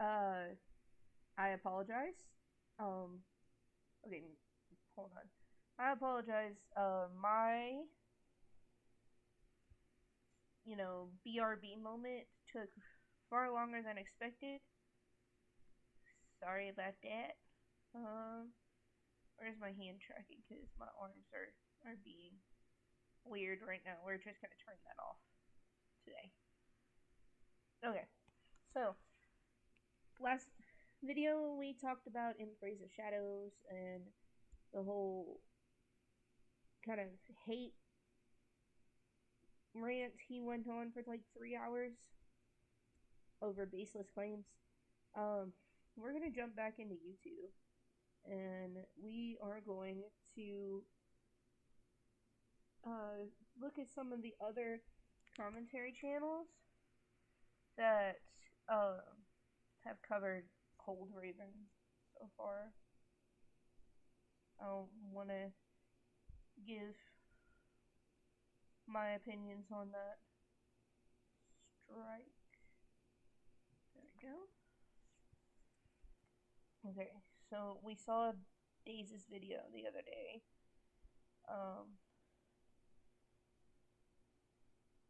Uh, I apologize. Um, okay, hold on. I apologize. My, BRB moment took far longer than expected. Sorry about that. Um, where's my hand tracking? Because my arms are being weird right now. We're just gonna turn that off today. Okay, so last video we talked about In Praise of Shadows and the whole kind of hate rant he went on for like 3 hours over baseless claims. Um, we're gonna jump back into YouTube and we are going to look at some of the other commentary channels that have covered Cold Raven so far. I don't want to give my opinions on that strike. There we go. Okay, so we saw Daze's video the other day.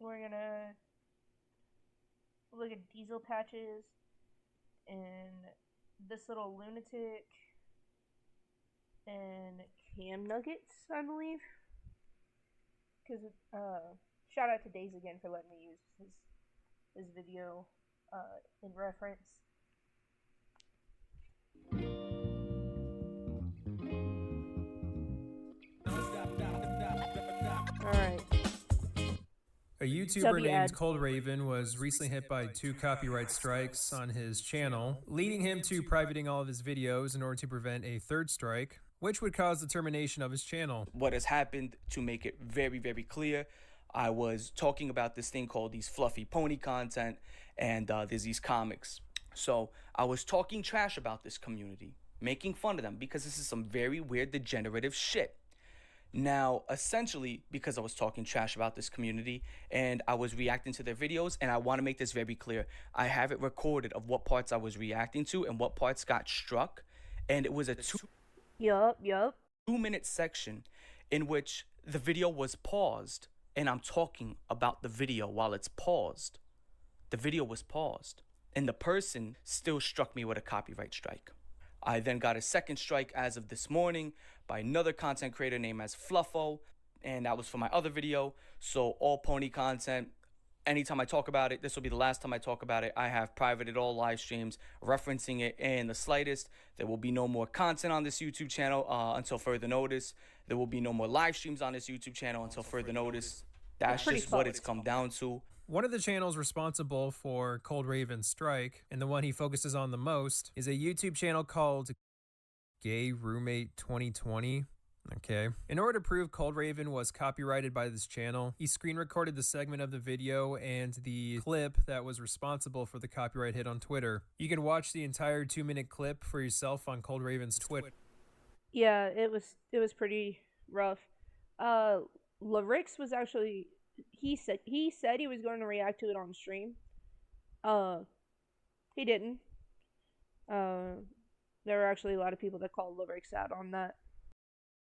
We're gonna look at Diesel Patches and this little Lunatic and Cam Nuggets, I believe. Because shout out to Daze again for letting me use his video in reference. Alright. A YouTuber named Cold Raven was recently hit by 2 copyright strikes on his channel, leading him to privating all of his videos in order to prevent a 3rd strike, which would cause the termination of his channel. What has happened, to make it very, very clear, I was talking about this thing called these fluffy pony content, and there's these comics. So I was talking trash about this community, making fun of them, because this is some very weird, degenerative shit. Now, essentially, because I was talking trash about this community and I was reacting to their videos, and I want to make this very clear, I have it recorded of what parts I was reacting to and what parts got struck, and it was a 2-minute section in which the video was paused, and I'm talking about the video while it's paused. The video was paused, and the person still struck me with a copyright strike. I then got a 2nd strike as of this morning by another content creator named as Fluffo, and that was for my other video. So all pony content, anytime I talk about it, this will be the last time I talk about it. I have privated all live streams referencing it in the slightest. There will be no more content on this YouTube channel until further notice. There will be no more live streams on this YouTube channel until further notice. That's just what it's come down to. One of the channels responsible for Cold Raven's strike, and the one he focuses on the most, is a YouTube channel called Gay Roommate 2020. Okay. In order to prove Cold Raven was copyrighted by this channel, he screen recorded the segment of the video and the clip that was responsible for the copyright hit on Twitter. You can watch the entire 2-minute clip for yourself on Cold Raven's Twitter. Yeah, it was pretty rough. Larix was actually he said he was going to react to it on stream. He didn't. There were actually a lot of people that called Larix out on that.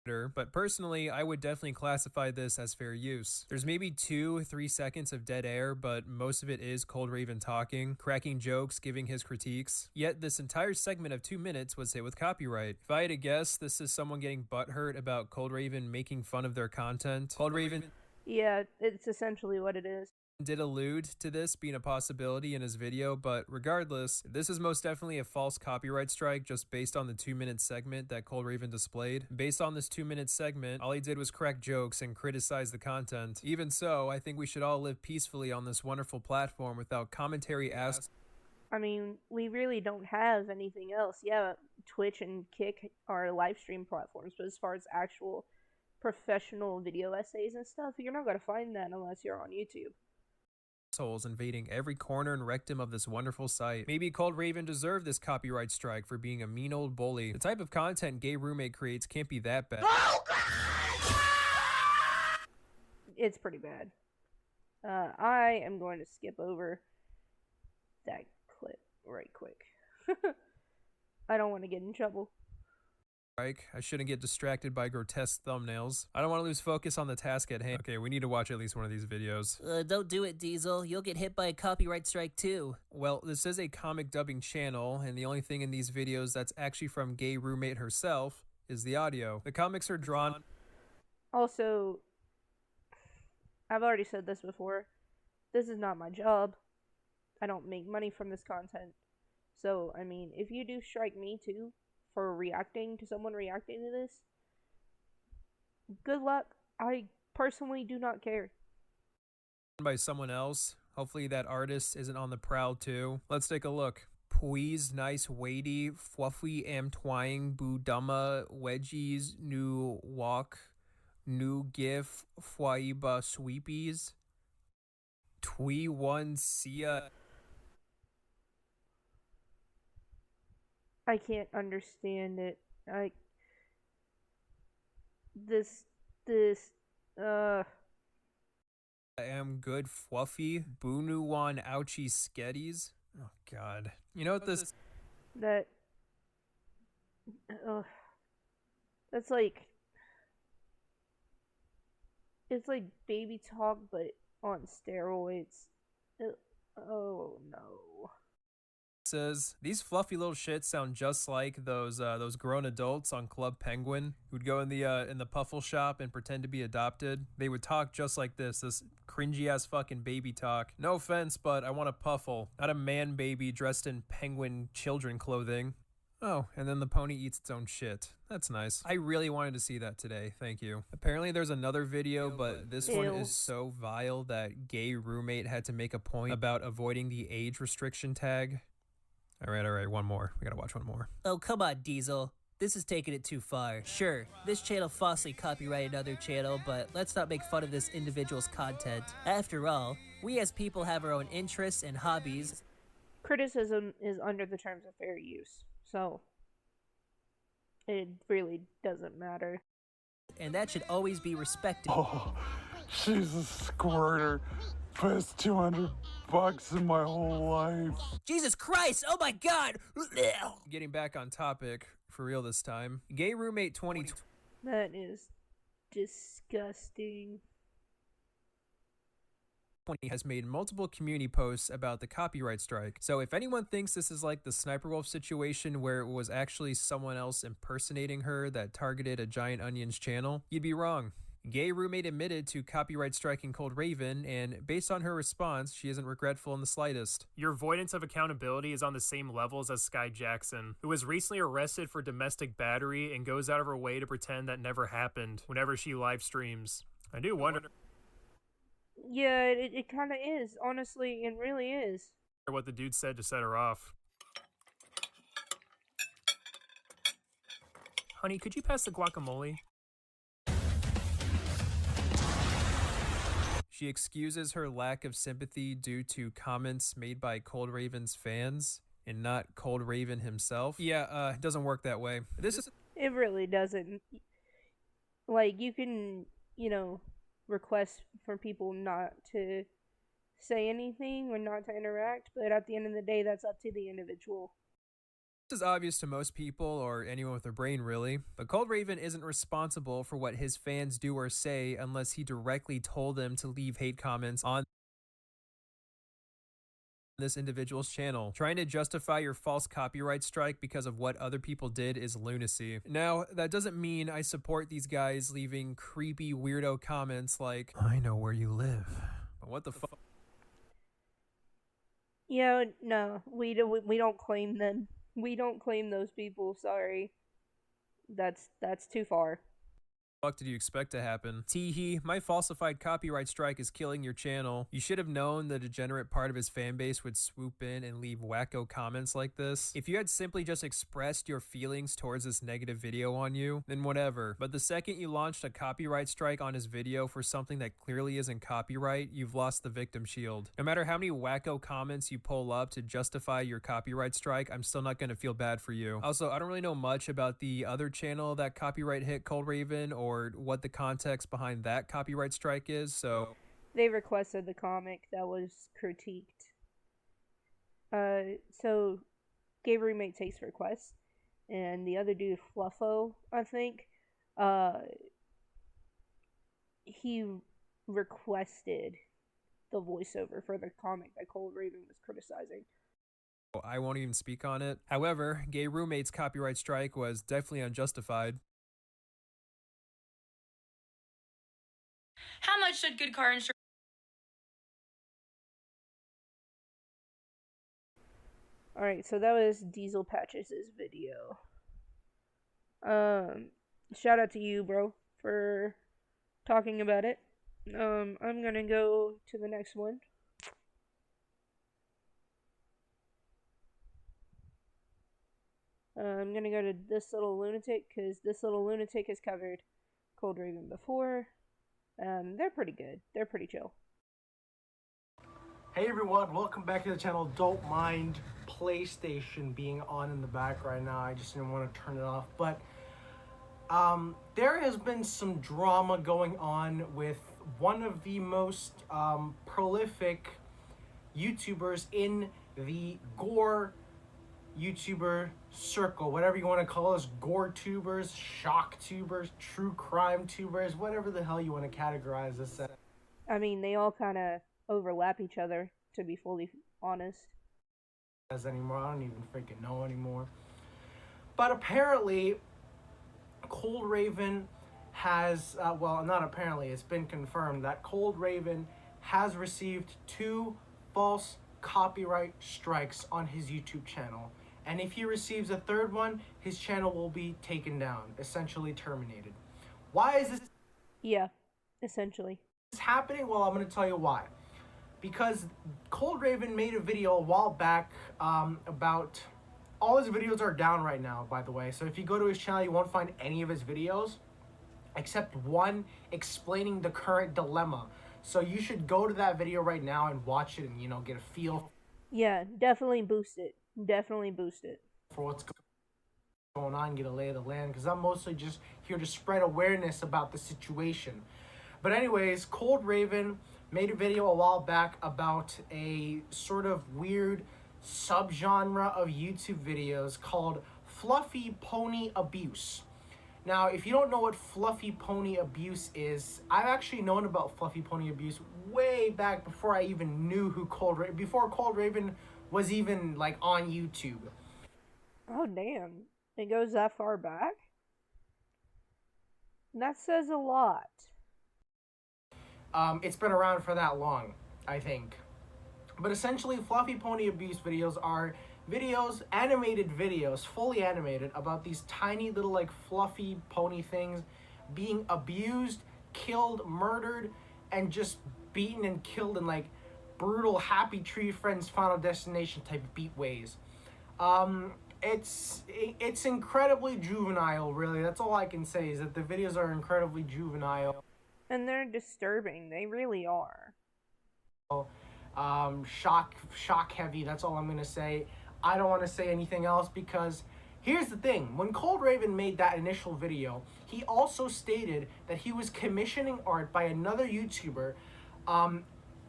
But personally, I would definitely classify this as fair use. There's maybe 2-3 seconds of dead air, but most of it is Cold Raven talking, cracking jokes, giving his critiques. Yet this entire segment of 2 minutes was hit with copyright. If I had to guess, this is someone getting butthurt about Cold Raven making fun of their content. Cold Raven... Yeah, it's essentially what it is. Did allude to this being a possibility in his video, but regardless, this is most definitely a false copyright strike just based on the 2-minute segment that Cold Raven displayed. Based on this 2-minute segment, all he did was crack jokes and criticize the content. Even so, I think we should all live peacefully on this wonderful platform without commentary asked. I mean, we really don't have anything else. Yeah, Twitch and Kick are live stream platforms, but as far as actual professional video essays and stuff, you're not going to find that unless you're on YouTube. Assholes invading every corner and rectum of this wonderful site. Maybe Cold Raven deserved this copyright strike for being a mean old bully. The type of content Gay Roommate creates can't be that bad. Oh, God! It's pretty bad. I am going to skip over that clip right quick. I don't want to get in trouble. I shouldn't get distracted by grotesque thumbnails. I don't want to lose focus on the task at hand. Okay, we need to watch at least one of these videos. Don't do it, Diesel. You'll get hit by a copyright strike too. Well, this is a comic dubbing channel, and the only thing in these videos that's actually from Gay Roommate herself is the audio. The comics are drawn. Also, I've already said this before. This is not my job. I don't make money from this content. So, I mean, if you do strike me too for reacting to someone reacting to this, good luck. I personally do not care. By someone else. Hopefully that artist isn't on the prowl too. Let's take a look. Puis nice weighty fluffy am twine budumma wedgies new walk new gif fwaiba sweepies twee one sia. I can't understand it. This I am good fluffy bunu one ouchie sketties. Oh god. You know what this that that's like, it's like baby talk but on steroids. Oh no. says, these fluffy little shits sound just like those grown adults on Club Penguin who'd go in the puffle shop and pretend to be adopted. They would talk just like this cringy ass fucking baby talk. No offense, but I want a puffle, not a man baby dressed in penguin children clothing. Oh, and then the pony eats its own shit. That's nice. I really wanted to see that today. Thank you. Apparently there's another video, but this one is so vile that Gay Roommate had to make a point about avoiding the age restriction tag. All right, one more. We gotta watch one more. Oh, come on, Diesel. This is taking it too far. Sure, this channel falsely copyrighted another channel, but let's not make fun of this individual's content. After all, we as people have our own interests and hobbies. Criticism is under the terms of fair use, so it really doesn't matter. And that should always be respected. Oh, she's a squirter. Best $200 in my whole life. Jesus Christ! Oh my God! Getting back on topic, for real this time. Gay Roommate 2020. That is disgusting. Has made multiple community posts about the copyright strike. So if anyone thinks this is like the Sniper Wolf situation where it was actually someone else impersonating her that targeted a Giant Onion's channel, you'd be wrong. Gay Roommate admitted to copyright striking Cold Raven, and based on her response, she isn't regretful in the slightest. Your avoidance of accountability is on the same levels as Sky Jackson, who was recently arrested for domestic battery and goes out of her way to pretend that never happened whenever she live streams. I do wonder Yeah, it kind of is. Honestly, it really is. what the dude said to set her off. Honey, could you pass the guacamole? She excuses her lack of sympathy due to comments made by Cold Raven's fans and not Cold Raven himself. Yeah, it doesn't work that way. It really doesn't. Like, you can, request for people not to say anything or not to interact, but at the end of the day, that's up to the individual. This is obvious to most people, or anyone with a brain really, but Cold Raven isn't responsible for what his fans do or say unless he directly told them to leave hate comments on this individual's channel. Trying to justify your false copyright strike because of what other people did is lunacy. Now, that doesn't mean I support these guys leaving creepy weirdo comments like, I know where you live. But what the fuck? Yeah, no, we don't claim them. We don't claim those people, sorry. That's too far. What did you expect to happen? Teehee, my falsified copyright strike is killing your channel. You should have known the degenerate part of his fan base would swoop in and leave wacko comments like this. If you had simply just expressed your feelings towards this negative video on you, then whatever. But the second you launched a copyright strike on his video for something that clearly isn't copyright, you've lost the victim shield. No matter how many wacko comments you pull up to justify your copyright strike, I'm still not gonna feel bad for you. Also, I don't really know much about the other channel that copyright hit Cold Raven or what the context behind that copyright strike is, so... They requested the comic that was critiqued. So, Gay Roommate takes requests, and the other dude, Fluffo, I think, uh, he requested the voiceover for the comic that Cold Raven was criticizing. I won't even speak on it. However, Gay Roommate's copyright strike was definitely unjustified. How much should good car insurance? Alright, so that was Diesel Patches' video. Shout out to you, bro, for talking about it. I'm gonna go to the next one. I'm gonna go to This Little Lunatic, because This Little Lunatic has covered Cold Raven before. They're pretty good. They're pretty chill. Hey everyone, welcome back to the channel. Don't mind PlayStation being on in the back right now. I just didn't want to turn it off. But there has been some drama going on with one of the most prolific YouTubers in the gore YouTuber circle, whatever you want to call us, gore tubers, shock tubers, true crime tubers, whatever the hell you want to categorize this as. I mean, they all kind of overlap each other, to be fully honest. Anymore, I don't even freaking know anymore. But apparently, Cold Raven has, well, not apparently, it's been confirmed that Cold Raven has received 2 false copyright strikes on his YouTube channel. And if he receives a 3rd one, his channel will be taken down, essentially terminated. Why is this? Yeah, essentially. Happening? Well, I'm going to tell you why. Because Cold Raven made a video a while back about... All his videos are down right now, by the way. So if you go to his channel, you won't find any of his videos. Except one explaining the current dilemma. So you should go to that video right now and watch it and, you know, get a feel. Yeah, definitely boost it. Definitely boost it. For what's going on, get a lay of the land. Because I'm mostly just here to spread awareness about the situation. But anyways, Cold Raven made a video a while back about a sort of weird subgenre of YouTube videos called Fluffy Pony Abuse. Now, if you don't know what Fluffy Pony Abuse is, I've actually known about Fluffy Pony Abuse way back before I even knew who before Cold Raven was even like on YouTube. Oh damn. It goes that far back? That says a lot. It's been around for that long, I think. But essentially, Fluffy Pony Abuse videos are videos, animated videos, fully animated, about these tiny little, like, fluffy pony things being abused, killed, murdered, and just beaten and killed in, like, brutal Happy Tree Friends Final Destination type beat ways. It's incredibly juvenile, really. That's all I can say, is that the videos are incredibly juvenile. And they're disturbing. They really are. Shock heavy, that's all I'm gonna say. I don't want to say anything else, because here's the thing. When Cold Raven made that initial video, he also stated that he was commissioning art by another YouTuber.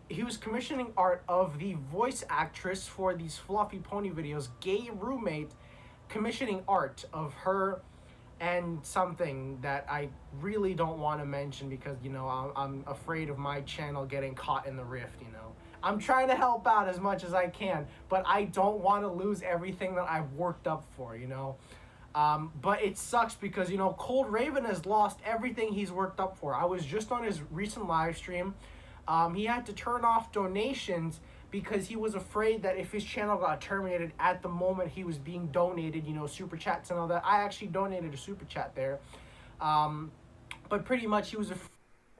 He was commissioning art of the voice actress for these Fluffy Pony videos, Gay Roommate, commissioning art of her and something that I really don't want to mention, because, you know, I'm afraid of my channel getting caught in the rift, you know. I'm trying to help out as much as I can, but I don't want to lose everything that I've worked up for, you know. But it sucks because, you know, Cold Raven has lost everything he's worked up for. I was just on his recent live stream. He had to turn off donations because he was afraid that if his channel got terminated at the moment he was being donated, you know, super chats and all that. I actually donated a super chat there. But pretty much he was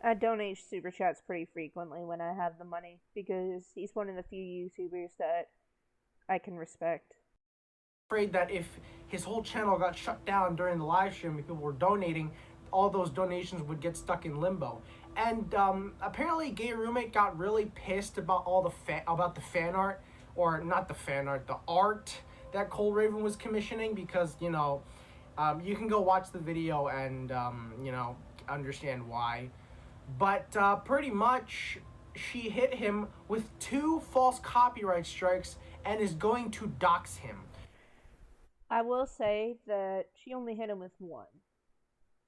I donate super chats pretty frequently when I have the money, because he's one of the few YouTubers that I can respect. Afraid that if his whole channel got shut down during the live stream, if people were donating, all those donations would get stuck in limbo. And apparently Gay Roommate got really pissed about all the fan art, or not the fan art, the art that Cold Raven was commissioning, because, you know, you can go watch the video and you know, understand why. But pretty much she hit him with 2 false copyright strikes and is going to dox him. I will say that she only hit him with one.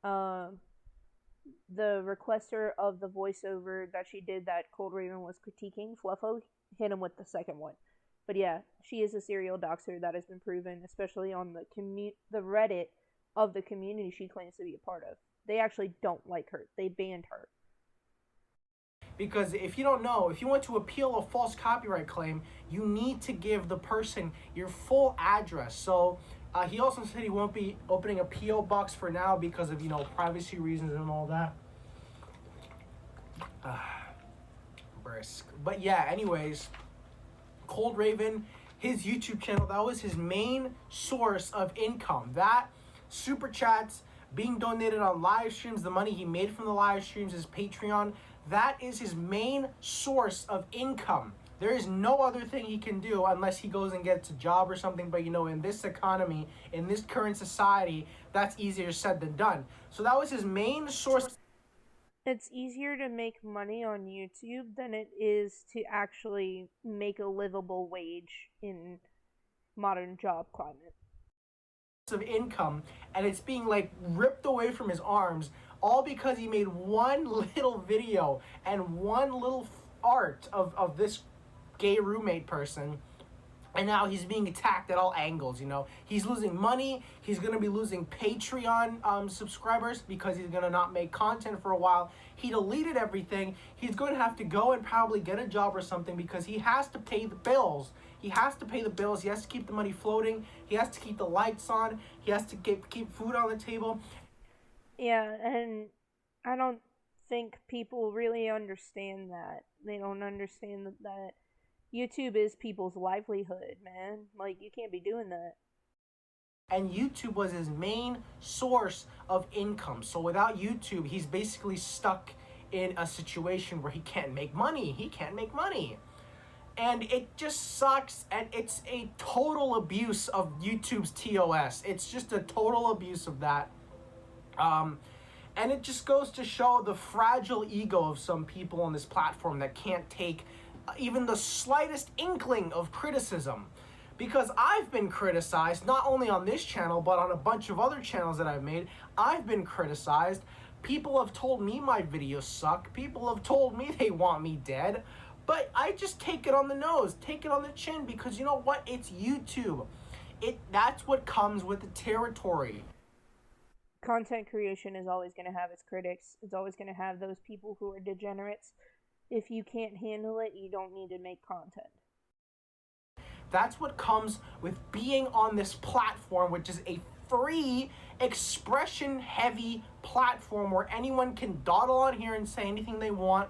Um, the requester of the voiceover that she did that Cold Raven was critiquing, Fluffo, hit him with the second one. But yeah, she is a serial doxer that has been proven, especially on the Reddit of the community she claims to be a part of. They actually don't like her. They banned her. Because if you don't know, if you want to appeal a false copyright claim, you need to give the person your full address. So he also said he won't be opening a P.O. box for now because of, privacy reasons and all that. Brisk. But yeah, anyways, Cold Raven, his YouTube channel, that was his main source of income. That, super chats, being donated on live streams, the money he made from the live streams, his Patreon, that is his main source of income. There is no other thing he can do unless he goes and gets a job or something. But in this economy, in this current society, that's easier said than done. So that was his main source. It's easier to make money on YouTube than it is to actually make a livable wage in modern job climate. Of income, and it's being ripped away from his arms, all because he made one little video and one little art of this gay roommate person, and now he's being attacked at all angles. He's losing money. He's going to be losing Patreon subscribers because he's going to not make content for a while. He deleted everything. He's going to have to go and probably get a job or something because he has to pay the bills. He has to pay the bills. He has to keep the money floating. He has to keep the lights on. He has to keep food on the table. Yeah, and I don't think people really understand that. They don't understand that YouTube is people's livelihood, man. You can't be doing that. And YouTube was his main source of income. So without YouTube, he's basically stuck in a situation where he can't make money. He can't make money. And it just sucks, and it's a total abuse of YouTube's TOS. It's just a total abuse of that. And it just goes to show the fragile ego of some people on this platform that can't take even the slightest inkling of criticism. Because I've been criticized, not only on this channel, but on a bunch of other channels that I've made. I've been criticized. People have told me my videos suck. People have told me they want me dead. But I just take it on the nose, take it on the chin, because you know what? It's YouTube. That's what comes with the territory. Content creation is always going to have its critics. It's always going to have those people who are degenerates. If you can't handle it, you don't need to make content. That's what comes with being on this platform, which is a free, expression-heavy platform where anyone can dawdle on here and say anything they want.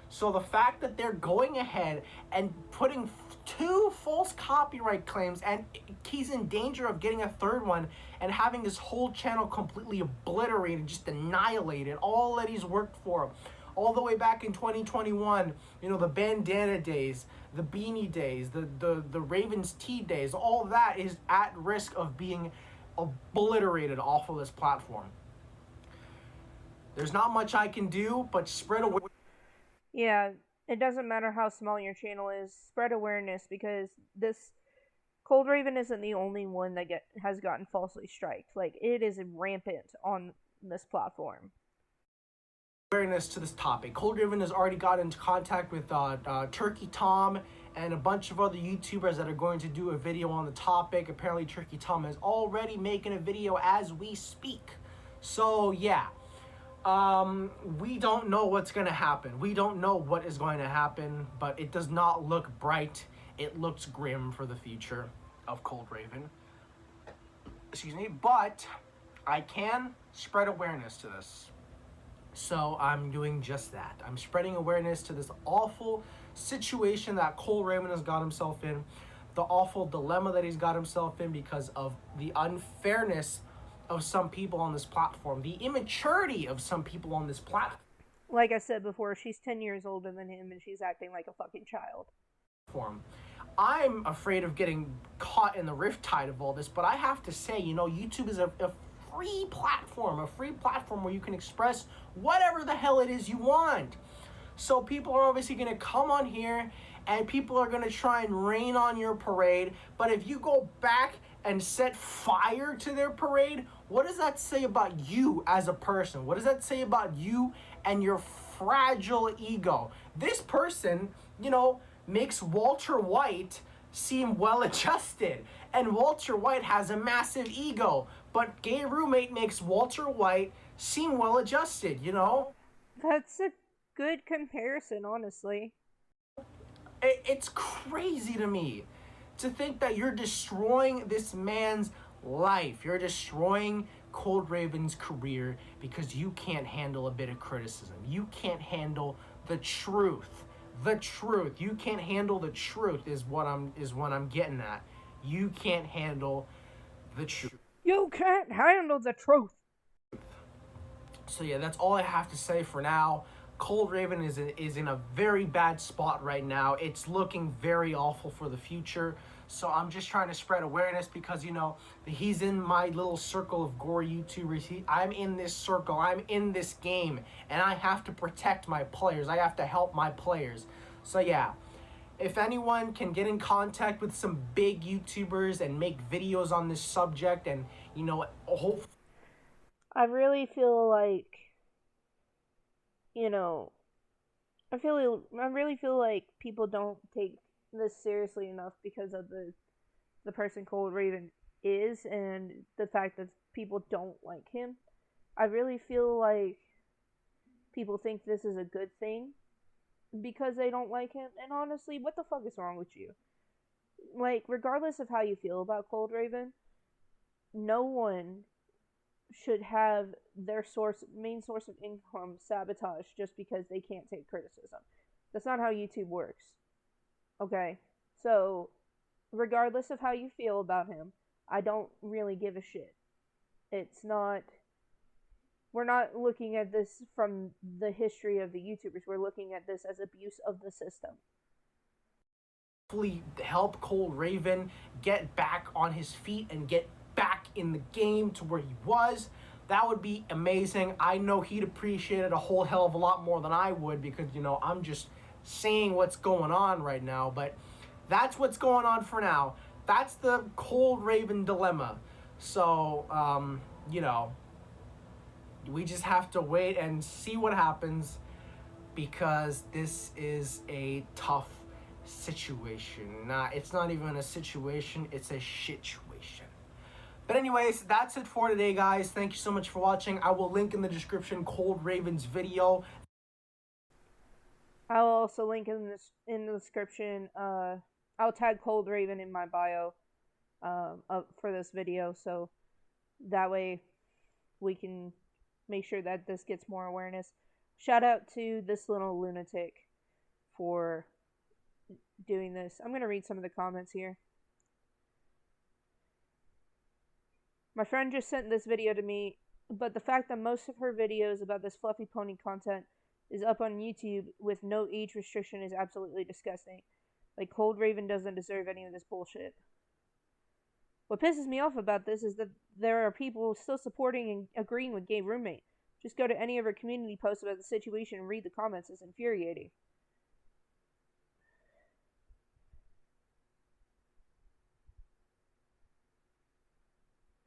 So the fact that they're going ahead and putting 2 false copyright claims, and he's in danger of getting a 3rd one, and having his whole channel completely obliterated, just annihilated, all that he's worked for, all the way back in 2021, the bandana days, the beanie days, the Ravens tea days, all that is at risk of being obliterated off of this platform. There's not much I can do but spread away. Yeah, it doesn't matter how small your channel is, spread awareness, because this Cold Raven isn't the only one that has gotten falsely striked. It is rampant on this platform. Awareness to this topic. Cold Raven has already got into contact with Turkey Tom and a bunch of other YouTubers that are going to do a video on the topic. Apparently Turkey Tom is already making a video as we speak. So yeah. We don't know what's going to happen. We don't know what is going to happen, but it does not look bright. It looks grim for the future of Cold Raven. Excuse me, but I can spread awareness to this. So I'm doing just that. I'm spreading awareness to this awful situation that Cold Raven has got himself in, the awful dilemma that he's got himself in because of the unfairness of some people on this platform, the immaturity of some people on this platform. Like I said before, she's 10 years older than him and she's acting like a fucking child. I'm afraid of getting caught in the riptide of all this, but I have to say, YouTube is a free platform where you can express whatever the hell it is you want. So people are obviously going to come on here and people are going to try and rain on your parade, but if you go back and set fire to their parade, what does that say about you as a person? What does that say about you and your fragile ego? This person, makes Walter White seem well adjusted, and Walter White has a massive ego, but Gay Roommate makes Walter White seem well adjusted, That's a good comparison, honestly. It's crazy to me to think that you're destroying this man's life. You're destroying Cold Raven's career because you can't handle a bit of criticism. You can't handle the truth. The truth. You can't handle the truth is what I'm getting at. You can't handle the truth. You can't handle the truth. So yeah, that's all I have to say for now. Cold Raven is in a very bad spot right now. It's looking very awful for the future. So I'm just trying to spread awareness because, he's in my little circle of gore YouTubers. I'm in this circle. I'm in this game. And I have to protect my players. I have to help my players. So yeah, if anyone can get in contact with some big YouTubers and make videos on this subject and, hopefully... I really feel like, I really feel like people don't take this seriously enough because of the person Cold Raven is and the fact that people don't like him. I really feel like people think this is a good thing because they don't like him, and honestly, what the fuck is wrong with you? Like, regardless of how you feel about Cold Raven, no one should have their main source of income sabotaged just because they can't take criticism. That's not how YouTube works. Okay? So, regardless of how you feel about him, I don't really give a shit. We're not looking at this from the history of the YouTubers. We're looking at this as abuse of the system. Help Cold Raven get back on his feet and get back in the game to where he was. That would be amazing. I know he'd appreciate it a whole hell of a lot more than I would because, I'm just saying what's going on right now. But that's what's going on for now. That's the Cold Raven dilemma. So, we just have to wait and see what happens because this is a tough situation. It's not even a situation, it's a situation. But anyways, that's it for today, guys. Thank you so much for watching. I will link in the description Cold Raven's video. I'll also link in the description. I'll tag Cold Raven in my bio for this video, so that way we can make sure that this gets more awareness. Shout out to this little lunatic for doing this. I'm going to read some of the comments here. My friend just sent this video to me, but the fact that most of her videos about this fluffy pony content is up on YouTube with no age restriction is absolutely disgusting. Like, Cold Raven doesn't deserve any of this bullshit. What pisses me off about this is that there are people still supporting and agreeing with Gay Roommate. Just go to any of her community posts about the situation and read the comments. It's infuriating.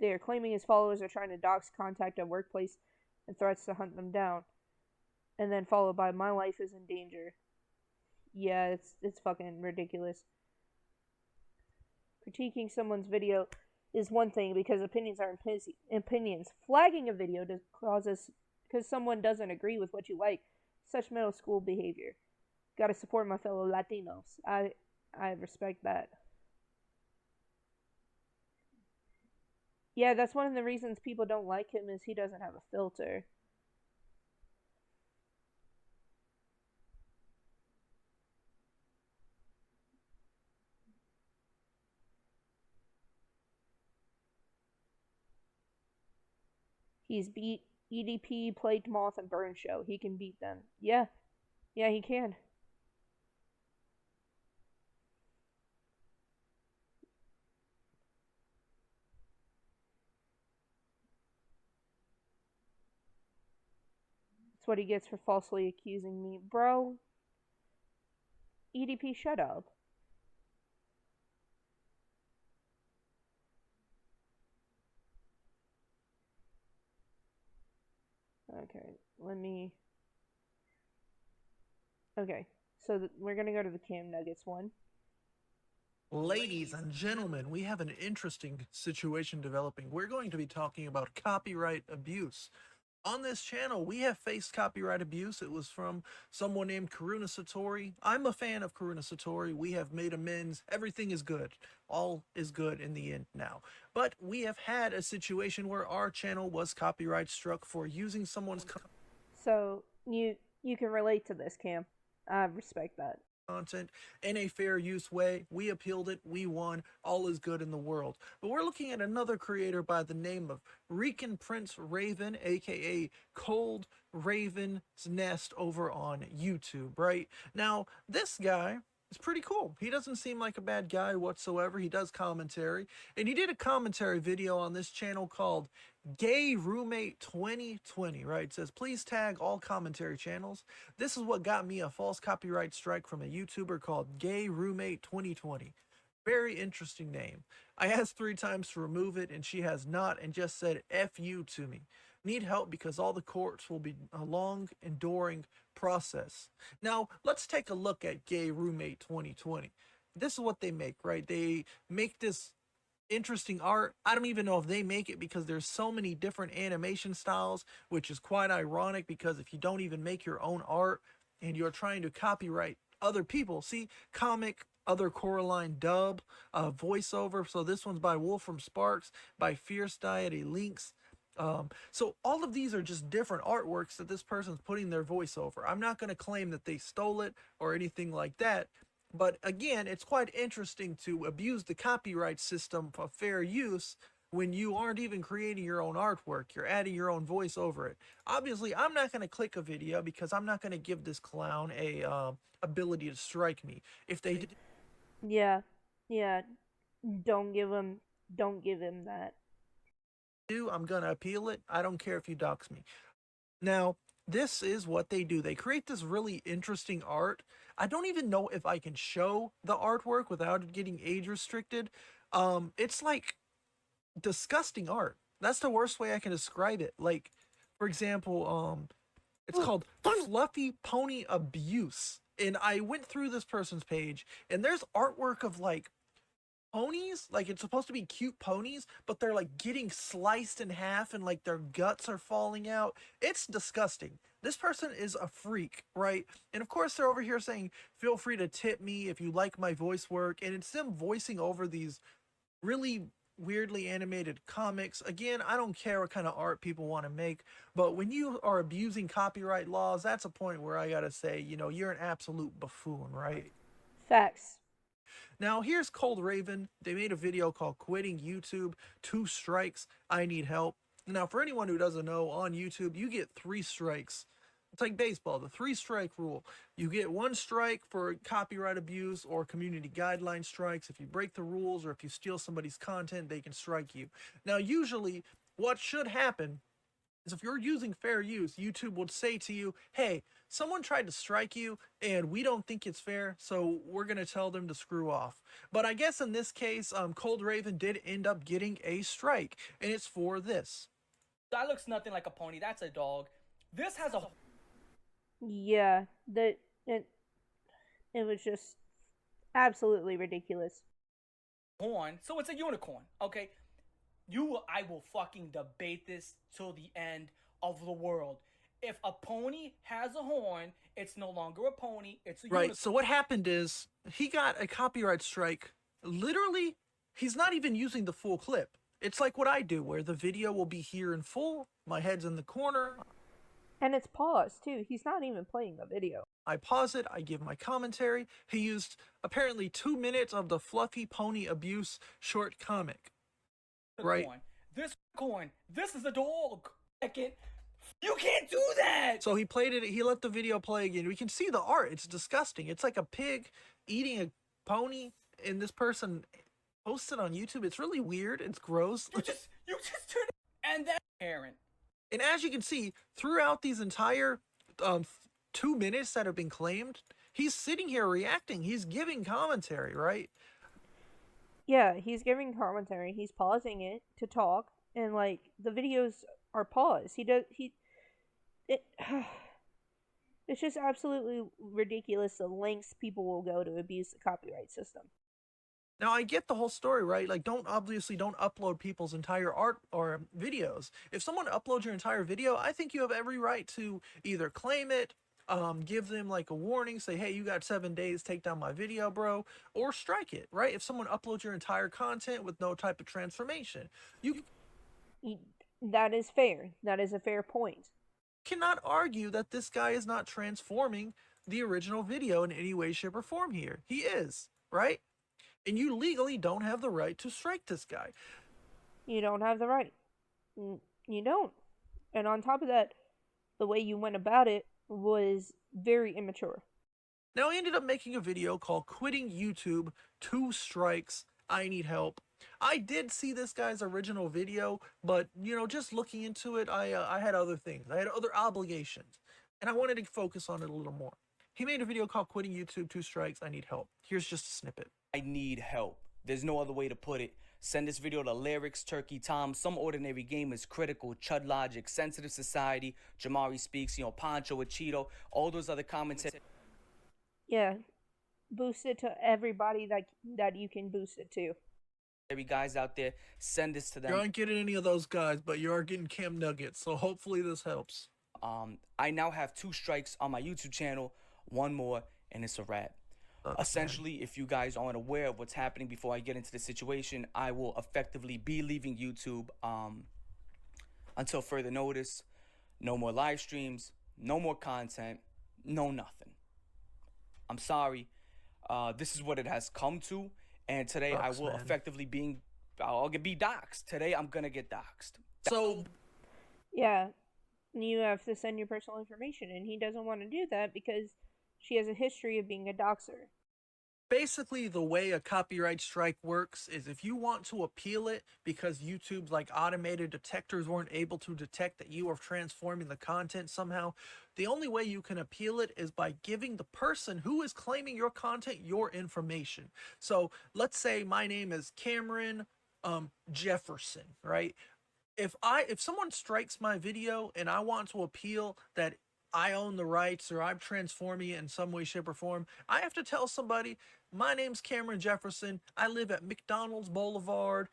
They are claiming his followers are trying to dox contact at workplace and threats to hunt them down. And then followed by, my life is in danger. Yeah, it's fucking ridiculous. Critiquing someone's video is one thing because opinions are opinions. Flagging a video causes because someone doesn't agree with what you like. Such middle school behavior. Gotta support my fellow Latinos. I respect that. Yeah, that's one of the reasons people don't like him is he doesn't have a filter. He's beat EDP, Plagued Moth, and Burn Show. He can beat them. Yeah. Yeah, he can. That's what he gets for falsely accusing me. Bro. EDP, shut up. Okay, let me. Okay, so we're gonna go to the Cam Nuggets one. Ladies and gentlemen, we have an interesting situation developing. We're going to be talking about copyright abuse. On this channel, we have faced copyright abuse. It was from someone named Karuna Satori. I'm a fan of Karuna Satori. We have made amends. Everything is good. All is good in the end now. But we have had a situation where our channel was copyright struck for using someone's So you can relate to this, Cam. I respect that. content in a fair use way. We appealed it, we won, all is good in the world. But we're looking at another creator by the name of Rican Prince Raven, aka Cold Raven's Nest over on YouTube, right? Now, this guy is pretty cool. He doesn't seem like a bad guy whatsoever. He does commentary, and he did a commentary video on this channel called Gay Roommate 2020, right? It says, please tag all commentary channels. This is what got me a false copyright strike from a YouTuber called Gay Roommate 2020. Very interesting name. I asked 3 times to remove it, and she has not, and just said F you to me. Need help because all the courts will be a long, enduring process. Now, let's take a look at Gay Roommate 2020. This is what they make, right? They make this interesting art. I don't even know if they make it because there's so many different animation styles, which is quite ironic because if you don't even make your own art and you're trying to copyright other people, see, comic, other Coraline dub, voiceover. So this one's by Wolfram Sparks, by Fierce Diet, a Lynx. So all of these are just different artworks that this person's putting their voice over. I'm not going to claim that they stole it or anything like that. But again, it's quite interesting to abuse the copyright system for fair use when you aren't even creating your own artwork. You're adding your own voice over it. Obviously, I'm not going to click a video because I'm not going to give this clown a ability to strike me. If they did, Yeah, yeah. Don't give him that. I'm going to appeal it. I don't care if you dox me. Now, this is what they do. They create this really interesting art. I don't even know if I can show the artwork without it getting age restricted. It's like disgusting art. That's the worst way I can describe it. Like, for example, it's called Fluffy Pony Abuse. And I went through this person's page, and there's artwork of like ponies, like it's supposed to be cute ponies, but they're like getting sliced in half and like their guts are falling out. It's disgusting. This person is a freak, right? And of course they're over here saying, feel free to tip me if you like my voice work. And it's them voicing over these really weirdly animated comics. Again, I don't care what kind of art people want to make, but when you are abusing copyright laws, that's a point where I gotta say, you know, you're an absolute buffoon, right? Facts. Now, here's Cold Raven. They made a video called Quitting YouTube, 2 Strikes, I Need Help. Now, for anyone who doesn't know, on YouTube, you get 3 strikes. It's like baseball, the 3-strike rule. You get 1 strike for copyright abuse or community guideline strikes. If you break the rules or if you steal somebody's content, they can strike you. Now, usually, what should happen is if you're using fair use, YouTube would say to you, hey, someone tried to strike you and we don't think it's fair, so we're going to tell them to screw off. But I guess in this case, Cold Raven did end up getting a strike, and it's for this. That looks nothing like a pony. That's a dog. This has a Yeah, it was just absolutely ridiculous. horn, so it's a unicorn. Okay, I will fucking debate this till the end of the world. If a pony has a horn, it's no longer a pony. It's a Right. unicorn. So what happened is he got a copyright strike. Literally, he's not even using the full clip. It's like what I do, where the video will be here in full. My head's in the corner. And it's paused too. He's not even playing the video. I pause it. I give my commentary. He used apparently 2 minutes of the Fluffy Pony Abuse short comic. Right. This is a dog. You can't do that. So he played it. He let the video play again. We can see the art. It's disgusting. It's like a pig eating a pony, and this person posted on YouTube. It's really weird. It's gross. You just turned it. And that parent. And as you can see, throughout these entire 2 minutes that have been claimed, he's sitting here reacting. He's giving commentary, right? Yeah, he's giving commentary. He's pausing it to talk, and like the videos are paused. it it's just absolutely ridiculous the lengths people will go to abuse the copyright system. Now I get the whole story, right? Like, don't upload people's entire art or videos. If someone uploads your entire video, I think you have every right to either claim it, give them like a warning, say, hey, you got 7 days, take down my video, bro, or strike it, right? If someone uploads your entire content with no type of transformation, you That is fair. That is a fair point. cannot argue that this guy is not transforming the original video in any way, shape, or form here. He is, right? And you legally don't have the right to strike this guy. You don't have the right. You don't. And on top of that, the way you went about it was very immature. Now, I ended up making a video called Quitting YouTube, 2 Strikes, I Need Help. I did see this guy's original video, but, just looking into it, I had other things. I had other obligations, and I wanted to focus on it a little more. He made a video called Quitting YouTube, 2 Strikes, I Need Help. Here's just a snippet. I need help. There's no other way to put it. Send this video to Lyrics, Turkey Tom, Some Ordinary Gamers, Critical, Chud Logic, Sensitive Society, Jamari Speaks, Pancho, Cheeto, all those other commentators. Yeah. Boost it to everybody that you can boost it to. Every guys out there, send this to them. You aren't getting any of those guys, but you are getting Cam Nuggets, so hopefully this helps. I now have 2 strikes on my YouTube channel, 1 more, and it's a wrap. Essentially, if you guys aren't aware of what's happening before I get into the situation, I will effectively be leaving YouTube until further notice. No more live streams, no more content, no nothing. I'm sorry. This is what it has come to, and today I will effectively I'll be doxxed. Today I'm gonna get doxxed. So, yeah, you have to send your personal information, and he doesn't want to do that because she has a history of being a doxer. basically, the way a copyright strike works is if you want to appeal it because YouTube's like automated detectors weren't able to detect that you are transforming the content somehow, the only way you can appeal it is by giving the person who is claiming your content your information. So let's say my name is Cameron Jefferson, right? If someone strikes my video and I want to appeal that I own the rights or I'm transforming it in some way, shape, or form, I have to tell somebody, my name's Cameron Jefferson. I live at McDonald's Boulevard.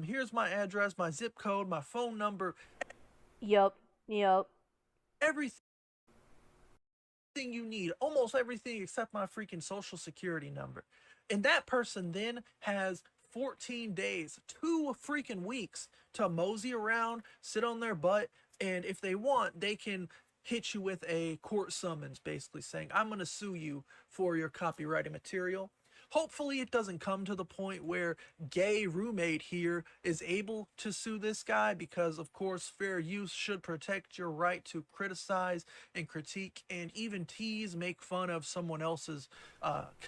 Here's my address, my zip code, my phone number. Yup. Everything you need, almost everything except my freaking social security number. And that person then has 14 days, 2 freaking weeks to mosey around, sit on their butt, and if they want, they can hit you with a court summons, basically saying, I'm going to sue you for your copyrighted material. Hopefully it doesn't come to the point where gay roommate here is able to sue this guy, because of course fair use should protect your right to criticize and critique and even tease, make fun of someone else's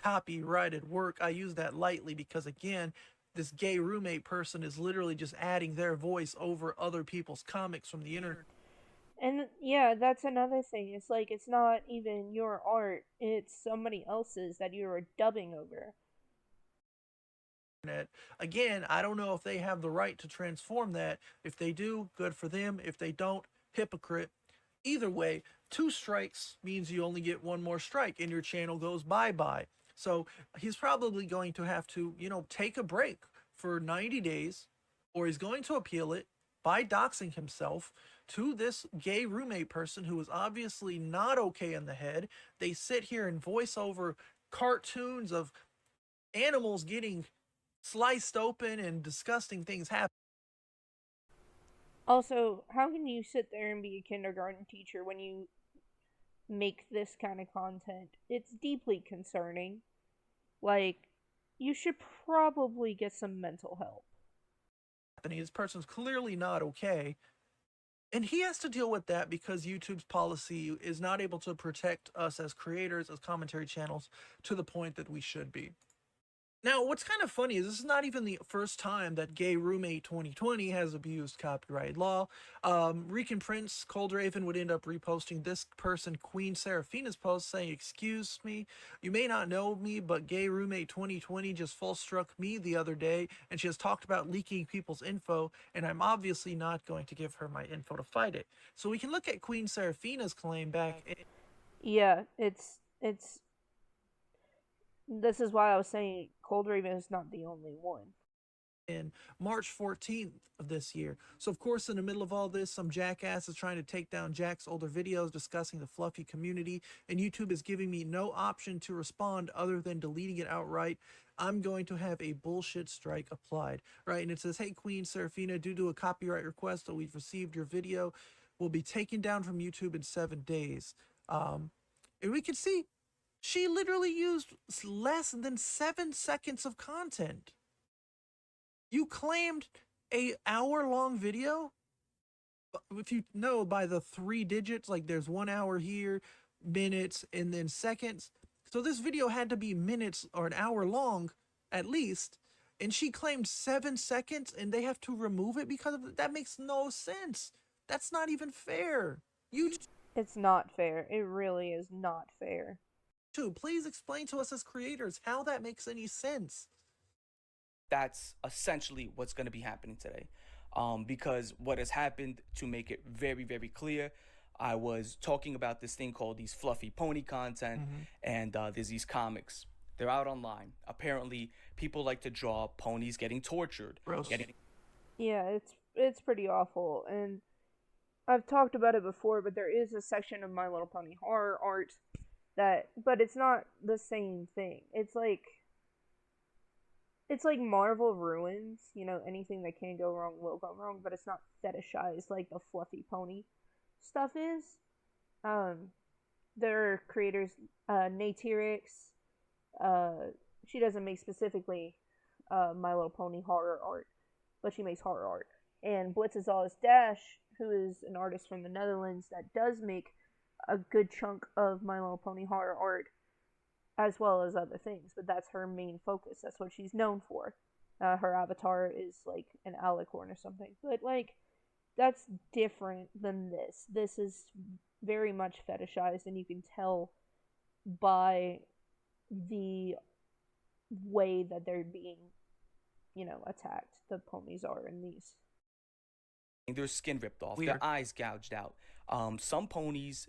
copyrighted work. I use that lightly because, again, this gay roommate person is literally just adding their voice over other people's comics from the internet. And yeah, that's another thing. It's like, it's not even your art, it's somebody else's that you are dubbing over. Again, I don't know if they have the right to transform that. If they do, good for them. If they don't, hypocrite. Either way, 2 strikes means you only get 1 more strike and your channel goes bye-bye. So he's probably going to have to, take a break for 90 days, or he's going to appeal it by doxing himself to this gay roommate person who is obviously not okay in the head. They sit here and voice over cartoons of animals getting sliced open and disgusting things happen. Also, how can you sit there and be a kindergarten teacher when you make this kind of content? It's deeply concerning. Like, you should probably get some mental help. This person's clearly not okay, and he has to deal with that because YouTube's policy is not able to protect us as creators, as commentary channels, to the point that we should be. Now, what's kind of funny is this is not even the first time that Gay Roommate 2020 has abused copyright law. Reek and Prince, Cold Raven would end up reposting this person, Queen Seraphina's post, saying, "Excuse me, you may not know me, but Gay Roommate 2020 just false struck me the other day, and she has talked about leaking people's info, and I'm obviously not going to give her my info to fight it." So we can look at Queen Seraphina's claim back. Yeah, it's this is why I was saying Cold Raven is not the only one. In March 14th of this year. So, of course, in the middle of all this, some jackass is trying to take down Jack's older videos discussing the Fluffy community, and YouTube is giving me no option to respond other than deleting it outright. I'm going to have a bullshit strike applied, right? And it says, "Hey, Queen Seraphina, due to a copyright request that we've received, your video will be taken down from YouTube in 7 days." And we can see she literally used less than 7 seconds of content. You claimed a hour-long video? If you know by the 3 digits, like there's 1 hour here, minutes, and then seconds. So this video had to be minutes or an hour long, at least. And she claimed 7 seconds, and they have to remove it because of it? That makes no sense. That's not even fair. It's not fair. It really is not fair. Please explain to us as creators how that makes any sense. That's essentially what's going to be happening today. Because what has happened, to make it very, very clear, I was talking about this thing called these fluffy pony content, and there's these comics. They're out online. Apparently, people like to draw ponies getting tortured. Yeah, it's pretty awful, and I've talked about it before, but there is a section of My Little Pony horror art but it's not the same thing. It's like Marvel ruins, anything that can go wrong will go wrong, but it's not fetishized like the fluffy pony stuff is. Their creators, Natyrix, she doesn't make specifically My Little Pony horror art, but she makes horror art. And Blitzazal's Dash, who is an artist from the Netherlands that does make a good chunk of My Little Pony horror art, as well as other things, but that's her main focus. That's what she's known for. Her avatar is like an alicorn or something, but like that's different than this. This is very much fetishized, and you can tell by the way that they're being, attacked. The ponies are in these. Their skin ripped off, their eyes gouged out. Some ponies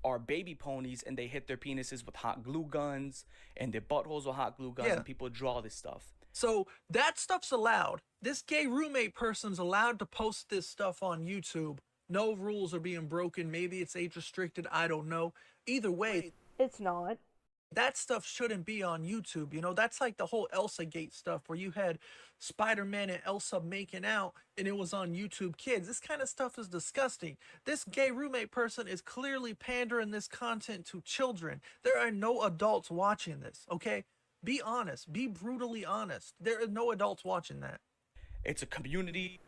are baby ponies, and they hit their penises with hot glue guns, and their buttholes with hot glue guns, and people draw this stuff. So that stuff's allowed. This Gay Roommate person's allowed to post this stuff on YouTube. No rules are being broken. Maybe it's age restricted. I don't know. Either way, it's not. That stuff shouldn't be on YouTube. That's like the whole Elsa Gate stuff where you had Spider-Man and Elsa making out and it was on YouTube Kids. This kind of stuff is disgusting. This Gay Roommate person is clearly pandering this content to children. There are no adults watching this, okay? Be honest. Be brutally honest. There are no adults watching that. It's a community.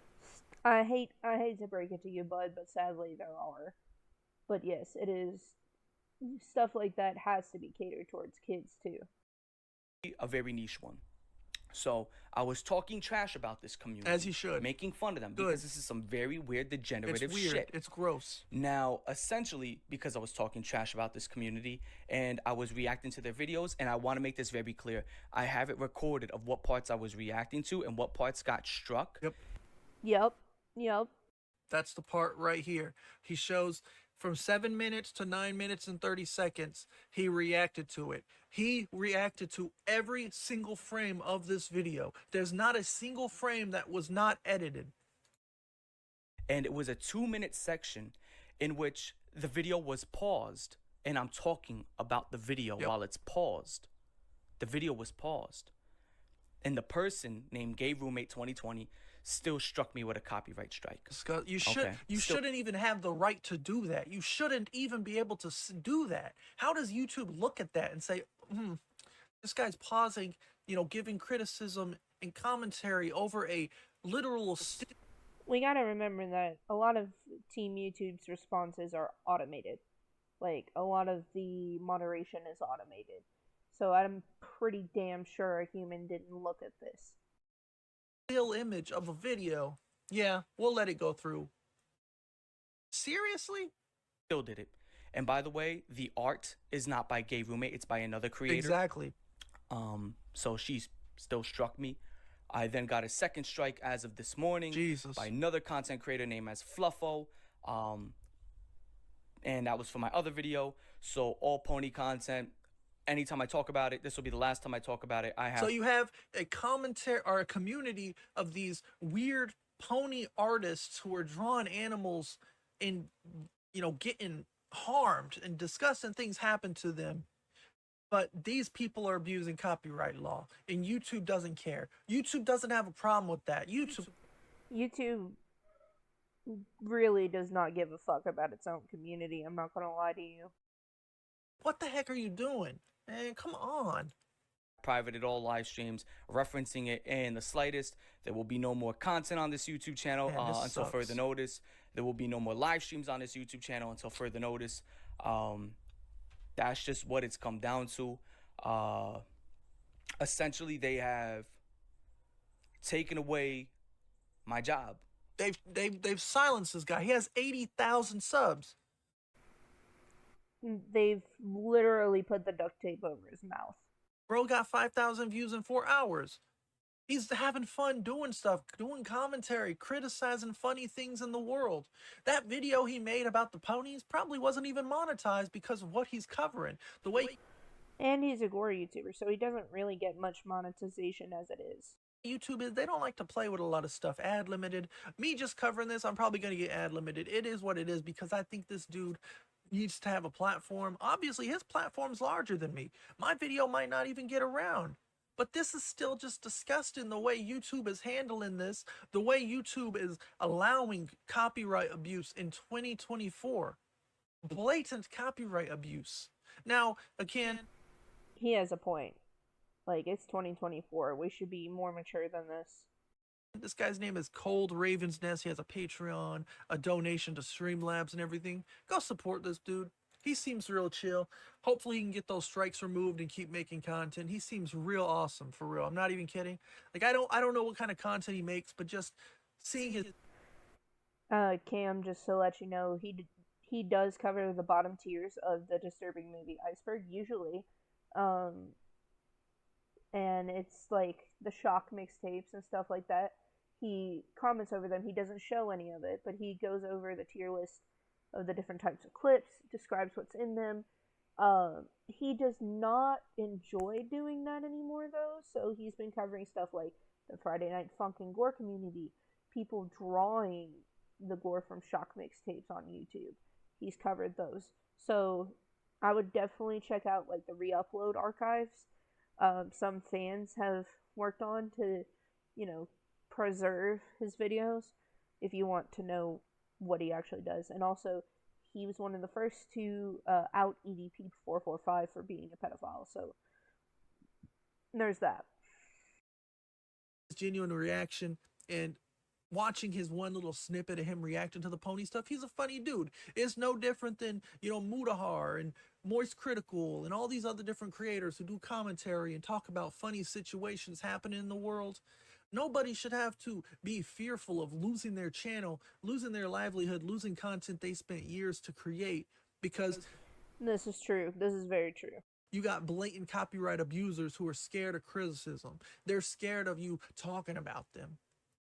I hate to break it to you, bud, but sadly there are. But yes, it is. Stuff like that has to be catered towards kids too. A very niche one. So I was talking trash about this community, as you should, making fun of them because this is some very weird, degenerative shit. It's gross. Now, essentially, because I was talking trash about this community and I was reacting to their videos, and I want to make this very clear, I have it recorded of what parts I was reacting to and what parts got struck. Yep. That's the part right here. He shows from 7 minutes to 9 minutes and 30 seconds, he reacted to it. He reacted to every single frame of this video. There's not a single frame that was not edited. And it was a 2-minute section in which the video was paused. And I'm talking about the video while it's paused. The video was paused. And the person named Gay Roommate 2020 still struck me with a copyright strike. You shouldn't even have the right to do that. You shouldn't even be able to do that. How does YouTube look at that and say, this guy's pausing, giving criticism and commentary over a literal... We gotta remember that a lot of Team YouTube's responses are automated. Like, a lot of the moderation is automated. So I'm pretty damn sure a human didn't look at this. Still image of a video. Yeah, we'll let it go through. Seriously? Still did it. And by the way, the art is not by Gay Roommate, it's by another creator. Exactly. So she still struck me. I then got a second strike as of this morning Jesus. by another content creator named as Fluffo. And that was for my other video. So all pony content. Anytime I talk about it, this will be the last time I talk about it. So you have a commentary or a community of these weird pony artists who are drawing animals and, you know, getting harmed and disgusting things happen to them. But these people are abusing copyright law, and YouTube doesn't care. YouTube doesn't have a problem with that. YouTube really does not give a fuck about its own community. I'm not gonna lie to you. What the heck are you doing? Man, come on. Privated all live streams, referencing it in the slightest. There will be no more content on this YouTube channel until further notice. There will be no more live streams on this YouTube channel until further notice. That's just what it's come down to. Essentially, they have taken away my job. They've silenced this guy. He has 80,000 subs. They've literally put the duct tape over his mouth. Bro got 5,000 views in 4 hours. He's having fun doing stuff, doing commentary, criticizing funny things in the world. That video he made about the ponies probably wasn't even monetized because of what he's covering. The way... And he's a gore YouTuber, so he doesn't really get much monetization as it is. YouTube is, they don't like to play with a lot of stuff ad limited. Me just covering this, I'm probably going to get ad limited. It is what it is because I think this dude needs to have a platform. Obviously, his platform's larger than me. My video might not even get around. But this is still just disgusting the way YouTube is handling this, the way YouTube is allowing copyright abuse in 2024. Blatant copyright abuse. Now, again... He has a point. Like, it's 2024. We should be more mature than this. This guy's name is Cold Raven's Nest. He has a Patreon, a donation to Streamlabs and everything. Go support this dude. He seems real chill. Hopefully he can get those strikes removed and keep making content. He seems real awesome, for real. I'm not even kidding. Like, I don't know what kind of content he makes, but just seeing his... Cam, just to let you know, he does cover the bottom tiers of the disturbing movie Iceberg, usually. And it's like the shock mixtapes and stuff like that. He comments over them. He doesn't show any of it, but he goes over the tier list of the different types of clips, describes what's in them. He does not enjoy doing that anymore, though, so he's been covering stuff like the Friday Night Funk and Gore community, people drawing the gore from shock mixtapes on YouTube. He's covered those. So I would definitely check out like the re-upload archives. Some fans have worked on to, preserve his videos if you want to know what he actually does. And also, he was one of the first to out EDP 445 for being a pedophile. So there's that. Genuine reaction and watching his one little snippet of him reacting to the pony stuff, he's a funny dude. It's no different than, Mudahar and Moist Critical and all these other different creators who do commentary and talk about funny situations happening in the world. Nobody should have to be fearful of losing their channel, losing their livelihood, losing content they spent years to create because... This is true. This is very true. You got blatant copyright abusers who are scared of criticism. They're scared of you talking about them.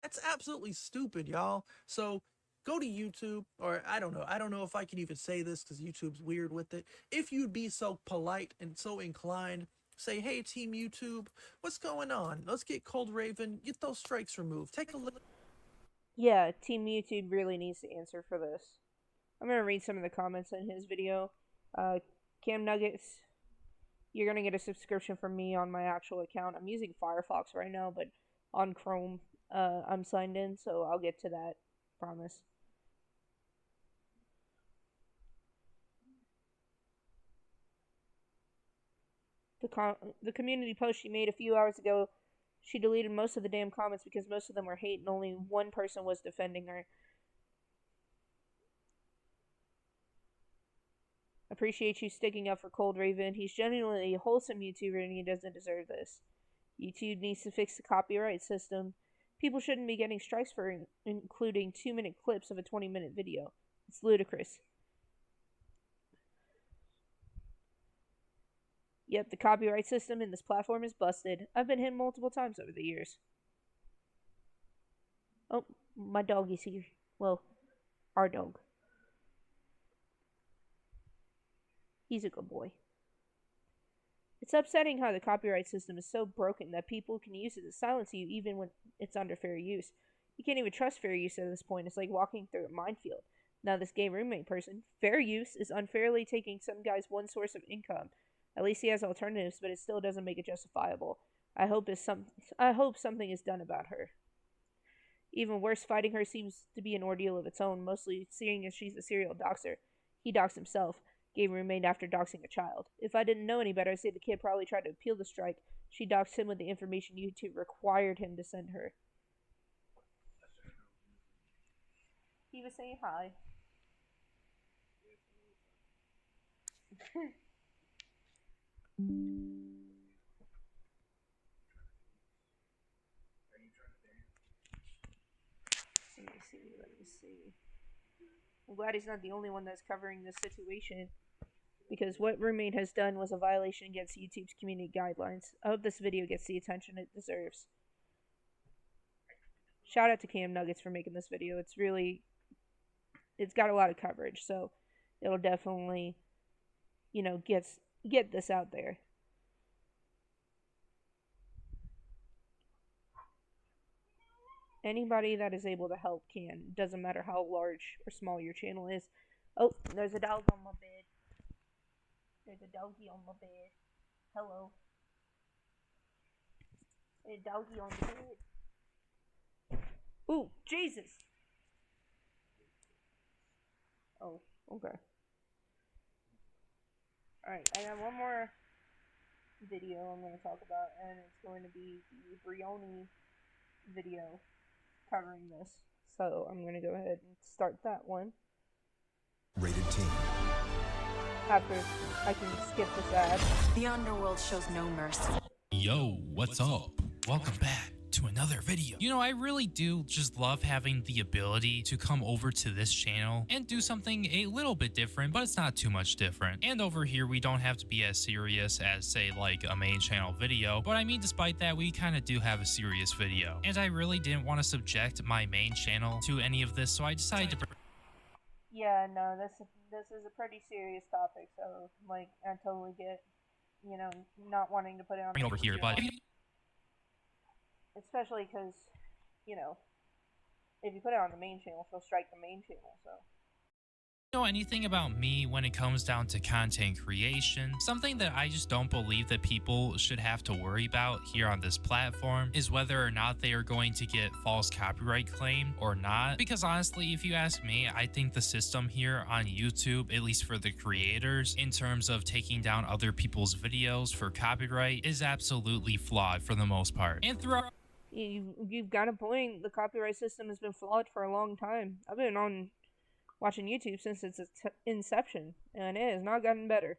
That's absolutely stupid, y'all. So go to YouTube, or I don't know if I can even say this because YouTube's weird with it. If you'd be so polite and so inclined, say, hey, Team YouTube, what's going on? Let's get Cold Raven, get those strikes removed. Take a look. Yeah, Team YouTube really needs to answer for this. I'm going to read some of the comments in his video. Cam Nuggets, you're going to get a subscription from me on my actual account. I'm using Firefox right now, but on Chrome, I'm signed in, so I'll get to that. Promise. The community post she made a few hours ago, she deleted most of the damn comments because most of them were hate and only one person was defending her. Appreciate you sticking up for Cold Raven. He's genuinely a wholesome YouTuber and he doesn't deserve this. YouTube needs to fix the copyright system. People shouldn't be getting strikes for including 2-minute clips of a 20-minute video. It's ludicrous. Yep, the copyright system in this platform is busted. I've been hit multiple times over the years. Oh, my dog is here. Well, our dog. He's a good boy. It's upsetting how the copyright system is so broken that people can use it to silence you even when it's under fair use. You can't even trust fair use at this point. It's like walking through a minefield. Now this gay roommate person, fair use, is unfairly taking some guy's one source of income. At least he has alternatives, but it still doesn't make it justifiable. I hope something is done about her. Even worse, fighting her seems to be an ordeal of its own, mostly seeing as she's a serial doxer. He doxed himself. Gay roommate after doxing a child. If I didn't know any better, I'd say the kid probably tried to appeal the strike. She doxed him with the information YouTube required him to send her. He was saying hi. Let me see. I'm glad he's not the only one that's covering this situation, because what roommate has done was a violation against YouTube's community guidelines. I hope this video gets the attention it deserves. Shout out to Cam Nuggets for making this video. It's got a lot of coverage, so it'll definitely, get this out there. Anybody that is able to help can. Doesn't matter how large or small your channel is. Oh, there's a dog on my bed. There's a doggy on my bed. Hello. There's a doggy on the bed. Ooh, Jesus! Oh, okay. Alright, I got one more video I'm going to talk about, and it's going to be the Brioni video covering this. So I'm going to go ahead and start that one. Rated Teen. After I can skip this ad. The underworld shows no mercy. Yo, what's up? Welcome back to another video. You know, I really do just love having the ability to come over to this channel and do something a little bit different, but it's not too much different. And over here, we don't have to be as serious as, say, like a main channel video. But I mean, despite that, we kind of do have a serious video. And I really didn't want to subject my main channel to any of this, so I decided to... Yeah, no, this is a pretty serious topic, so, like, I totally get, not wanting to put it on over here, but... Especially because, if you put it on the main channel, she'll strike the main channel, so. Know anything about me when it comes down to content creation, something that I just don't believe that people should have to worry about here on this platform is whether or not they are going to get false copyright claim or not. Because honestly, if you ask me, I think the system here on YouTube, at least for the creators, in terms of taking down other people's videos for copyright, is absolutely flawed for the most part. And throughout... You've got a point. The copyright system has been flawed for a long time. I've been watching YouTube since its inception, and it has not gotten better.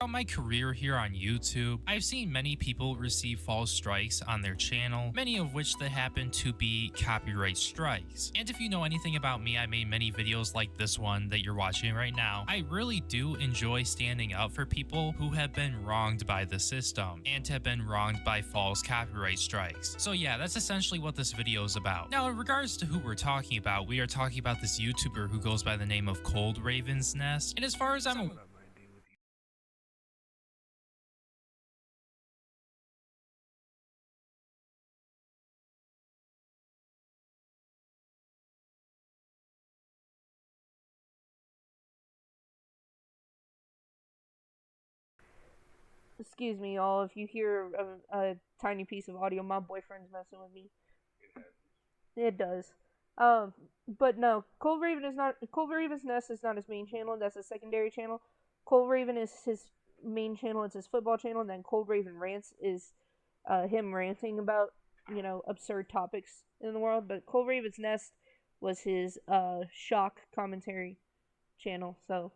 Throughout my career here on YouTube, I've seen many people receive false strikes on their channel, many of which that happen to be copyright strikes. And if you know anything about me, I made many videos like this one that you're watching right now. I really do enjoy standing up for people who have been wronged by the system and have been wronged by false copyright strikes. So yeah, that's essentially what this video is about. Now, in regards to who we're talking about, we are talking about this YouTuber who goes by the name of Cold Raven's Nest. And as far as I'm Excuse me, y'all, if you hear a tiny piece of audio, my boyfriend's messing with me. It does. But no, Cold Raven's Nest is not his main channel, that's his secondary channel. Cold Raven is his main channel, it's his football channel, and then Cold Raven Rants is him ranting about, absurd topics in the world. But Cold Raven's Nest was his shock commentary channel, so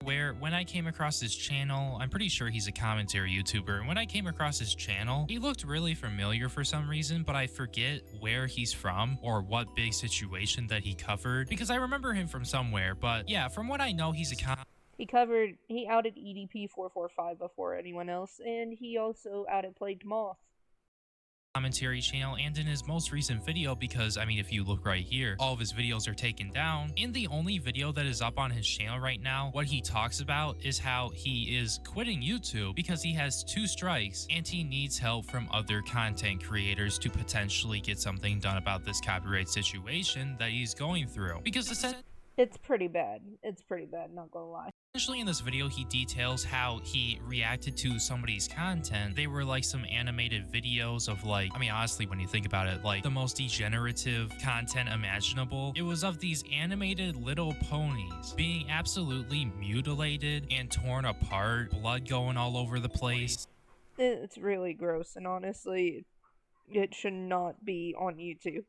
where when I came across his channel, I'm pretty sure he's a commentary YouTuber, and when I came across his channel, he looked really familiar for some reason, but I forget where he's from or what big situation that he covered, because I remember him from somewhere. But yeah, from what I know, he's a he outed EDP 445 before anyone else, and he also outed Plagued Moth. Commentary channel, and in his most recent video, because I mean, if you look right here, all of his videos are taken down, and the only video that is up on his channel right now, what he talks about is how he is quitting YouTube because he has 2 strikes and he needs help from other content creators to potentially get something done about this copyright situation that he's going through. Because it's pretty bad. It's pretty bad, not gonna lie. Essentially, in this video, he details how he reacted to somebody's content. They were like some animated videos of like, I mean, honestly, when you think about it, like the most degenerative content imaginable. It was of these animated little ponies being absolutely mutilated and torn apart, blood going all over the place. It's really gross, and honestly, it should not be on YouTube.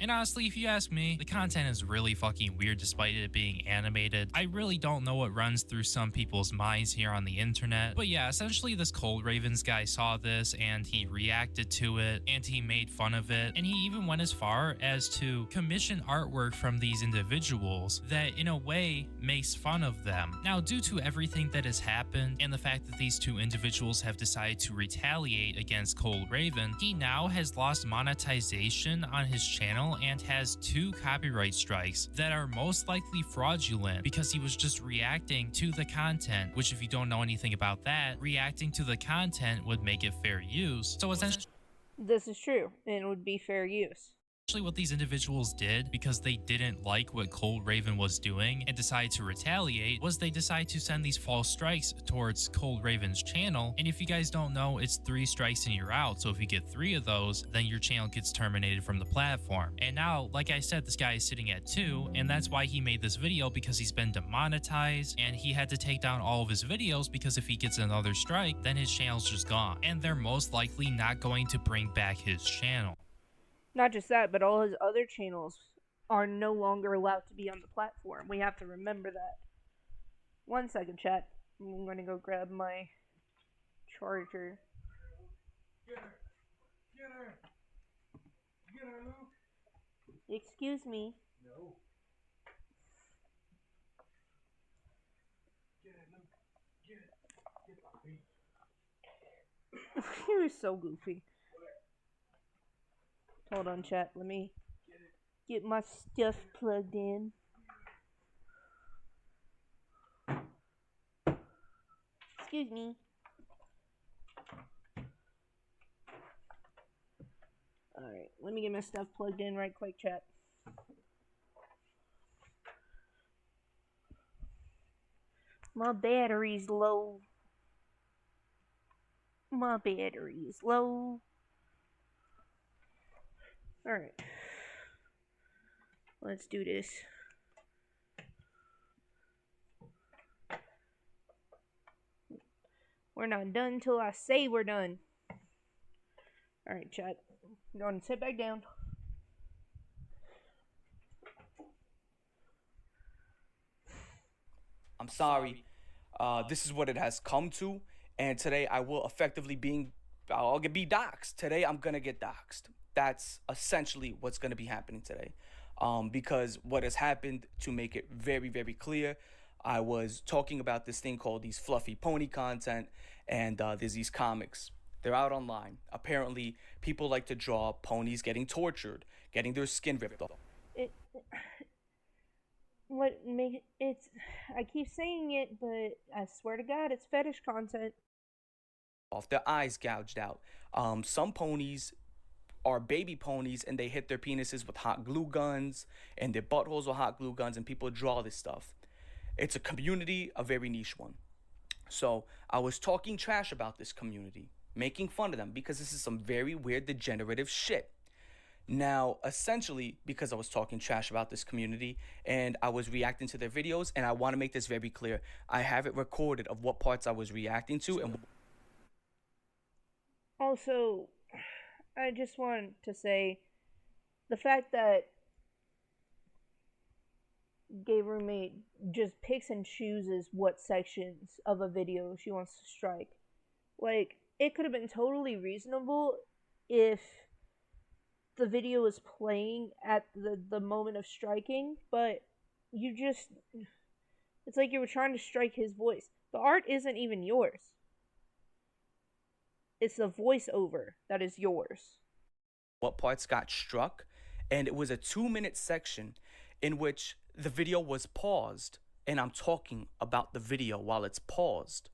And honestly, if you ask me, the content is really fucking weird despite it being animated. I really don't know what runs through some people's minds here on the internet. But yeah, essentially this Cold Ravens guy saw this and he reacted to it and he made fun of it. And he even went as far as to commission artwork from these individuals that in a way makes fun of them. Now, due to everything that has happened and the fact that these 2 individuals have decided to retaliate against Cold Raven, he now has lost monetization on his channel and has 2 copyright strikes that are most likely fraudulent because he was just reacting to the content, which if you don't know anything about that, reacting to the content would make it fair use. So essentially, this is true, and it would be fair use. What these individuals did, because they didn't like what Cold Raven was doing and decided to retaliate, was they decided to send these false strikes towards Cold Raven's channel. And if you guys don't know, it's 3 strikes and you're out. So if you get 3 of those, then your channel gets terminated from the platform. And now, like I said, this guy is sitting at 2, and that's why he made this video, because he's been demonetized and he had to take down all of his videos, because if he gets another strike, then his channel's just gone. And they're most likely not going to bring back his channel. Not just that, but all his other channels are no longer allowed to be on the platform. We have to remember that. 1 second, chat. I'm going to go grab my charger. Get her! Get her! Get her, Luke! Excuse me. No. Get it, Luke. Get it. Get it. You're so goofy. Hold on, chat. Let me get my stuff plugged in. Excuse me. Alright, let me get my stuff plugged in right quick, chat. My battery's low. My battery's low. Alright. Let's do this. We're not done till I say we're done. Alright, chat. Go on and sit back down. I'm sorry. This is what it has come to. And today I will effectively I'll be doxxed. Today I'm going to get doxxed. That's essentially what's going to be happening today. Because what has happened, to make it very, very clear, I was talking about this thing called these fluffy pony content, and there's these comics. They're out online. Apparently, people like to draw ponies getting tortured, getting their skin ripped off. I keep saying it, but I swear to God, it's fetish content. Off, their eyes gouged out. Some ponies are baby ponies and they hit their penises with hot glue guns and their buttholes with hot glue guns, and people draw this stuff. It's a community, a very niche one. So I was talking trash about this community, making fun of them, because this is some very weird degenerative shit. Now, essentially, because I was talking trash about this community and I was reacting to their videos, and I want to make this very clear, I have it recorded of what parts I was reacting to. And also, I just want to say the fact that gay roommate just picks and chooses what sections of a video she wants to strike. Like, it could have been totally reasonable if the video was playing at the moment of striking, but you just, it's like you were trying to strike his voice. The art isn't even yours. It's the voiceover that is yours. What parts got struck, and it was a 2-minute section in which the video was paused, and I'm talking about the video while it's paused.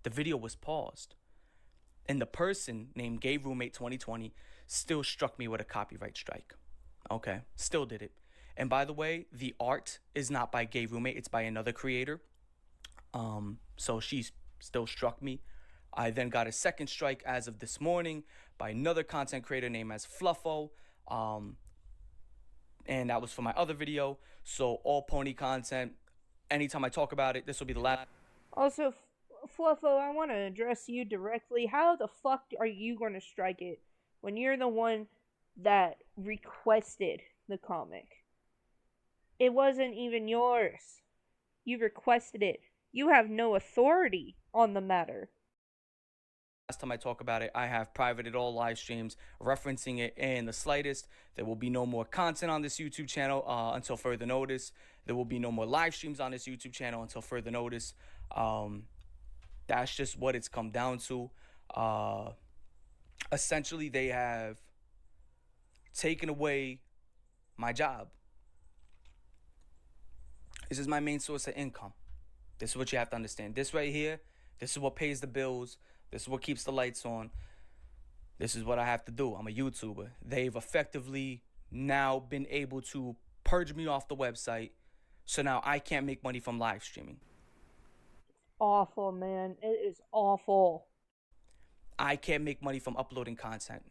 The video was paused. And the person named Gay Roommate 2020 still struck me with a copyright strike. Okay, still did it. And by the way, the art is not by Gay Roommate, it's by another creator. So she still struck me. I then got a second strike as of this morning by another content creator named as Fluffo. And that was for my other video. So all pony content, anytime I talk about it, this will be the last. Also, Fluffo, I want to address you directly. How the fuck are you going to strike it when you're the one that requested the comic? It wasn't even yours. You requested it. You have no authority on the matter. Last time I talk about it, I have privated all live streams referencing it in the slightest. There will be no more content on this YouTube channel until further notice. There will be no more live streams on this YouTube channel until further notice. That's just what it's come down to. Essentially, they have taken away my job. This is my main source of income. This is what you have to understand. This right here, this is what pays the bills. This is what keeps the lights on. This is what I have to do. I'm a YouTuber. They've effectively now been able to purge me off the website. So now I can't make money from live streaming. Awful, man. It is awful. I can't make money from uploading content.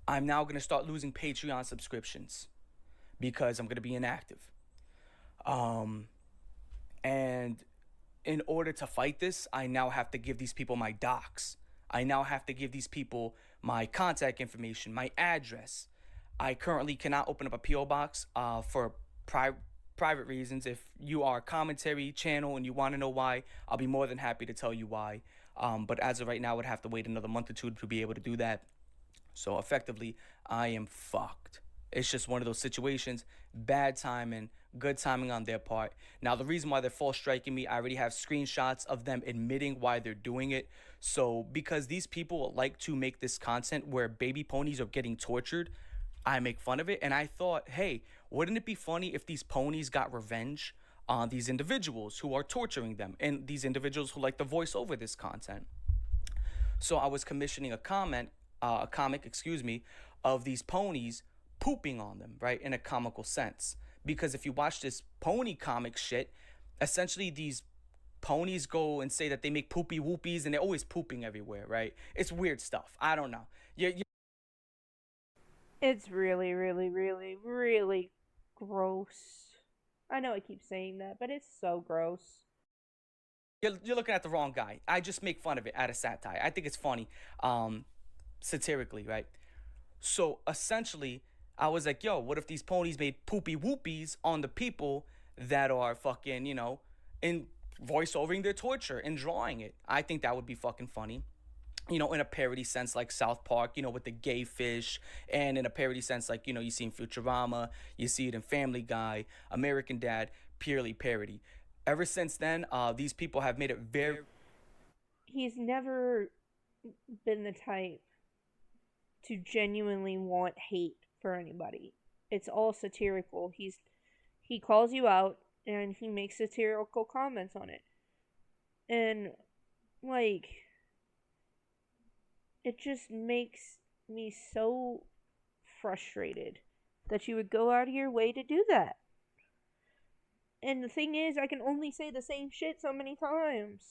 I'm now going to start losing Patreon subscriptions because I'm going to be inactive. And in order to fight this, I now have to give these people my docs. I now have to give these people my contact information, my address. I currently cannot open up a P.O. box for private reasons. If you are a commentary channel and you want to know why, I'll be more than happy to tell you why. But as of right now, I would have to wait another month or two to be able to do that. So effectively, I am fucked. It's just one of those situations, bad timing, good timing on their part. Now, the reason why they're false striking me, I already have screenshots of them admitting why they're doing it. So because these people like to make this content where baby ponies are getting tortured, I make fun of it. And I thought, hey, wouldn't it be funny if these ponies got revenge on these individuals who are torturing them and these individuals who like to voice over this content? So I was commissioning a comic, of these ponies pooping on them, right, in a comical sense. Because if you watch this pony comic shit, essentially these ponies go and say that they make poopy whoopies and they're always pooping everywhere, right? It's weird stuff. I don't know. It's really, really, really, really gross. I know I keep saying that, but it's so gross. You're looking at the wrong guy. I just make fun of it out of satire. I think it's funny, satirically, right? So essentially, I was like, yo, what if these ponies made poopy whoopies on the people that are fucking, in voice-overing their torture and drawing it? I think that would be fucking funny. In a parody sense like South Park, with the gay fish, and in a parody sense like, you see in Futurama, you see it in Family Guy, American Dad, purely parody. Ever since then, these people have made it very... He's never been the type to genuinely want hate for anybody. It's all satirical. He calls you out and he makes satirical comments on it. And it just makes me so frustrated that you would go out of your way to do that. And the thing is, I can only say the same shit so many times.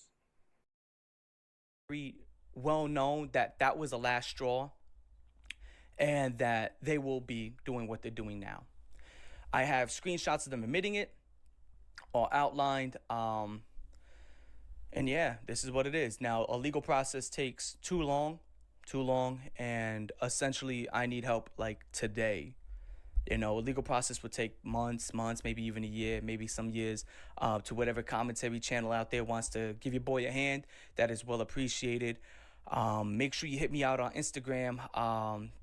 Very well known that was the last straw, and that they will be doing what they're doing now. I have screenshots of them admitting it, all outlined. And yeah, this is what it is. Now, a legal process takes too long, and essentially I need help like today. You know, a legal process would take months, maybe even a year, maybe some years, to whatever commentary channel out there wants to give your boy a hand. That is well appreciated. Make sure you hit me out on Instagram,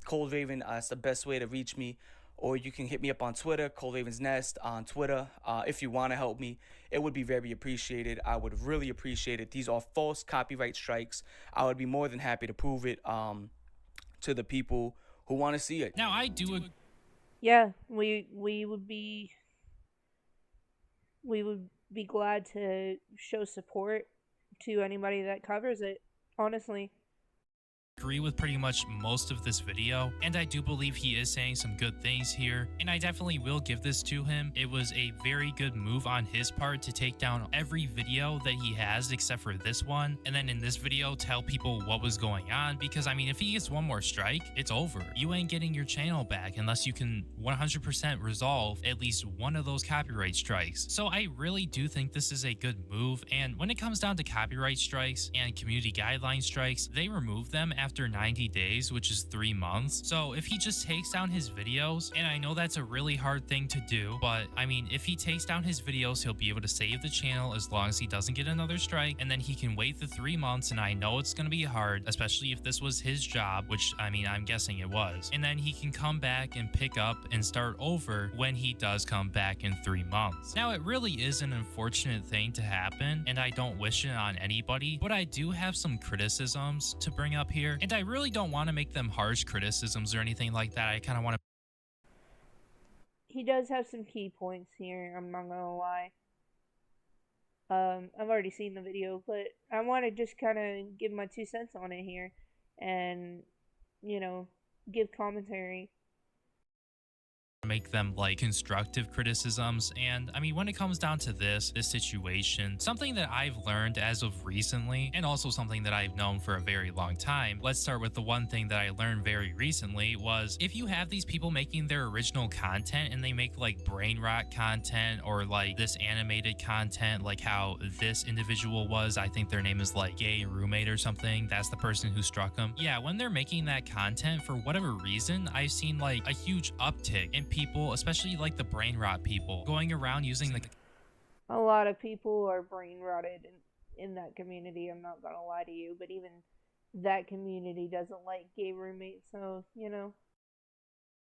Cold Raven. That's the best way to reach me. Or you can hit me up on Twitter, Cold Raven's Nest on Twitter. If you want to help me, it would be very appreciated. I would really appreciate it. These are false copyright strikes. I would be more than happy to prove it to the people who want to see it. Now, I do Yeah, we would be glad to show support to anybody that covers it, honestly. agree with pretty much most of this video, and I do believe he is saying some good things here, and I definitely will give this to him. It was a very good move on his part to take down every video that he has except for this one, and then in this video tell people what was going on, because I mean, if he gets one more strike, it's over. You ain't getting your channel back unless you can 100% resolve at least one of those copyright strikes. So I really do think this is a good move, and when it comes down to copyright strikes and community guideline strikes, they remove them after 90 days, which is 3 months. So if he just takes down his videos, and I know that's a really hard thing to do, but I mean, if he takes down his videos, he'll be able to save the channel as long as he doesn't get another strike, and then he can wait the 3 months, and I know it's going to be hard, especially if this was his job, which I mean, I'm guessing it was, and then he can come back and pick up and start over when he does come back in 3 months. Now, it really is an unfortunate thing to happen, and I don't wish it on anybody, but I do have some criticisms to bring up here. And I really don't want to make them harsh criticisms or anything like that. I kind of want to. He does have some key points here, I'm not gonna lie. I've already seen the video, but I want to just kind of give my 2 cents on it here and, you know, give commentary. Make them like constructive criticisms. And I mean, when it comes down to this situation, something that I've learned as of recently, and also something that I've known for a very long time, let's start with the one thing that I learned very recently, was if you have these people making their original content and they make like brain rot content or like this animated content, like how this individual was, I think their name is like Gay Roommate or something, that's the person who struck him. Yeah, when they're making that content, for whatever reason, I've seen like a huge uptick in people, especially like the brain rot people, going around using the. A lot of people are brain rotted in that community, I'm not gonna lie to you, but even that community doesn't like gay roommates, so, you know.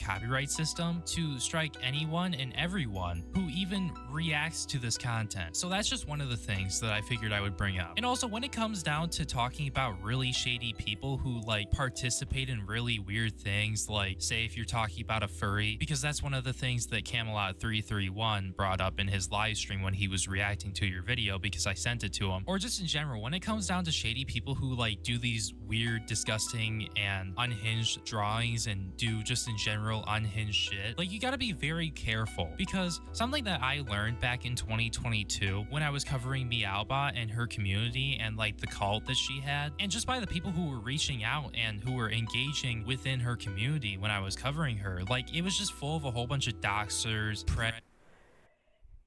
Copyright system to strike anyone and everyone who even reacts to this content. So that's just one of the things that I figured I would bring up. And also, when it comes down to talking about really shady people who like participate in really weird things, like say if you're talking about a furry, because that's one of the things that Camelot 331 brought up in his live stream when he was reacting to your video, because I sent it to him. Or just in general, when it comes down to shady people who like do these weird, disgusting and unhinged drawings and do just in general unhinged shit, like you gotta be very careful, because something that I learned back in 2022 when I was covering Meowbot and her community and like the cult that she had, and just by the people who were reaching out and who were engaging within her community when I was covering her, like it was just full of a whole bunch of doxers,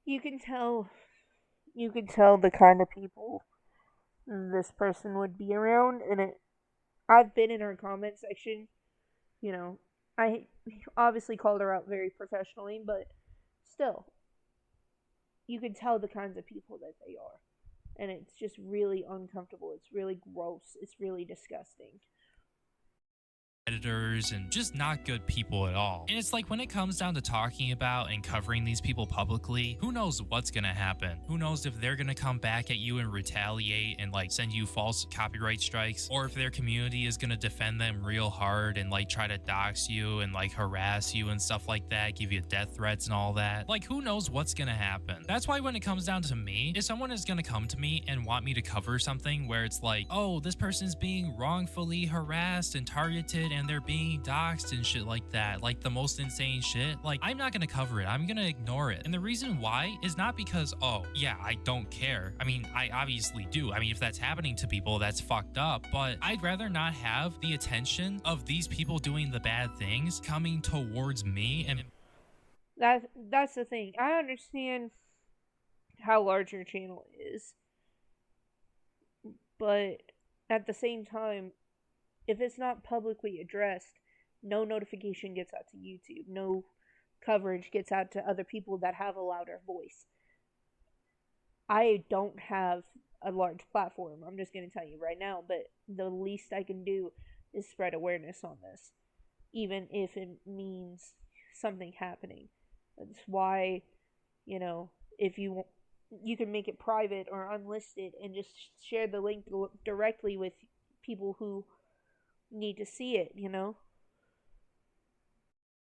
You can tell the kind of people this person would be around, and I've been in her comment section, you know, I obviously called her out very professionally, but still, you can tell the kinds of people that they are. And it's just really uncomfortable. It's really gross. It's really disgusting. editors and just not good people at all. And it's like, when it comes down to talking about and covering these people publicly, who knows what's gonna happen? Who knows if they're gonna come back at you and retaliate and like send you false copyright strikes, or if their community is gonna defend them real hard and like try to dox you and like harass you and stuff like that, give you death threats and all that. Like, who knows what's gonna happen? That's why when it comes down to me, if someone is gonna come to me and want me to cover something where it's like, oh, this person's being wrongfully harassed and targeted and they're being doxxed and shit like that, like the most insane shit, like I'm not gonna cover it. I'm gonna ignore it. And the reason why is not because, oh yeah, I don't care. I mean, I obviously do. I mean, if that's happening to people, that's fucked up, but I'd rather not have the attention of these people doing the bad things coming towards me. And that's the thing. I understand how large your channel is, but at the same time, if it's not publicly addressed, no notification gets out to YouTube. No coverage gets out to other people that have a louder voice. I don't have a large platform, I'm just going to tell you right now, but the least I can do is spread awareness on this, even if it means something happening. That's why, if you can make it private or unlisted and just share the link directly with people who need to see it,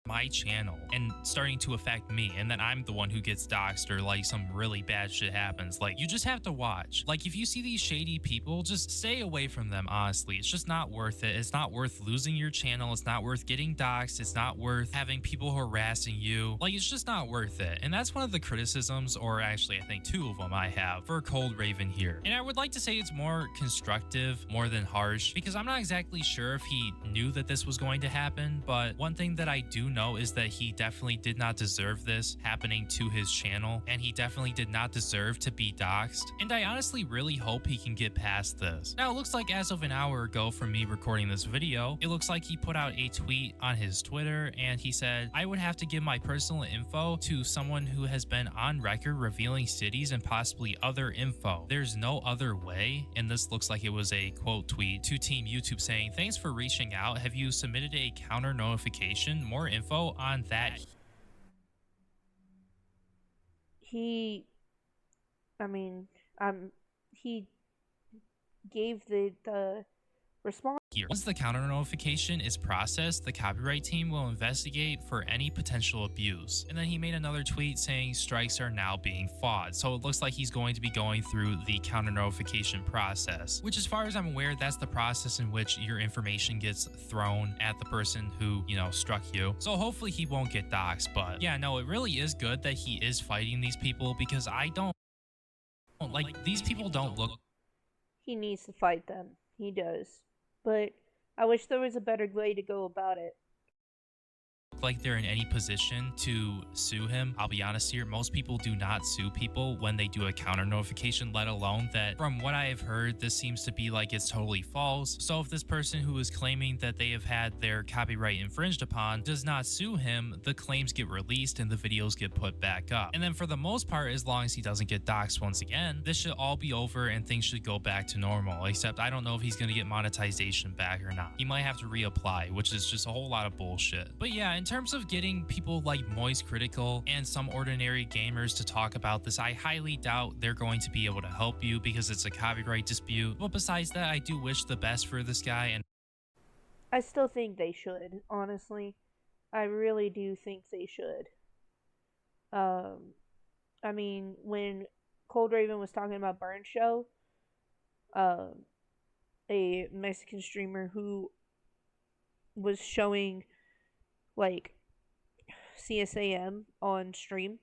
my channel and starting to affect me, and then I'm the one who gets doxxed or like some really bad shit happens. Like, you just have to watch. Like, if you see these shady people, just stay away from them, honestly. It's just not worth it. It's not worth losing your channel. It's not worth getting doxxed. It's not worth having people harassing you. Like, it's just not worth it. And that's one of the criticisms, or actually I think two of them I have for Cold Raven here. And I would like to say it's more constructive more than harsh, because I'm not exactly sure if he knew that this was going to happen, but one thing that I do know is that he definitely did not deserve this happening to his channel, and he definitely did not deserve to be doxxed, and I honestly really hope he can get past this. Now, it looks like as of an hour ago from me recording this video, it looks like he put out a tweet on his Twitter, and he said, "I would have to give my personal info to someone who has been on record revealing cities and possibly other info. There's no other way." And this looks like it was a quote tweet to Team YouTube saying, "Thanks for reaching out. Have you submitted a counter notification? More info on that." He gave the response. Once the counter notification is processed, the copyright team will investigate for any potential abuse. And then he made another tweet saying strikes are now being fought. So it looks like he's going to be going through the counter notification process, which, as far as I'm aware, that's the process in which your information gets thrown at the person who, struck you. So hopefully he won't get doxxed. But yeah, no, it really is good that he is fighting these people, because I don't like, these people don't look. He needs to fight them. He does. But I wish there was a better way to go about it. Like they're in any position to sue him. I'll be honest here, most people do not sue people when they do a counter notification, let alone that. From what I have heard, this seems to be like it's totally false. So if this person who is claiming that they have had their copyright infringed upon does not sue him, the claims get released and the videos get put back up. And then for the most part, as long as he doesn't get doxxed once again, this should all be over and things should go back to normal. Except I don't know if he's going to get monetization back or not. He might have to reapply, which is just a whole lot of bullshit. But yeah, in terms of getting people like Moist Critical and some ordinary gamers to talk about this, I highly doubt they're going to be able to help you because it's a copyright dispute. But besides that, I do wish the best for this guy, and I still think they should, honestly. I really do think they should. When Cold Raven was talking about Burn Show, a Mexican streamer who was showing like CSAM on stream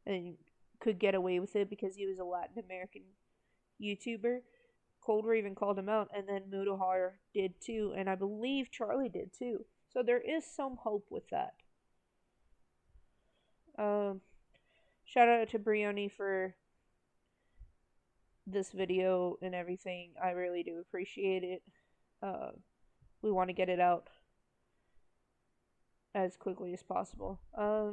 and could get away with it because he was a Latin American YouTuber, Cold Raven called him out, and then Mudahar did too, and I believe Charlie did too. So there is some hope with that. Shout out to Brioni for this video and everything. I really do appreciate it. We want to get it out as quickly as possible. I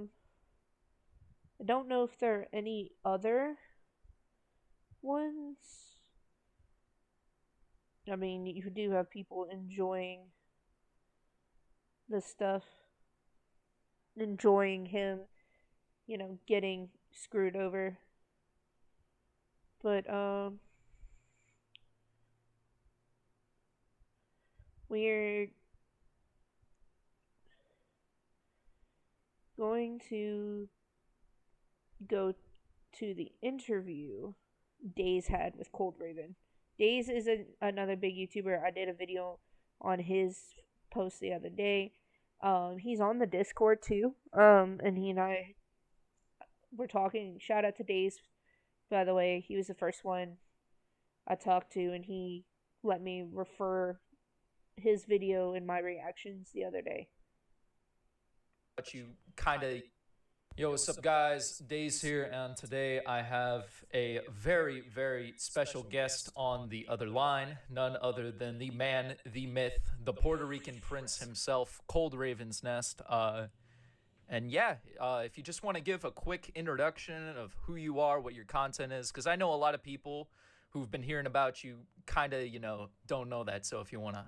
don't know if there are any other ones. I mean, you do have people enjoying this stuff, enjoying him, getting screwed over. But, we're going to go to the interview Days had with Cold Raven. Days is another big YouTuber. I did a video on his post the other day. He's on the Discord too. And he and I were talking. Shout out to Days, by the way. He was the first one I talked to, and he let me refer his video and my reactions the other day. But you kind of, yo, what's up guys, Days here, and today I have a very, very special guest on the other line, none other than the man, the myth, the Puerto Rican prince himself, Cold Raven's Nest. And yeah, if you just want to give a quick introduction of who you are, what your content is, because I know a lot of people who've been hearing about you kind of, don't know that. So if you want to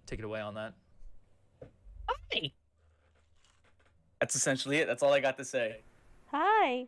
take it away on that. Hi. That's essentially it. That's all I got to say. Hi.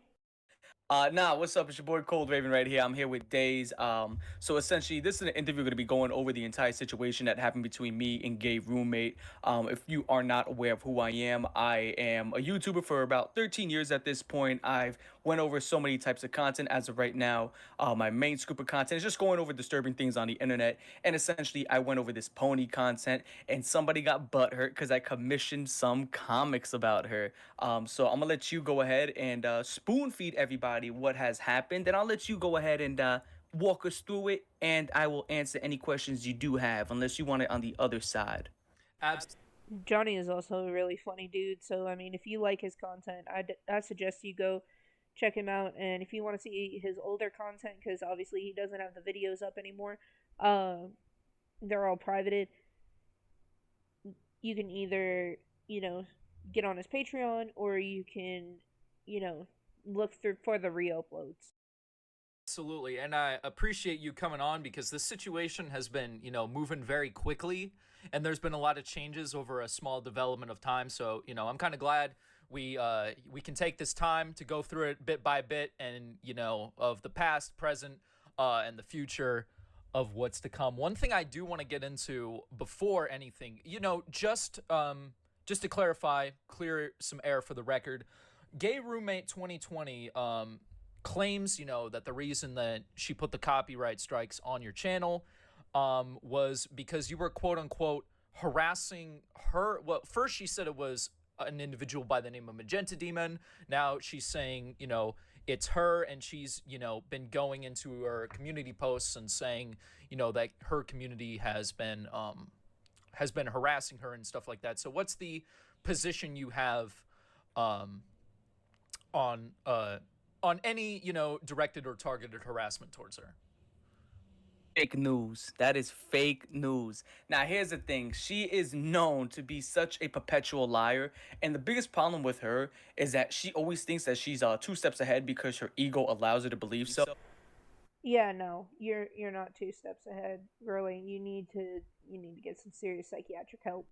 What's up? It's your boy Cold Raven right here. I'm here with Days. So essentially, this is an interview going to be going over the entire situation that happened between me and gay roommate. If you are not aware of who I am a YouTuber for about 13 years at this point. I've went over so many types of content as of right now. My main scoop of content is just going over disturbing things on the internet. And essentially, I went over this pony content, and somebody got butthurt because I commissioned some comics about her. So I'm gonna let you go ahead and spoon feed everybody what has happened, and I'll let you go ahead and walk us through it, and I will answer any questions you do have, unless you want it on the other side. Johnny is also a really funny dude, so I mean, if you like his content, I suggest you go check him out. And if you want to see his older content, because obviously he doesn't have the videos up anymore, they're all privated. You can either, get on his Patreon, or you can, look through for the re-uploads. Absolutely, and I appreciate you coming on because this situation has been, moving very quickly, and there's been a lot of changes over a small development of time. So, I'm kind of glad we can take this time to go through it bit by bit, and of the past, present, and the future of what's to come. One thing I do want to get into before anything, just to clarify, clear some air for the record. Gay Roommate 2020 claims, that the reason that she put the copyright strikes on your channel was because you were quote unquote harassing her. Well, first she said it was an individual by the name of Magenta Demon. Now she's saying, it's her, and she's, been going into her community posts and saying, that her community has been harassing her and stuff like that. So what's the position you have on any, directed or targeted harassment towards her? Fake news. That is fake news. Now, here's the thing. She is known to be such a perpetual liar, and the biggest problem with her is that she always thinks that she's 2 steps ahead because her ego allows her to believe so. Yeah, no, you're not 2 steps ahead, girlie. You need to get some serious psychiatric help.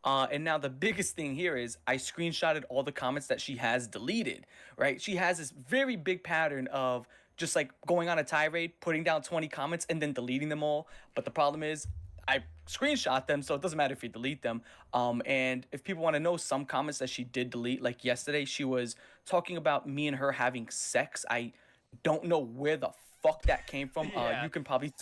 And now the biggest thing here is I screenshotted all the comments that she has deleted, right? She has this very big pattern of just like going on a tirade, putting down 20 comments, and then deleting them all. But the problem is I screenshot them, so it doesn't matter if you delete them. And if people want to know some comments that she did delete, like yesterday, she was talking about me and her having sex. I don't know where the fuck that came from. You can probably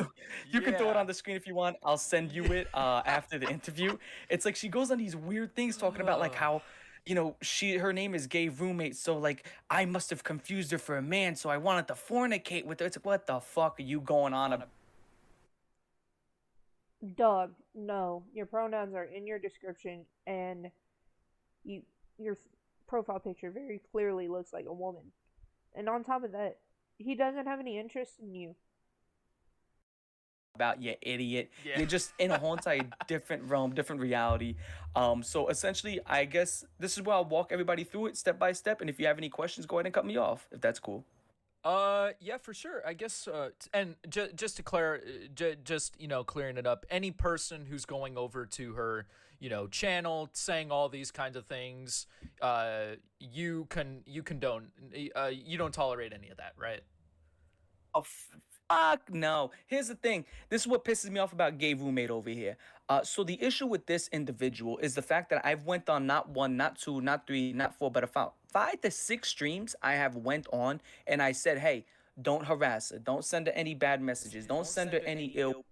can throw it on the screen if you want. I'll send you it after the interview. It's like she goes on these weird things talking about like how her name is Gay Roommate, so like I must have confused her for a man, so I wanted to fornicate with her. It's like, what the fuck are you going on about? Dog, no. Your pronouns are in your description, and your profile picture very clearly looks like a woman. And on top of that, he doesn't have any interest in you. About, you idiot. Yeah. You're just in a whole entire different realm, different reality. So essentially, I guess this is where I'll walk everybody through it step by step. And if you have any questions, go ahead and cut me off, if that's cool. Yeah, for sure. I guess, and just to clearing it up, any person who's going over to her, channel, saying all these kinds of things, you don't tolerate any of that, right? Oh, fuck no. Here's the thing. This is what pisses me off about Gay Roommate over here. So the issue with this individual is the fact that I've went on not 1, not 2, not 3, not 4, but about 5 to 6 streams I have went on, and I said, hey, don't harass her. Don't send her any bad messages. Don't send her any ill.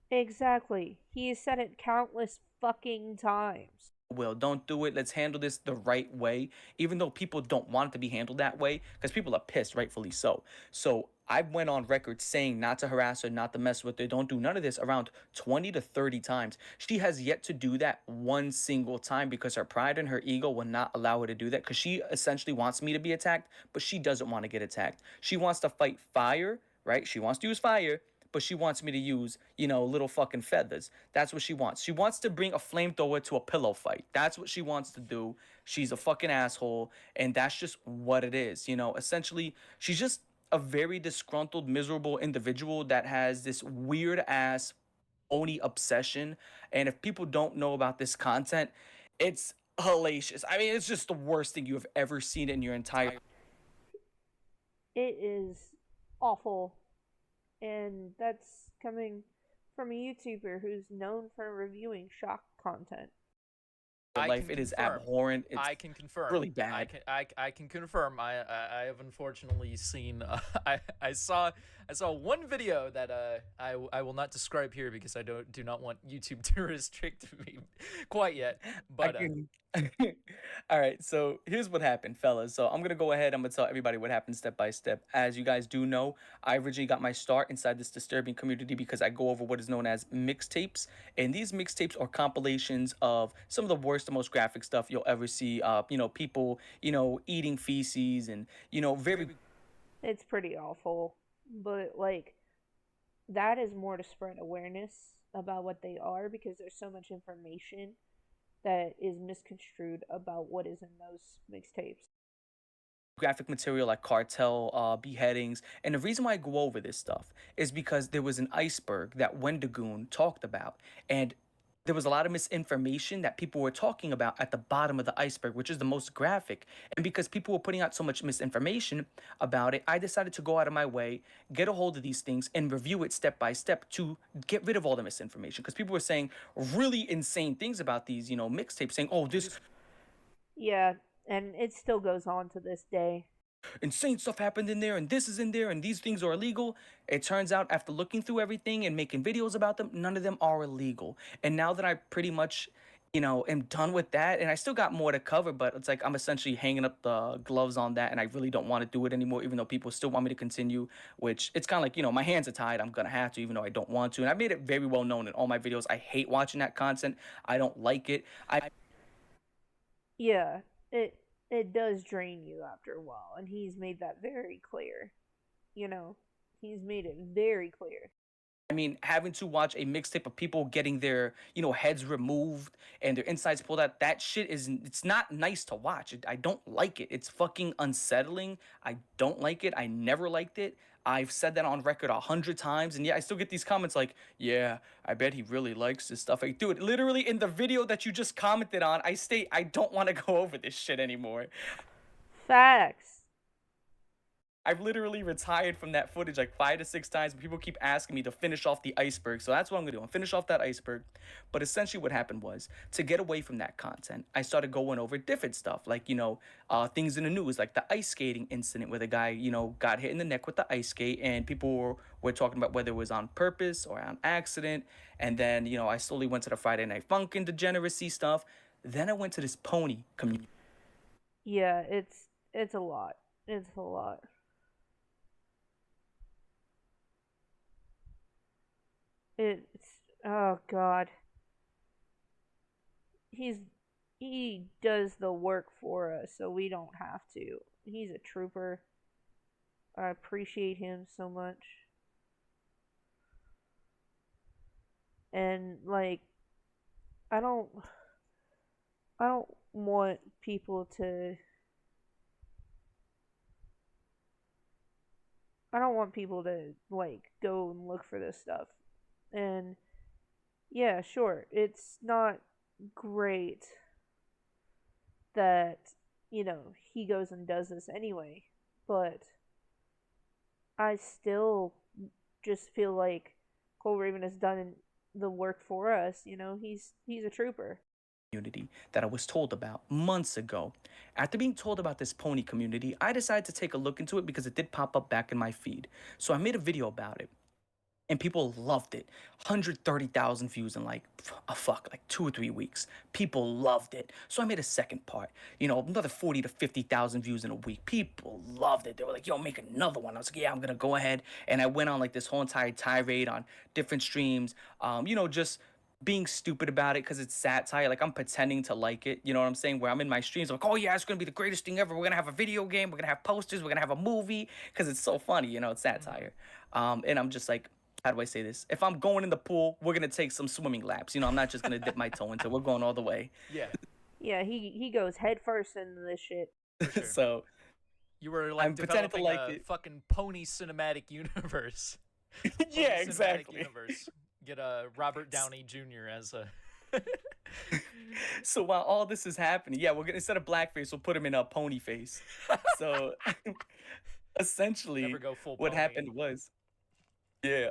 Exactly. He has said it countless fucking times. Will, don't do it. Let's handle this the right way, even though people don't want it to be handled that way, because people are pissed, rightfully so. So I went on record saying not to harass her, not to mess with her, don't do none of this around 20 to 30 times. She has yet to do that one single time because her pride and her ego will not allow her to do that, because she essentially wants me to be attacked, but she doesn't want to get attacked. She wants to fight fire, right? She wants to use fire, but she wants me to use, you know, little fucking feathers. That's what she wants. She wants to bring a flamethrower to a pillow fight. That's what she wants to do. She's a fucking asshole, and that's just what it is. You know, essentially, she's just a very disgruntled, miserable individual that has this weird ass Oni obsession. And if people don't know about this content, it's hellacious. I mean, it's just the worst thing you have ever seen in your entire. It is awful, and that's coming from a YouTuber who's known for reviewing shock content. Life. It is abhorrent. It's I can confirm. really bad. I can confirm. I have unfortunately seen. I saw one video that I will not describe here because I do not want YouTube to restrict me quite yet. But all right, so here's what happened, fellas. So I'm gonna go ahead. I'm gonna tell everybody what happened step by step. As you guys do know, I originally got my start inside this disturbing community because I go over what is known as mixtapes, and these mixtapes are compilations of some of the worst, the most graphic stuff you'll ever see. You know, people, you know, eating feces and very. It's pretty awful, but like that is more to spread awareness about what they are because there's so much information that is misconstrued about what is in those mixtapes. Graphic material like cartel beheadings, and the reason why I go over this stuff is because there was an iceberg that Wendigoon talked about, and there was a lot of misinformation that people were talking about at the bottom of the iceberg, which is the most graphic. And because people were putting out so much misinformation about it, I decided to go out of my way, get a hold of these things, and review it step by step to get rid of all the misinformation. Because people were saying really insane things about these, you know, mixtapes, saying, oh, this. Yeah, and it still goes on to this day. Insane stuff happened in there, and this is in there, and these things are illegal. It turns out after looking through everything and making videos about them, none of them are illegal. And now that I pretty much, you know, am done with that, and I still got more to cover, but it's like I'm essentially hanging up the gloves on that, and I really don't want to do it anymore, even though people still want me to continue, which it's kind of like, you know, my hands are tied. I'm going to have to, even though I don't want to. And I made it very well known in all my videos. I hate watching that content. I don't like it. Yeah, it does drain you after a while, and he's made that very clear. You know, he's made it very clear. I mean, having to watch a mixtape of people getting their, you know, heads removed and their insides pulled out, that shit it's not nice to watch. I don't like it. It's fucking unsettling. I don't like it. I never liked it. I've said that on record 100 times, and yeah, I still get these comments like, yeah, I bet he really likes this stuff. Like, dude, literally in the video that you just commented on, I state I don't want to go over this shit anymore. Facts. I've literally retired from that footage like 5 to 6 times, but people keep asking me to finish off the iceberg. So that's what I'm going to do. I'm finish off that iceberg. But essentially what happened was, to get away from that content, I started going over different stuff, like, you know, things in the news, like the ice skating incident where the guy, you know, got hit in the neck with the ice skate, and people were talking about whether it was on purpose or on accident. And then, you know, I slowly went to the Friday Night Funkin' degeneracy stuff. Then I went to this pony community. Yeah, it's a lot. It's a lot. It's oh god. He does the work for us, so we don't have to. He's a trooper. I appreciate him so much. And like I don't want people to like go and look for this stuff. And yeah, sure, it's not great that, you know, he goes and does this anyway, but I still just feel like Cole Raven has done the work for us. You know, he's a trooper. Community that I was told about months ago. After being told about this pony community, I decided to take a look into it because it did pop up back in my feed. So I made a video about it. And people loved it. 130,000 views in like 2 or 3 weeks. People loved it. So I made a second part. You know, another 40 to 50,000 views in a week. People loved it. They were like, yo, make another one. I was like, yeah, I'm gonna go ahead. And I went on like this whole entire tirade on different streams. You know, just being stupid about it because it's satire. Like, I'm pretending to like it. You know what I'm saying? Where I'm in my streams, I'm like, oh yeah, it's gonna be the greatest thing ever. We're gonna have a video game. We're gonna have posters. We're gonna have a movie. Because it's so funny, you know, it's satire. And I'm just like, how do I say this? If I'm going in the pool, we're gonna take some swimming laps. I'm not just gonna dip my toe into it. We're going all the way. Yeah, Yeah, he goes head first into this shit. for sure. So You were like I'm pretending to developing like a it. fucking pony cinematic universe. Yeah, Cinematic exactly. universe. Get a Robert Downey Jr. as a. So while all this is happening, yeah, we're gonna instead of blackface, we'll put him in a pony face. So essentially, Never go full what pony. happened was, yeah.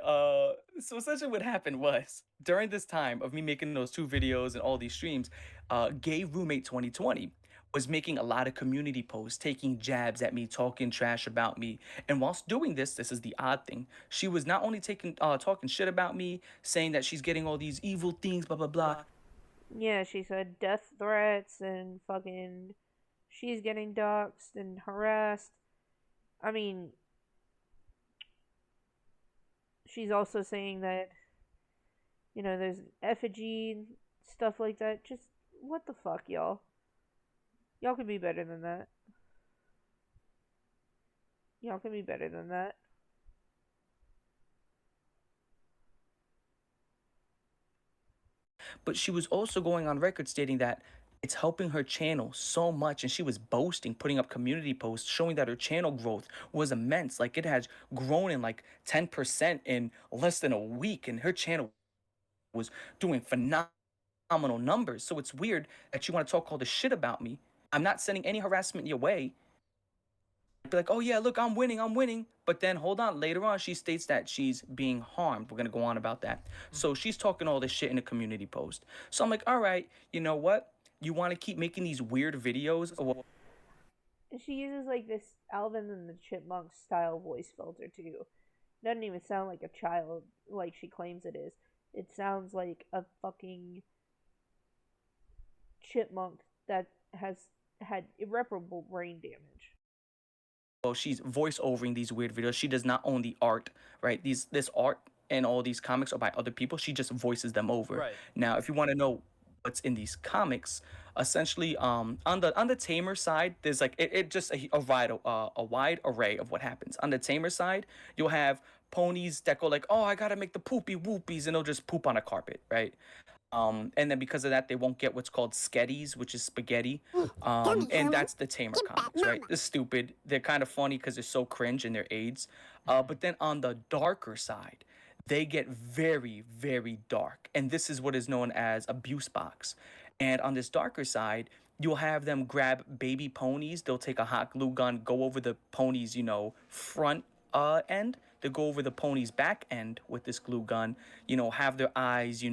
So essentially, what happened was during this time of me making those 2 videos and all these streams, Gay Roommate 2020 was making a lot of community posts, taking jabs at me, talking trash about me. And whilst doing this is the odd thing. She was not only talking shit about me, saying that she's getting all these evil things, blah blah blah. Yeah, she said death threats and fucking she's getting doxxed and harassed. I mean, she's also saying that, there's effigy and stuff like that. Just, what the fuck, y'all? Y'all can be better than that. Y'all can be better than that. But she was also going on record stating that it's helping her channel so much, and she was boasting, putting up community posts showing that her channel growth was immense. Like, it has grown in like 10% in less than a week, and her channel was doing phenomenal numbers. So it's weird that you want to talk all this shit about me. I'm not sending any harassment your way. Be like, oh yeah, look, I'm winning. But then hold on, later on, she states that she's being harmed. We're gonna go on about that. So she's talking all this shit in a community post. So I'm like, all right, you know what? You want to keep making these weird videos? She uses like this Alvin and the Chipmunks style voice filter too. Doesn't even sound like a child like she claims it is. It sounds like a fucking chipmunk that has had irreparable brain damage. Well, she's voice overing these weird videos. She does not own the art, right? This art and all these comics are by other people. She just voices them over. Right. Now, if you want to know what's in these comics, essentially, on the tamer side, there's like it just a wide array of what happens. On the tamer side, you'll have ponies that go like, oh, I gotta make the poopy whoopies, and they'll just poop on a carpet, right? And then because of that, they won't get what's called sketties, which is spaghetti. And that's the tamer comics, right? They're stupid. They're kind of funny because they're so cringe and they're AIDS. But then on the darker side, they get very, very dark. And this is what is known as abuse box. And on this darker side, you'll have them grab baby ponies. They'll take a hot glue gun, go over the pony's, front end. They go over the pony's back end with this glue gun, have their eyes,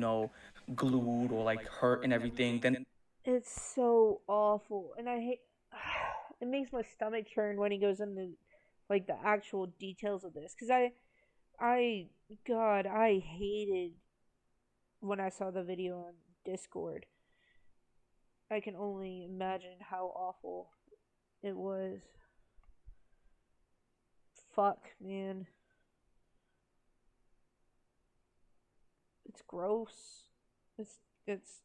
glued or like hurt and everything. Then It's so awful, and I hate. It makes my stomach churn when he goes into like the actual details of this, because God, I hated when I saw the video on Discord. I can only imagine how awful it was. Fuck, man. It's gross. It's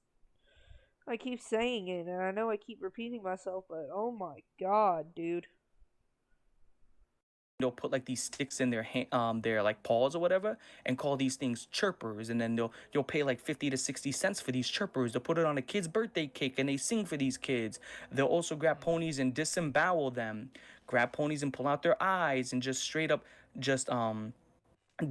I keep saying it, and I know I keep repeating myself, but oh my god, dude. they'll put like these sticks in their like paws or whatever, and call these things chirpers. And then you'll pay like 50 to 60 cents for these chirpers. They'll put it on a kid's birthday cake, and they sing for these kids. They'll also grab ponies and disembowel them, grab ponies and pull out their eyes, and just straight up just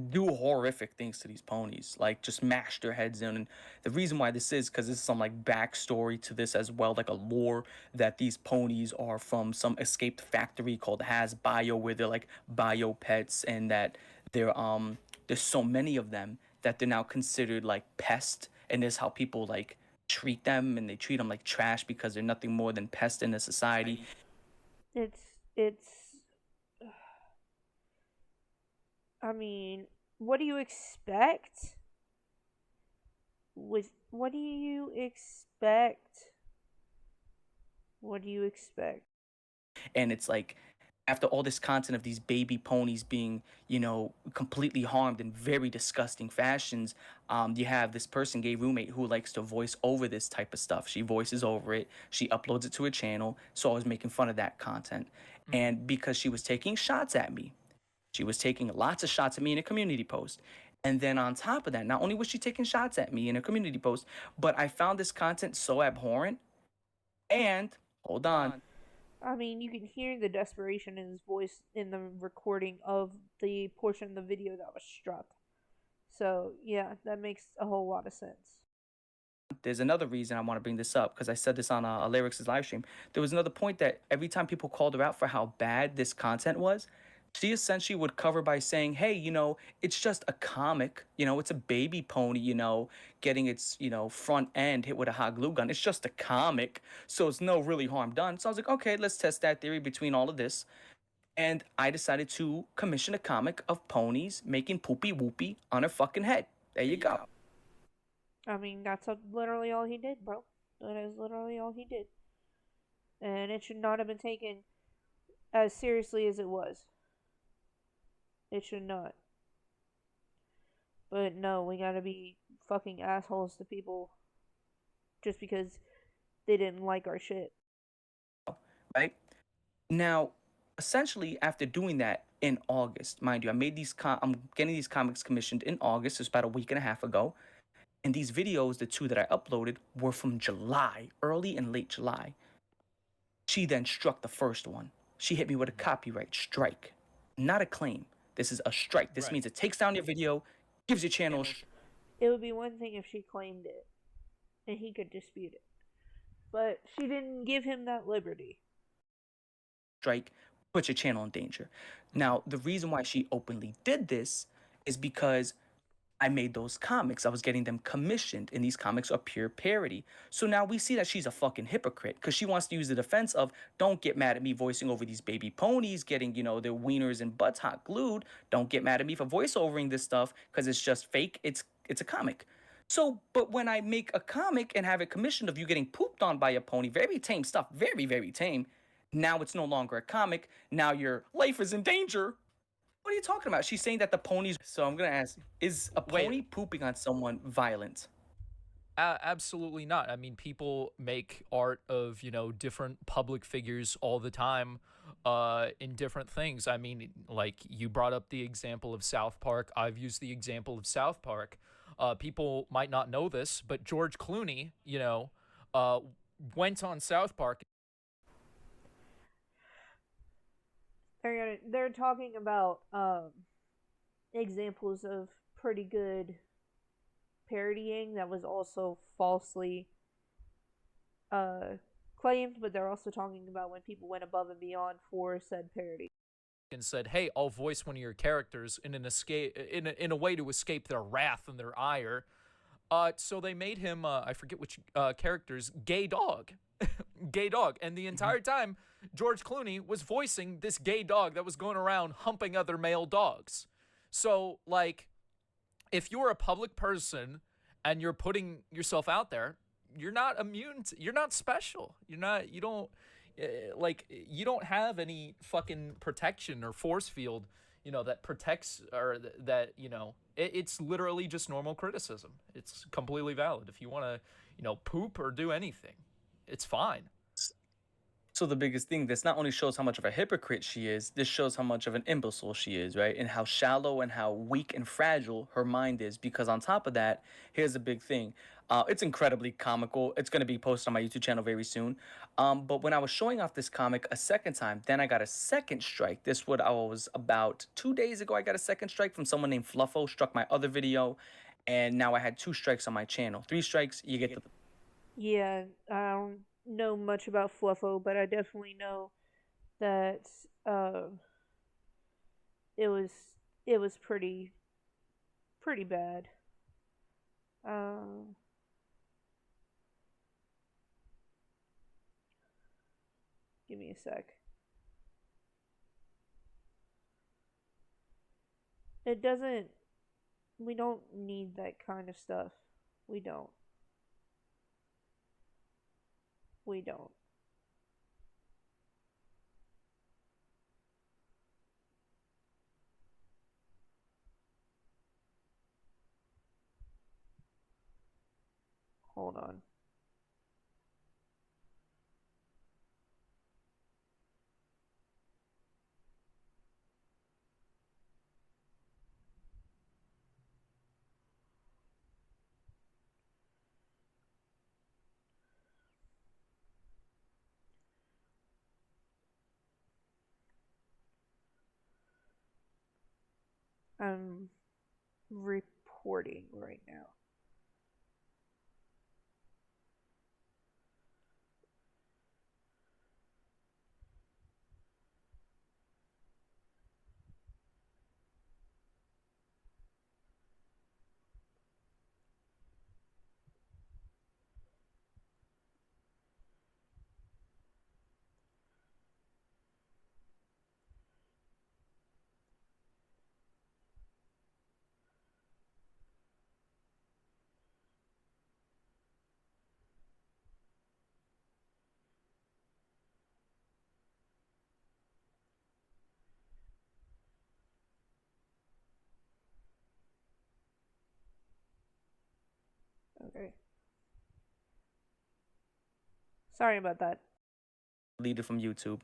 do horrific things to these ponies, like just mash their heads in. And the reason why this is because there's some like backstory to this as well, like a lore that these ponies are from some escaped factory called Has Bio, where they're like bio pets, and that there's so many of them that they're now considered like pests, and this is how people like treat them, and they treat them like trash because they're nothing more than pests in the society. It's I mean, what do you expect? What do you expect? What do you expect? And it's like, after all this content of these baby ponies being, completely harmed in very disgusting fashions, you have this person, Gay Roommate, who likes to voice over this type of stuff. She voices over it. She uploads it to her channel. So I was making fun of that content. And because she was taking shots at me, she was taking lots of shots at me in a community post. And then on top of that, not only was she taking shots at me in a community post, but I found this content so abhorrent. And hold on, I mean, you can hear the desperation in his voice in the recording of the portion of the video that was struck. So, yeah, that makes a whole lot of sense. there's another reason I want to bring this up because I said this on a Lyrics' live stream. There was another point that every time people called her out for how bad this content was, she essentially would cover by saying, hey, it's just a comic. It's a baby pony, getting its, front end hit with a hot glue gun. It's just a comic. So it's no really harm done. So I was like, okay, let's test that theory between all of this. And I decided to commission a comic of ponies making poopy whoopy on her fucking head. There you go. I mean, that's literally all he did, bro. That is literally all he did. And it should not have been taken as seriously as it was. It should not. But no, we gotta be fucking assholes to people just because they didn't like our shit. Right? Now, essentially, after doing that in August, mind you, I'm getting these comics commissioned in August. It's about a week and a half ago. And these videos, the two that I uploaded, were from July, early and late July. She then struck the first one. She hit me with a copyright strike, not a claim. This is a strike. This means it takes down your video, gives your channel It would be one thing if she claimed it and he could dispute it. But she didn't give him that liberty. strike, puts your channel in danger. Now, the reason why she openly did this is because I made those comics. I was getting them commissioned, and these comics are pure parody. So now we see that she's a fucking hypocrite because she wants to use the defense of, don't get mad at me voicing over these baby ponies, getting, their wieners and butts hot glued. Don't get mad at me for voiceovering this stuff because it's just fake. It's a comic. So, but when I make a comic and have it commissioned of you getting pooped on by a pony, very tame stuff, very, very tame, now it's no longer a comic. Now your life is in danger. What are you talking about? She's saying that the ponies. So I'm gonna ask: is a pony pooping on someone violent? Absolutely not. I mean, people make art of, different public figures all the time in different things. I mean, like you brought up the example of South Park. I've used the example of South Park. People might not know this, but George Clooney, went on South Park. They're talking about examples of pretty good parodying that was also falsely claimed, but they're also talking about when people went above and beyond for said parody. And said, "Hey, I'll voice one of your characters in a way to escape their wrath and their ire." So they made him, I forget which characters, gay dog. Gay dog. And the entire time, George Clooney was voicing this gay dog that was going around humping other male dogs. So, like, if you're a public person and you're putting yourself out there, you're not immune to, you're not special. You don't have any fucking protection or force field, that protects or that, it's literally just normal criticism. It's completely valid. If you want to, poop or do anything, it's fine. So the biggest thing, this not only shows how much of a hypocrite she is, this shows how much of an imbecile she is, right? And how shallow and how weak and fragile her mind is. Because on top of that, here's the big thing. It's incredibly comical. It's going to be posted on my YouTube channel very soon. But when I was showing off this comic a second time, then I got a second strike. This was about 2 days ago. I got a second strike from someone named Fluffo, struck my other video. And now I had 2 strikes on my channel. 3 strikes, you get the... Yeah, I don't know much about Fluffo, but I definitely know that it was pretty bad. Give me a sec. It doesn't. We don't need that kind of stuff. We don't. We don't. Hold on. I'm reporting right now. Okay. Sorry about that. Deleted from YouTube.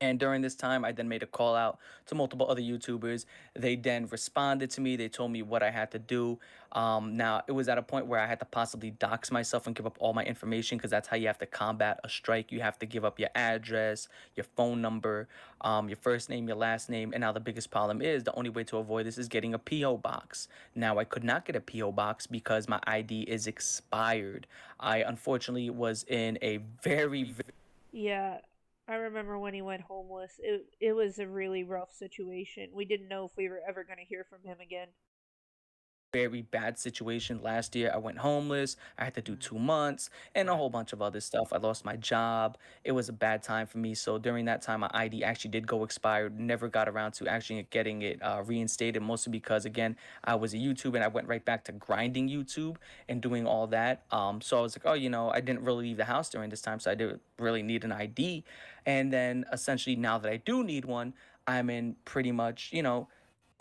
And during this time, I then made a call out to multiple other YouTubers. They then responded to me. They told me what I had to do. Now, it was at a point where I had to possibly dox myself and give up all my information because that's how you have to combat a strike. You have to give up your address, your phone number, your first name, your last name. And now the biggest problem is the only way to avoid this is getting a P.O. box. Now, I could not get a P.O. box because my ID is expired. I unfortunately was in a very Yeah, I remember when he went homeless. It was a really rough situation. We didn't know if we were ever going to hear from him again. very bad situation last year. I went homeless. I had to do 2 months and a whole bunch of other stuff. I lost my job. It was a bad time for me. So during that time, my ID actually did go expired. Never got around to actually getting it reinstated, mostly because, again, I was a YouTuber and I went right back to grinding YouTube and doing all that. So I was like, oh, I didn't really leave the house during this time. So I didn't really need an ID. And then essentially, now that I do need one, I'm in pretty much,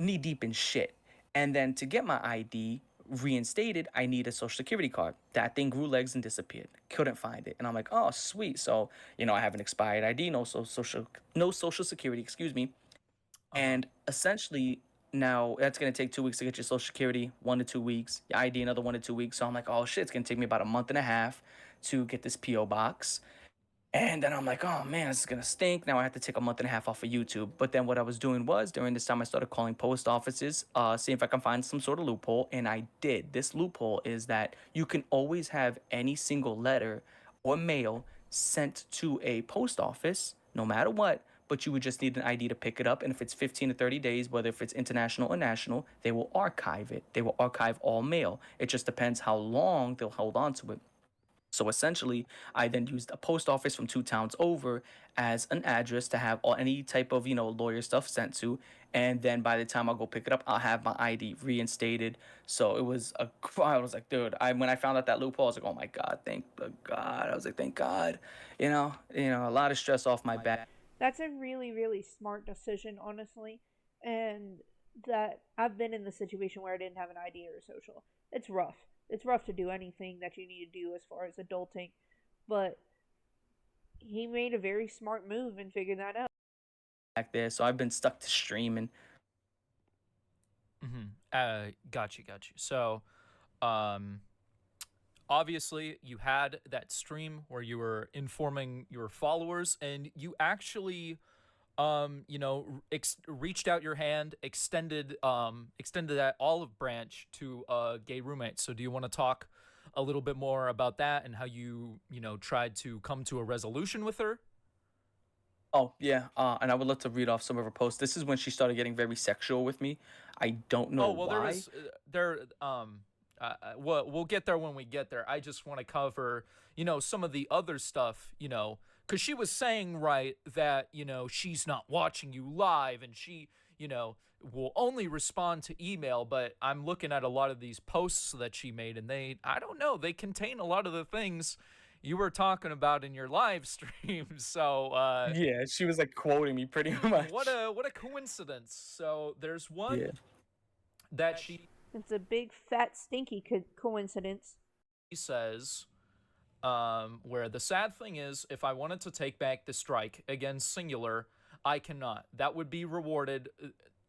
knee deep in shit. And then to get my ID reinstated, I need a social security card. That thing grew legs and disappeared. Couldn't find it. And I'm like, oh, sweet. So, I have an expired ID, no social security, excuse me. And essentially now that's gonna take 2 weeks to get your social security, 1 to 2 weeks, your ID another 1 to 2 weeks. So I'm like, oh shit, it's gonna take me about a month and a half to get this PO box. And then I'm like, oh man, this is gonna stink. Now I have to take a month and a half off of YouTube. But then what I was doing was during this time I started calling post offices, seeing if I can find some sort of loophole, and I did. This loophole is that you can always have any single letter or mail sent to a post office, no matter what. But you would just need an ID to pick it up. And if it's 15 to 30 days, whether if it's international or national, they will archive it. They will archive all mail. It just depends how long they'll hold on to it. So essentially, I then used a post office from 2 towns over as an address to have all any type of lawyer stuff sent to, and then by the time I go pick it up, I'll have my ID reinstated. So it was I was like, dude, when I found out that loophole, I was like, oh my god, thank the god. I was like, thank God, a lot of stress off my back. That's a really, really smart decision, honestly. And that I've been in the situation where I didn't have an ID or a social. It's rough. It's rough to do anything that you need to do as far as adulting. But he made a very smart move and figured that out. Back there, so I've been stuck to streaming. Got you. So, obviously, you had that stream where you were informing your followers, and you actually, reached out your hand, extended that olive branch to a gay roommate. So, do you want to talk a little bit more about that and how you, tried to come to a resolution with her? Oh yeah, and I would love to read off some of her posts. This is when she started getting very sexual with me. I don't know Oh well, there why. was we'll get there when we get there. I just want to cover some of the other stuff, because she was saying right that she's not watching you live and she will only respond to email. But I'm looking at a lot of these posts that she made, and I don't know, they contain a lot of the things you were talking about in your live stream. So Yeah, she was like quoting me pretty much. what a coincidence. So there's one Yeah. that she It's a big, fat, stinky coincidence. says, where the sad thing is, if I wanted to take back the strike, again singular, I cannot. That would be rewarded.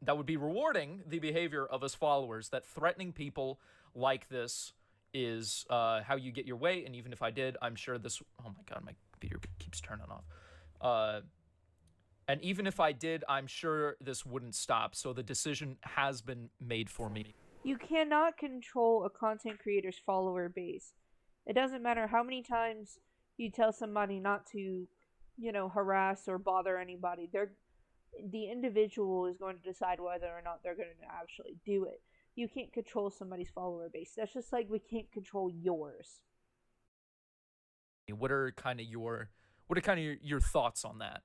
That would be rewarding the behavior of us followers. That threatening people like this is how you get your way. And even if I did, I'm sure this. Oh my god, my computer keeps turning off. And even if I did, I'm sure this wouldn't stop. So the decision has been made for me. You cannot control a content creator's follower base. It doesn't matter how many times you tell somebody not to, harass or bother anybody. The individual is going to decide whether or not they're going to actually do it. You can't control somebody's follower base. That's just like we can't control yours. What are kind of your thoughts on that?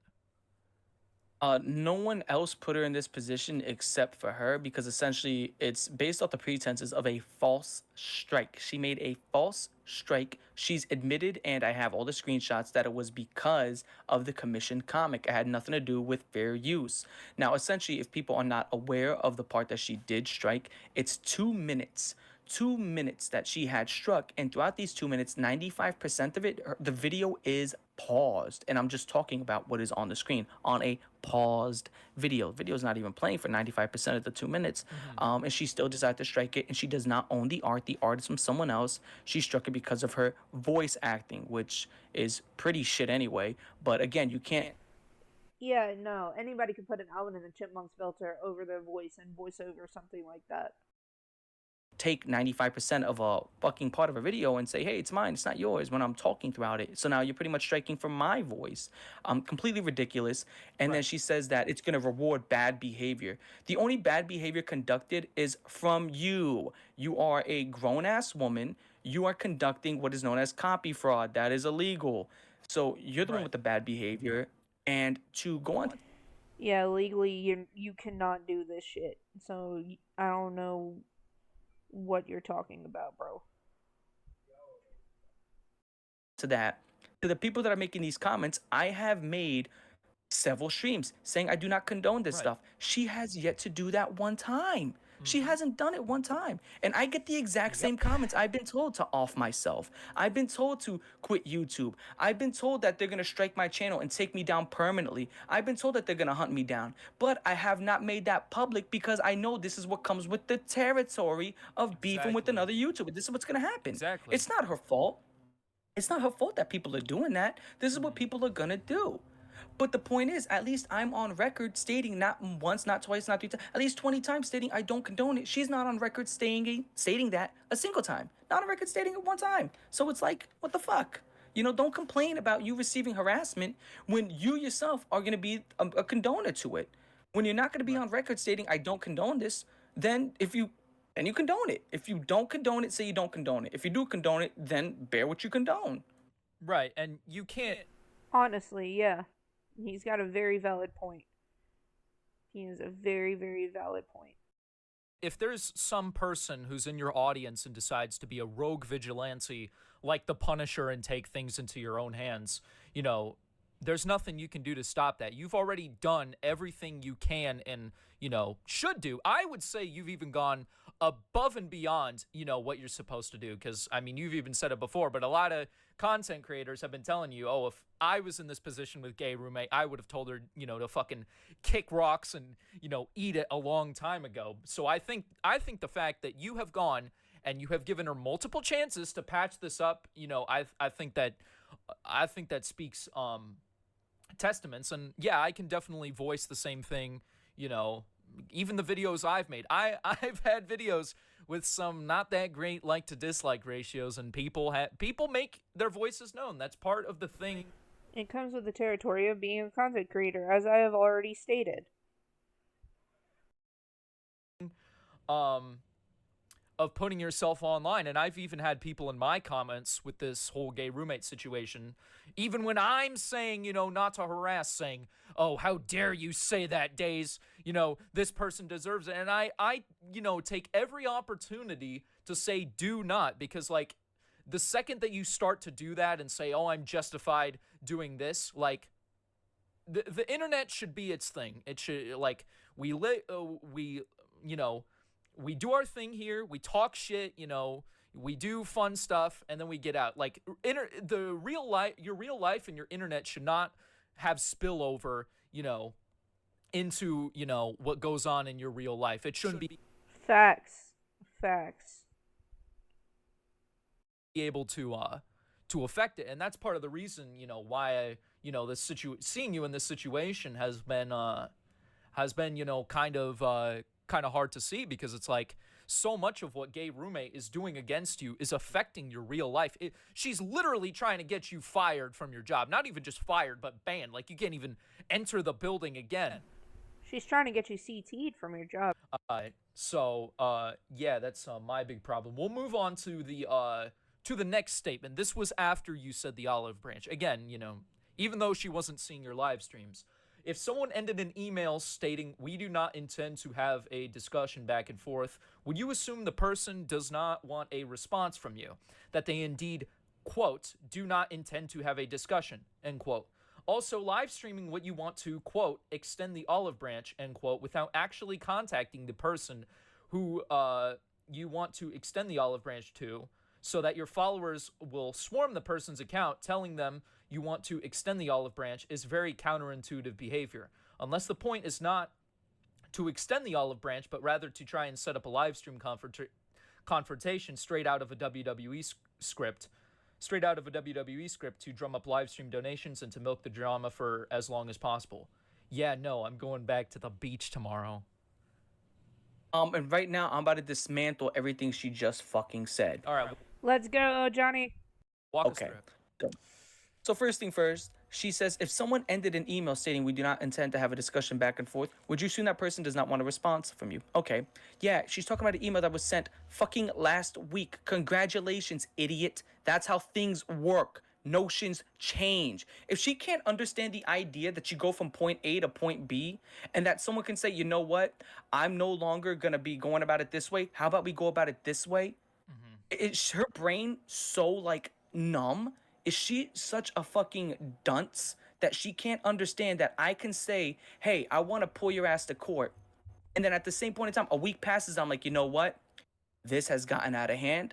No one else put her in this position except for her, because essentially it's based off the pretenses of a false strike. She made a false strike. She's admitted, and I have all the screenshots, that it was because of the commissioned comic. It had nothing to do with fair use. Now, essentially, if people are not aware of the part that she did strike, it's 2 minutes. 2 minutes that she had struck, and throughout these 2 minutes, 95% of it, the video is paused, and I'm just talking about what is on the screen on a paused video. The video is not even playing for 95% of the 2 minutes. And she still decided to strike it, and she does not own the art. The art is from someone else. She struck it because of her voice acting, which is pretty shit anyway. But again, you can't. Yeah, no. Anybody could put an Alvin and the Chipmunks filter over their voice and voice over something like that. Take 95% of a fucking part of a video and say, hey, it's mine, it's not yours, when I'm talking throughout it. So now you're pretty much striking for my voice. Completely ridiculous. And then she says that it's going to reward bad behavior. The only bad behavior conducted is from you. You are a grown-ass woman. You are conducting what is known as copy fraud. That is illegal. So you're the one with the bad behavior. And to go on... Yeah, legally, you cannot do this shit. So I don't know what you're talking about, bro. To the people that are making these comments, I have made several streams saying I do not condone this stuff. She has yet to do that one time. She hasn't done it one time. And I get the exact same comments. I've been told to off myself. I've been told to quit YouTube. I've been told that they're going to strike my channel and take me down permanently. I've been told that they're going to hunt me down. But I have not made that public because I know this is what comes with the territory of beefing with another YouTuber. This is what's going to happen. Exactly. It's not her fault. It's not her fault that people are doing that. This is what people are going to do. But the point is, at least I'm on record stating, not once, not twice, not 3 times, at least 20 times stating I don't condone it. She's not on record stating that a single time. Not on record stating it one time. So it's like, what the fuck? Don't complain about you receiving harassment when you yourself are going to be a condoner to it. When you're not going to be on record stating I don't condone this, then you condone it. If you don't condone it, say you don't condone it. If you do condone it, then bear what you condone. Right, and you can't... Honestly, yeah. He's got a very valid point. He has a very, very valid point. If there's some person who's in your audience and decides to be a rogue vigilante like the Punisher and take things into your own hands, there's nothing you can do to stop that. You've already done everything you can and, should do. I would say you've even gone above and beyond, what you're supposed to do. Because, you've even said it before, but a lot of content creators have been telling you, oh, if I was in this position with Gay Roommate, I would have told her, to fucking kick rocks and, eat it a long time ago. So I think the fact that you have gone and you have given her multiple chances to patch this up, I think that speaks testaments. And yeah, I can definitely voice the same thing, even the videos I've made. I've had videos with some not that great like to dislike ratios, and people make their voices known. That's part of the thing. It comes with the territory of being a content creator, as I have already stated. Of putting yourself online. And I've even had people in my comments with this whole Gay Roommate situation, even when I'm saying, not to harass, saying, oh, how dare you say that, Days, this person deserves it. And I take every opportunity to say do not, because like the second that you start to do that and say, oh, I'm justified doing this, like the internet should be its thing. It should, like, we do our thing here, we talk shit, we do fun stuff, and then we get out. Like, your real life and your internet should not have spillover, into, what goes on in your real life. It shouldn't be... Facts. Be able to affect it, and that's part of the reason, why you know, seeing you in this situation has been you know, kind of hard to see, because it's like so much of what Gay Roommate is doing against you is affecting your real life. She's literally trying to get you fired from your job. Not even just fired, but banned. Like, you can't even enter the building again. She's trying to get you CT'd from your job. Yeah, that's my big problem. We'll move on to the next statement. This was after you said the olive branch. Again, you know, even though she wasn't seeing your live streams. If someone ended an email stating, "We do not intend to have a discussion back and forth," would you assume the person does not want a response from you? That they indeed, quote, "do not intend to have a discussion," end quote. Also, live streaming what you want to, quote, "extend the olive branch," end quote, without actually contacting the person who you want to extend the olive branch to, so that your followers will swarm the person's account telling them you want to extend the olive branch, is very counterintuitive behavior. Unless the point is not to extend the olive branch, but rather to try and set up a live stream confrontation straight out of a WWE script to drum up live stream donations and to milk the drama for as long as possible. Yeah, no, I'm going back to the beach tomorrow. And right now I'm about to dismantle everything she just fucking said. All right. Let's go, Johnny. Walk us through it. Go. So first thing first, she says, if someone ended an email stating we do not intend to have a discussion back and forth, would you assume that person does not want a response from you? Okay. Yeah, she's talking about an email that was sent fucking last week. Congratulations, idiot. That's how things work. Notions change. If she can't understand the idea that you go from point A to point B, and that someone can say, you know what, I'm no longer going to be going about it this way. How about we go about it this way? Is her brain so, like, numb? Is she such a fucking dunce that she can't understand that I can say, hey, I want to pull your ass to court, and then at the same point in time, a week passes, I'm like, you know what? This has gotten out of hand.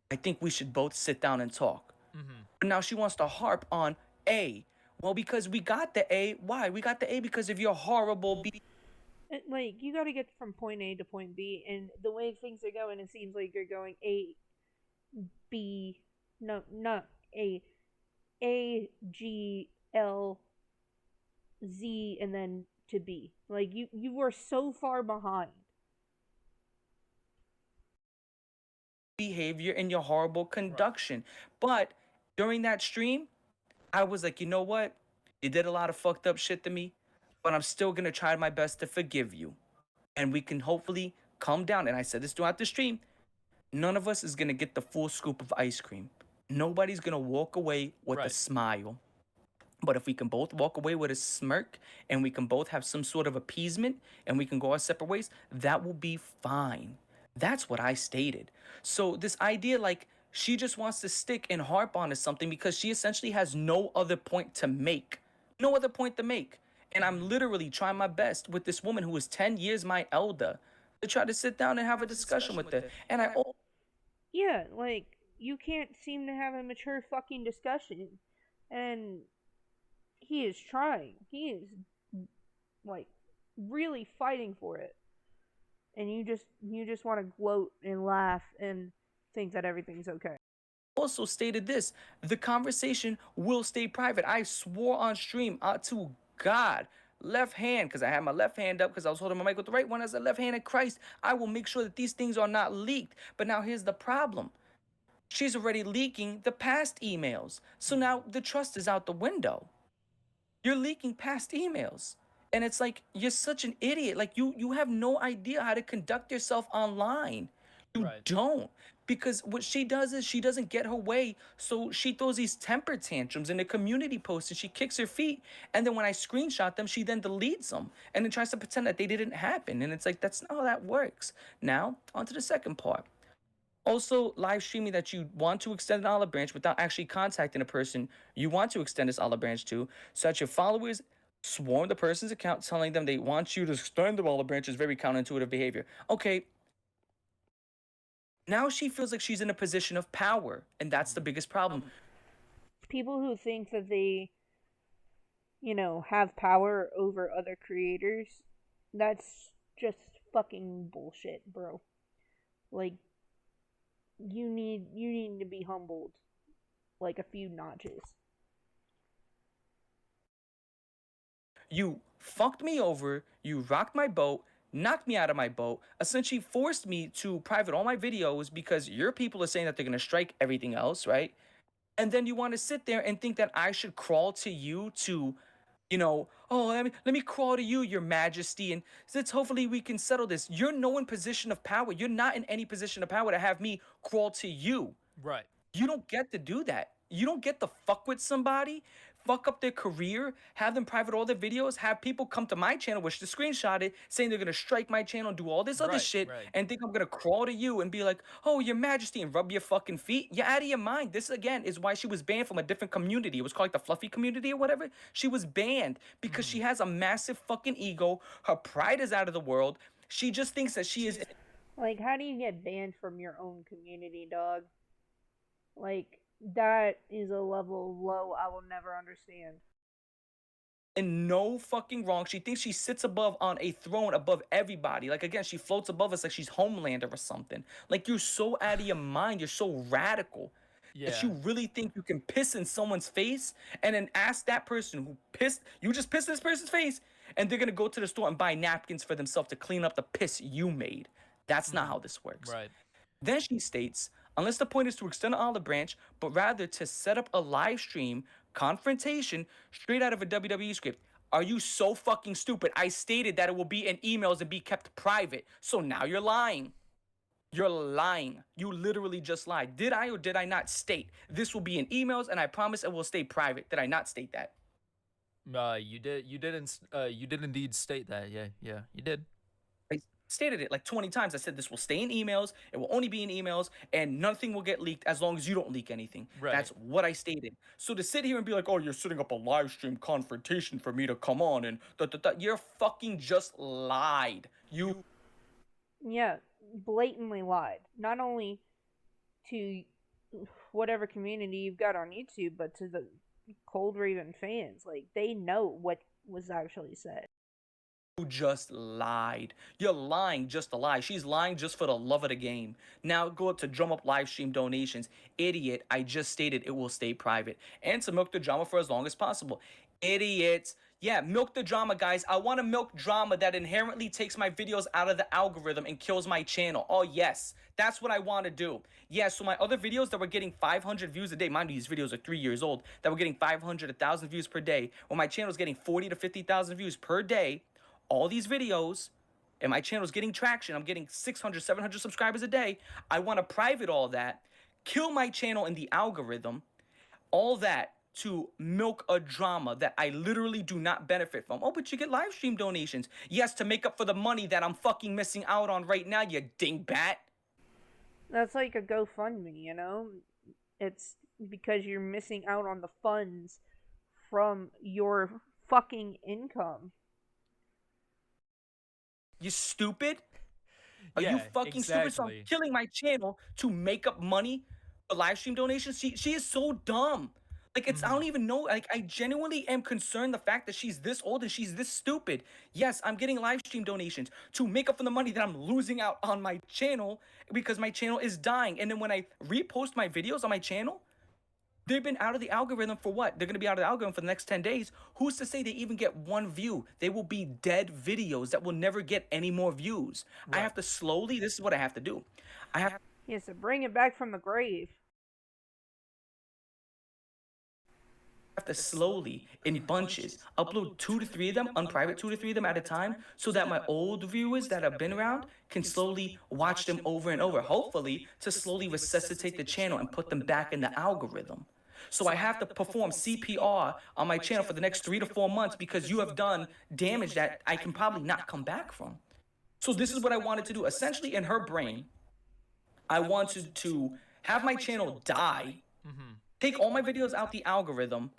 I think we should both sit down and talk. But now she wants to harp on A. Well, because we got the A. Why? We got the A because of your horrible B. Like, you gotta get from point A to point B, and the way things are going, it seems like you're going A, B, no, not A, A, G, L, Z, and then to B. Like, you were so far behind. Behavior and your horrible conduction. But during that stream, I was like, you know what? You did a lot of fucked up shit to me, but I'm still gonna try my best to forgive you. And we can hopefully calm down. And I said this throughout the stream. None of us is gonna get the full scoop of ice cream. Nobody's gonna walk away with a smile. But if we can both walk away with a smirk, and we can both have some sort of appeasement, and we can go our separate ways, that will be fine. That's what I stated. So this idea, like, she just wants to stick and harp on to something because she essentially has no other point to make. No other point to make. And I'm literally trying my best with this woman who is 10 years my elder to try to sit down and have a discussion with her. And Yeah, like, you can't seem to have a mature fucking discussion. And he is trying. He is, like, really fighting for it. And you just want to gloat and laugh and think that everything's okay. Also stated this: the conversation will stay private. I swore on stream to God, left hand, because I had my left hand up because I was holding my mic with the right one as a left-handed Christ. I will make sure that these things are not leaked. But now here's the problem. She's already leaking the past emails. So now the trust is out the window. You're leaking past emails. And it's like, you're such an idiot. Like, you have no idea how to conduct yourself online. You don't. Because what she does is she doesn't get her way. So she throws these temper tantrums in the community posts and she kicks her feet. And then when I screenshot them, she then deletes them and then tries to pretend that they didn't happen. And it's like, that's not how that works. Now, on to the second part. Also, live streaming that you want to extend an olive branch without actually contacting a person you want to extend this olive branch to, so that your followers swarm the person's account telling them they want you to extend the olive branch is very counterintuitive behavior. Okay. Now she feels like she's in a position of power, and that's the biggest problem. People who think that they, have power over other creators, that's just fucking bullshit, bro. Like, you need to be humbled, like, a few notches. You fucked me over, you rocked my boat, knocked me out of my boat, essentially forced me to private all my videos because your people are saying that they're gonna strike everything else, right? And then you want to sit there and think that I should crawl to you to, oh, let me crawl to you, your majesty, and since hopefully we can settle this. You're no in position of power. You're not in any position of power to have me crawl to you. Right. You don't get to do that. You don't get to fuck with somebody, fuck up their career, have them private all their videos, have people come to my channel, which to screenshot it, saying they're gonna strike my channel, do all this other Right, shit, right. and think I'm gonna crawl to you and be like, oh, your majesty, and rub your fucking feet. You're out of your mind. This again is why she was banned from a different community. It was called like the fluffy community or whatever. She was banned because she has a massive fucking ego. Her pride is out of the world. She just thinks that she is. Like, how do you get banned from your own community, dog? Like, that is a level of low I will never understand. And no fucking wrong. She thinks she sits above on a throne above everybody. Like, again, she floats above us like she's Homelander or something. Like, you're so out of your mind. You're so radical. Yeah. That you really think you can piss in someone's face and then ask that person who pissed, you just pissed in this person's face, and they're gonna go to the store and buy napkins for themselves to clean up the piss you made. That's not how this works. Right. Then she states, unless the point is to extend the olive branch, but rather to set up a live stream confrontation straight out of a WWE script. Are you so fucking stupid? I stated that it will be in emails and be kept private. So now you're lying. You're lying. You literally just lied. Did I or did I not state this will be in emails and I promise it will stay private? Did I not state that? You did. You didn't. You did indeed state that. Yeah. Yeah. You did. I stated it like 20 times. I said this will stay in emails. It will only be in emails, and nothing will get leaked as long as you don't leak anything. Right. That's what I stated. So to sit here and be like, oh, you're setting up a live stream confrontation for me to come on and you're fucking just lied. You. Yeah, blatantly lied. Not only to whatever community you've got on YouTube, but to the Cold Raven fans. Like, they know what was actually said. You just lied. You're lying just to lie. She's lying just for the love of the game. Now go up to drum up live stream donations. Idiot, I just stated it will stay private. And to milk the drama for as long as possible. Idiots. Yeah, milk the drama, guys. I want to milk drama that inherently takes my videos out of the algorithm and kills my channel. Oh, yes. That's what I want to do. Yeah, so my other videos that were getting 500 views a day, mind you, these videos are 3 years old, that were getting 500, 1,000 views per day, when my channel is getting 40 to 50,000 views per day, all these videos, and my channel is getting traction, I'm getting 600, 700 subscribers a day, I want to private all that, kill my channel in the algorithm, all that to milk a drama that I literally do not benefit from. Oh, but you get live stream donations. Yes, to make up for the money that I'm fucking missing out on right now, you dingbat. That's like a GoFundMe, you know? It's because you're missing out on the funds from your fucking income. You stupid? Are Yeah, you fucking stupid? So I'm exactly. killing my channel to make up money for live stream donations? She is so dumb. Like, it's, I don't even know. Like, I genuinely am concerned the fact that she's this old and she's this stupid. Yes, I'm getting live stream donations to make up for the money that I'm losing out on my channel because my channel is dying. And then when I repost my videos on my channel, they've been out of the algorithm for what? They're going to be out of the algorithm for the next 10 days. Who's to say they even get one view? They will be dead videos that will never get any more views. Right. I have to slowly, this is what I have to do. I have to bring it back from the grave. to slowly, in bunches, upload 2 to 3 of them, unprivate 2 to 3 of them at a time, so that my old viewers that have been around can slowly watch them over and over, hopefully to slowly resuscitate the channel and put them back in the algorithm. So I have to perform CPR on my channel for the next 3 to 4 months because you have done damage that I can probably not come back from. So this is what I wanted to do. Essentially, in her brain, I wanted to have my channel die, take all my videos out the algorithm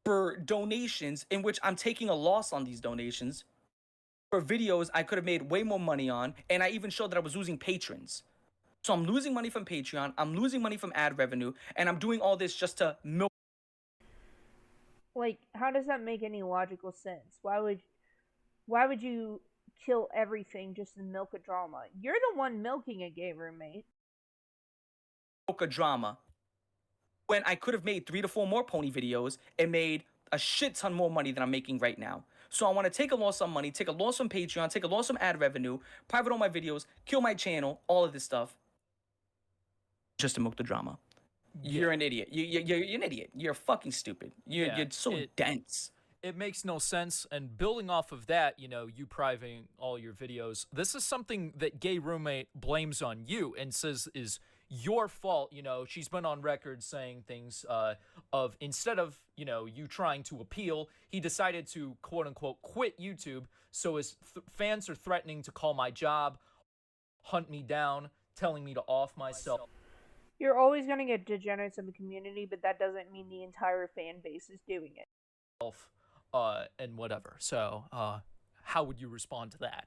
for donations in which I'm taking a loss on these donations for videos I could have made way more money on, and I even showed that I was losing patrons. So I'm losing money from Patreon, I'm losing money from ad revenue, and I'm doing all this just to milk. Like, how does that make any logical sense? Why would you kill everything just to milk a drama? You're the one milking a gay roommate. Milk a drama. When I could have made 3 to 4 more pony videos and made a shit ton more money than I'm making right now. So I want to take a loss on money, take a loss on Patreon, take a loss on ad revenue, private all my videos, kill my channel, all of this stuff, just to milk the drama. You're an idiot. You're an idiot. You're fucking stupid. You're so dense. It makes no sense. And building off of that, you know, you priving all your videos, this is something that Gay Roommate blames on you and says is your fault. You know, she's been on record saying things of instead of, you know, you trying to appeal, he decided to quote unquote quit YouTube. So his fans are threatening to call my job, hunt me down, telling me to off myself. You're always going to get degenerates in the community, but that doesn't mean the entire fan base is doing it. And whatever. So, how would you respond to that?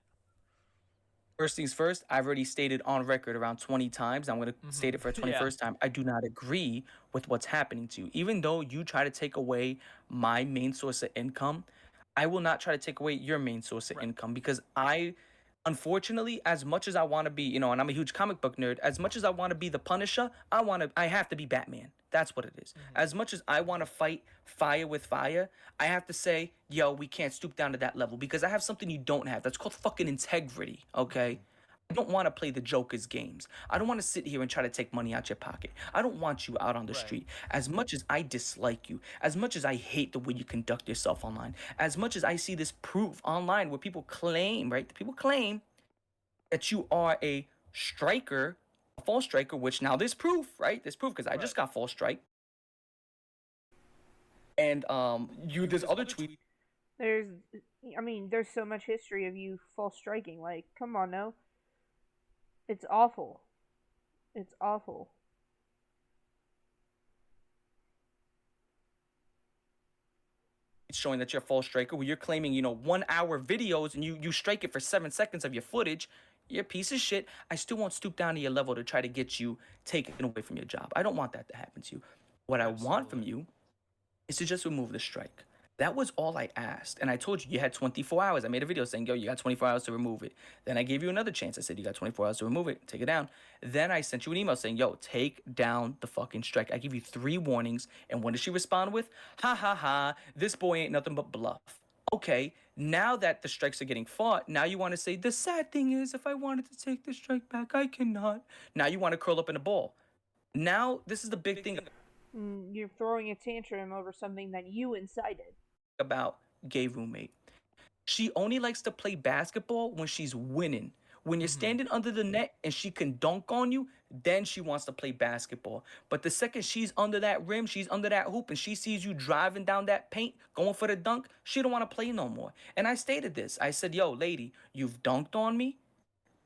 First things first, I've already stated on record around 20 times. I'm going to state it for a 21st time. I do not agree with what's happening to you. Even though you try to take away my main source of income, I will not try to take away your main source of income because unfortunately, as much as I want to be, you know, and I'm a huge comic book nerd, as much as I want to be the Punisher, I have to be Batman. That's what it is. As much as I want to fight fire with fire, I have to say, yo, we can't stoop down to that level because I have something you don't have. That's called fucking integrity, okay? I don't want to play the Joker's games. I don't want to sit here and try to take money out your pocket. I don't want you out on the street. As much as I dislike you, as much as I hate the way you conduct yourself online, as much as I see this proof online where people claim, right? People claim that you are a striker, a false striker, which now there's proof, right? There's proof because I just got false strike. And there's other tweet. There's so much history of you false striking. Like, come on now. It's awful. It's awful. It's showing that you're a false striker where you're claiming, 1 hour videos and you strike it for 7 seconds of your footage. You're a piece of shit. I still won't stoop down to your level to try to get you taken away from your job. I don't want that to happen to you. What I want from you is to just remove the strike. That was all I asked. And I told you had 24 hours. I made a video saying, yo, you got 24 hours to remove it. Then I gave you another chance. I said, you got 24 hours to remove it. Take it down. Then I sent you an email saying, yo, take down the fucking strike. I give you 3 warnings. And what did she respond with? Ha, ha, ha. This boy ain't nothing but bluff. Okay, now that the strikes are getting fought, now you want to say, the sad thing is, if I wanted to take the strike back, I cannot. Now you want to curl up in a ball. Now, this is the big thing. You're throwing a tantrum over something that you incited. About Gay Roommate. She only likes to play basketball when she's winning. When you're standing under the net and she can dunk on you, then she wants to play basketball. But the second she's under that rim, she's under that hoop, and she sees you driving down that paint, going for the dunk, she don't want to play no more. And I stated this. I said, yo, lady, you've dunked on me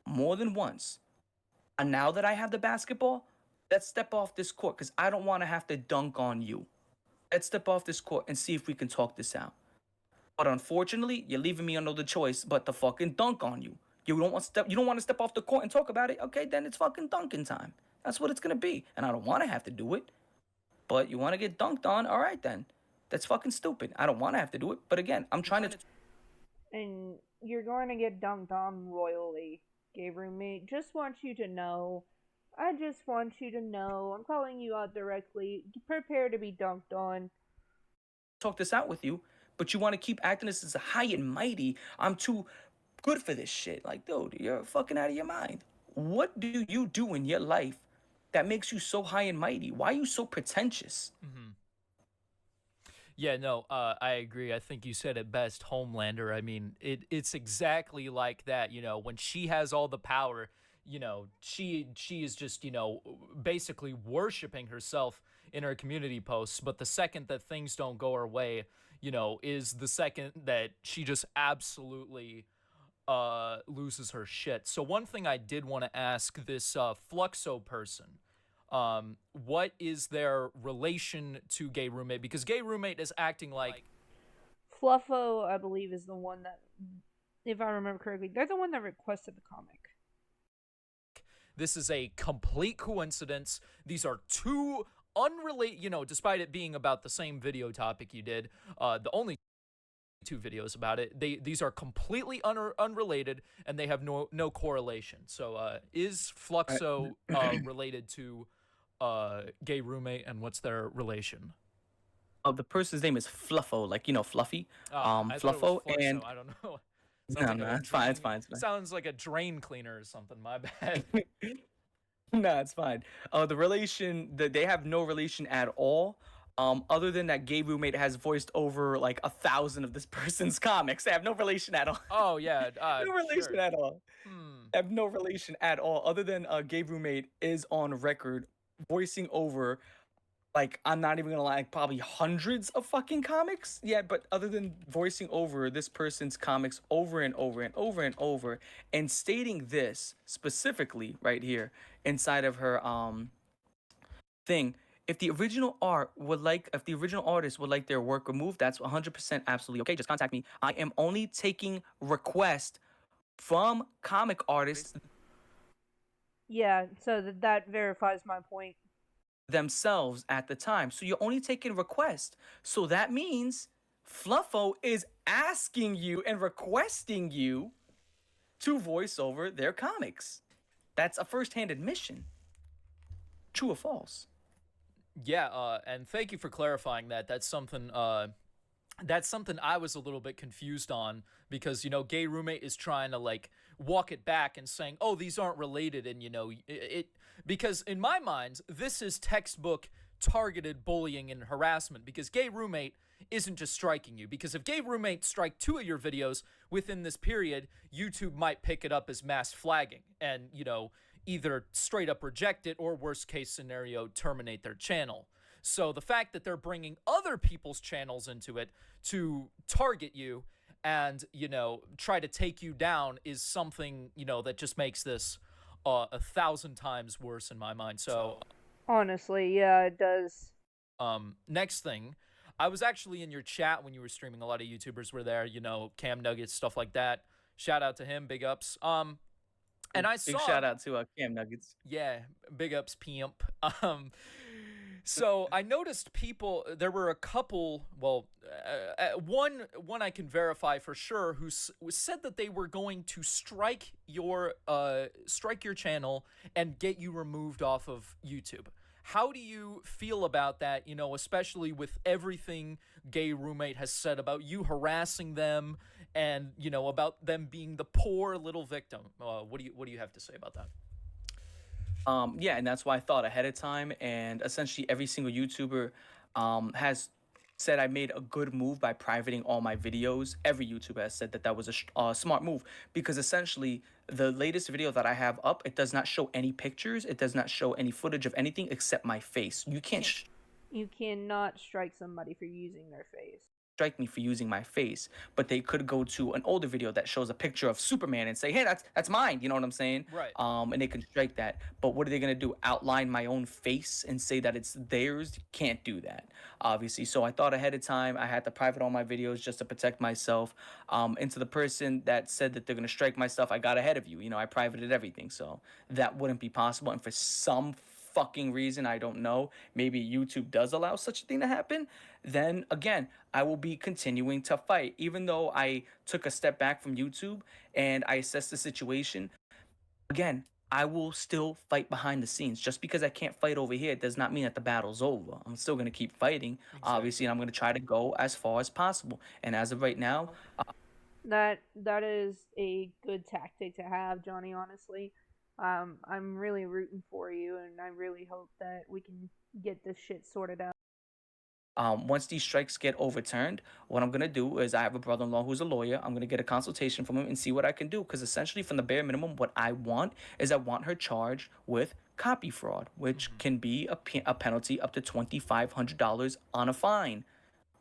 more than once. And now that I have the basketball, let's step off this court because I don't want to have to dunk on you. Let's step off this court and see if we can talk this out. But unfortunately, you're leaving me no other choice but to fucking dunk on you. You don't want to step off the court and talk about it. Okay, then it's fucking dunking time. That's what it's gonna be. And I don't want to have to do it. But you want to get dunked on? All right then. That's fucking stupid. I don't want to have to do it. But again, I'm trying to. And you're going to get dunked on royally, Gay Roommate. Just want you to know. I just want you to know. I'm calling you out directly. Prepare to be dunked on. Talk this out with you, but you want to keep acting this as a high and mighty. I'm too good for this shit. Like, dude, you're fucking out of your mind. What do you do in your life that makes you so high and mighty? Why are you so pretentious? Yeah, no, I agree. I think you said it best, Homelander. I mean, it's exactly like that. When she has all the power, she is just, basically worshiping herself in her community posts. But the second that things don't go her way, is the second that she just absolutely loses her shit. So one thing I did want to ask this Fluxo person, what is their relation to Gay Roommate? Because Gay Roommate is acting like... Fluffo, I believe, is the one that, if I remember correctly, they're the one that requested the comic. This is a complete coincidence. These are two unrelated, despite it being about the same video topic you did, the only 2 videos about it, these are completely unrelated, and they have no correlation. So is Fluxo related to Gay Roommate, and what's their relation? The person's name is Fluffo, like I Fluffy. thought it was Fluffo, Fluxo. and I don't know. no, Sounds no, like a it's fine, it's drain. fine, it's fine. Sounds like a drain cleaner or something. My bad. No, it's fine. The relation that they have no relation at all. Other than that, gay roommate has voiced over like 1,000 of this person's comics. They have no relation at all. Oh yeah, No relation sure. at all. Hmm. Have no relation at all. Other than gay roommate is on record voicing over, like, I'm not even gonna lie, like, probably hundreds of fucking comics. Yeah, but other than voicing over this person's comics over and over and over and over, and stating this specifically right here inside of her thing. If the original artist would like their work removed, that's 100% absolutely okay. Just contact me. I am only taking requests from comic artists Yeah, so that verifies my point. themselves at the time. So you're only taking requests. So that means Fluffo is asking you and requesting you to voice over their comics. That's a first-hand admission. True or false? Yeah, and thank you for clarifying that. That's something I was a little bit confused on because gay roommate is trying to like walk it back and saying, "Oh, these aren't related," and it because in my mind this is textbook targeted bullying and harassment because gay roommate isn't just striking you, because if gay roommate strike 2 of your videos within this period, YouTube might pick it up as mass flagging and either straight up reject it or worst case scenario terminate their channel. So the fact that they're bringing other people's channels into it to target you and try to take you down is something that just makes this 1,000 times worse in my mind. So honestly, yeah, it does. Next thing, I was actually in your chat when you were streaming. A lot of YouTubers were there, Cam Nuggets, stuff like that. Shout out to him, big ups. And I saw Big shout out to Cam Nuggets. Yeah, big ups, pimp. So I noticed there were a couple, well, one I can verify for sure, who said that they were going to strike your channel and get you removed off of YouTube. How do you feel about that, especially with everything gay roommate has said about you harassing them and, about them being the poor little victim? What do you have to say about that? Yeah, and that's why I thought ahead of time, and essentially every single YouTuber has said I made a good move by privating all my videos. Every YouTuber has said that was a smart move, because essentially the latest video that I have up, it does not show any pictures, it does not show any footage of anything except my face. You cannot strike somebody for using their face. Strike me for using my face, but they could go to an older video that shows a picture of Superman and say, hey, that's mine, you know what I'm saying? Right. And they can strike that. But what are they gonna do? Outline my own face and say that it's theirs? Can't do that, obviously. So I thought ahead of time. I had to private all my videos just to protect myself. And to the person that said that they're gonna strike my stuff, I got ahead of you. I privated everything, so that wouldn't be possible. And for some fucking reason, I don't know, maybe YouTube does allow such a thing to happen, then again, I will be continuing to fight. Even though I took a step back from YouTube and I assessed the situation, again, I will still fight behind the scenes. Just because I can't fight over here does not mean that the battle's over. I'm still going to keep fighting, obviously, and I'm going to try to go as far as possible. And as of right now, that is a good tactic to have, Johnny, honestly. I'm really rooting for you, and I really hope that we can get this shit sorted out. Once these strikes get overturned, what I'm going to do is I have a brother-in-law who's a lawyer. I'm going to get a consultation from him and see what I can do. Because essentially, from the bare minimum, what I want is I want her charged with copy fraud, which can be a penalty up to $2,500 on a fine.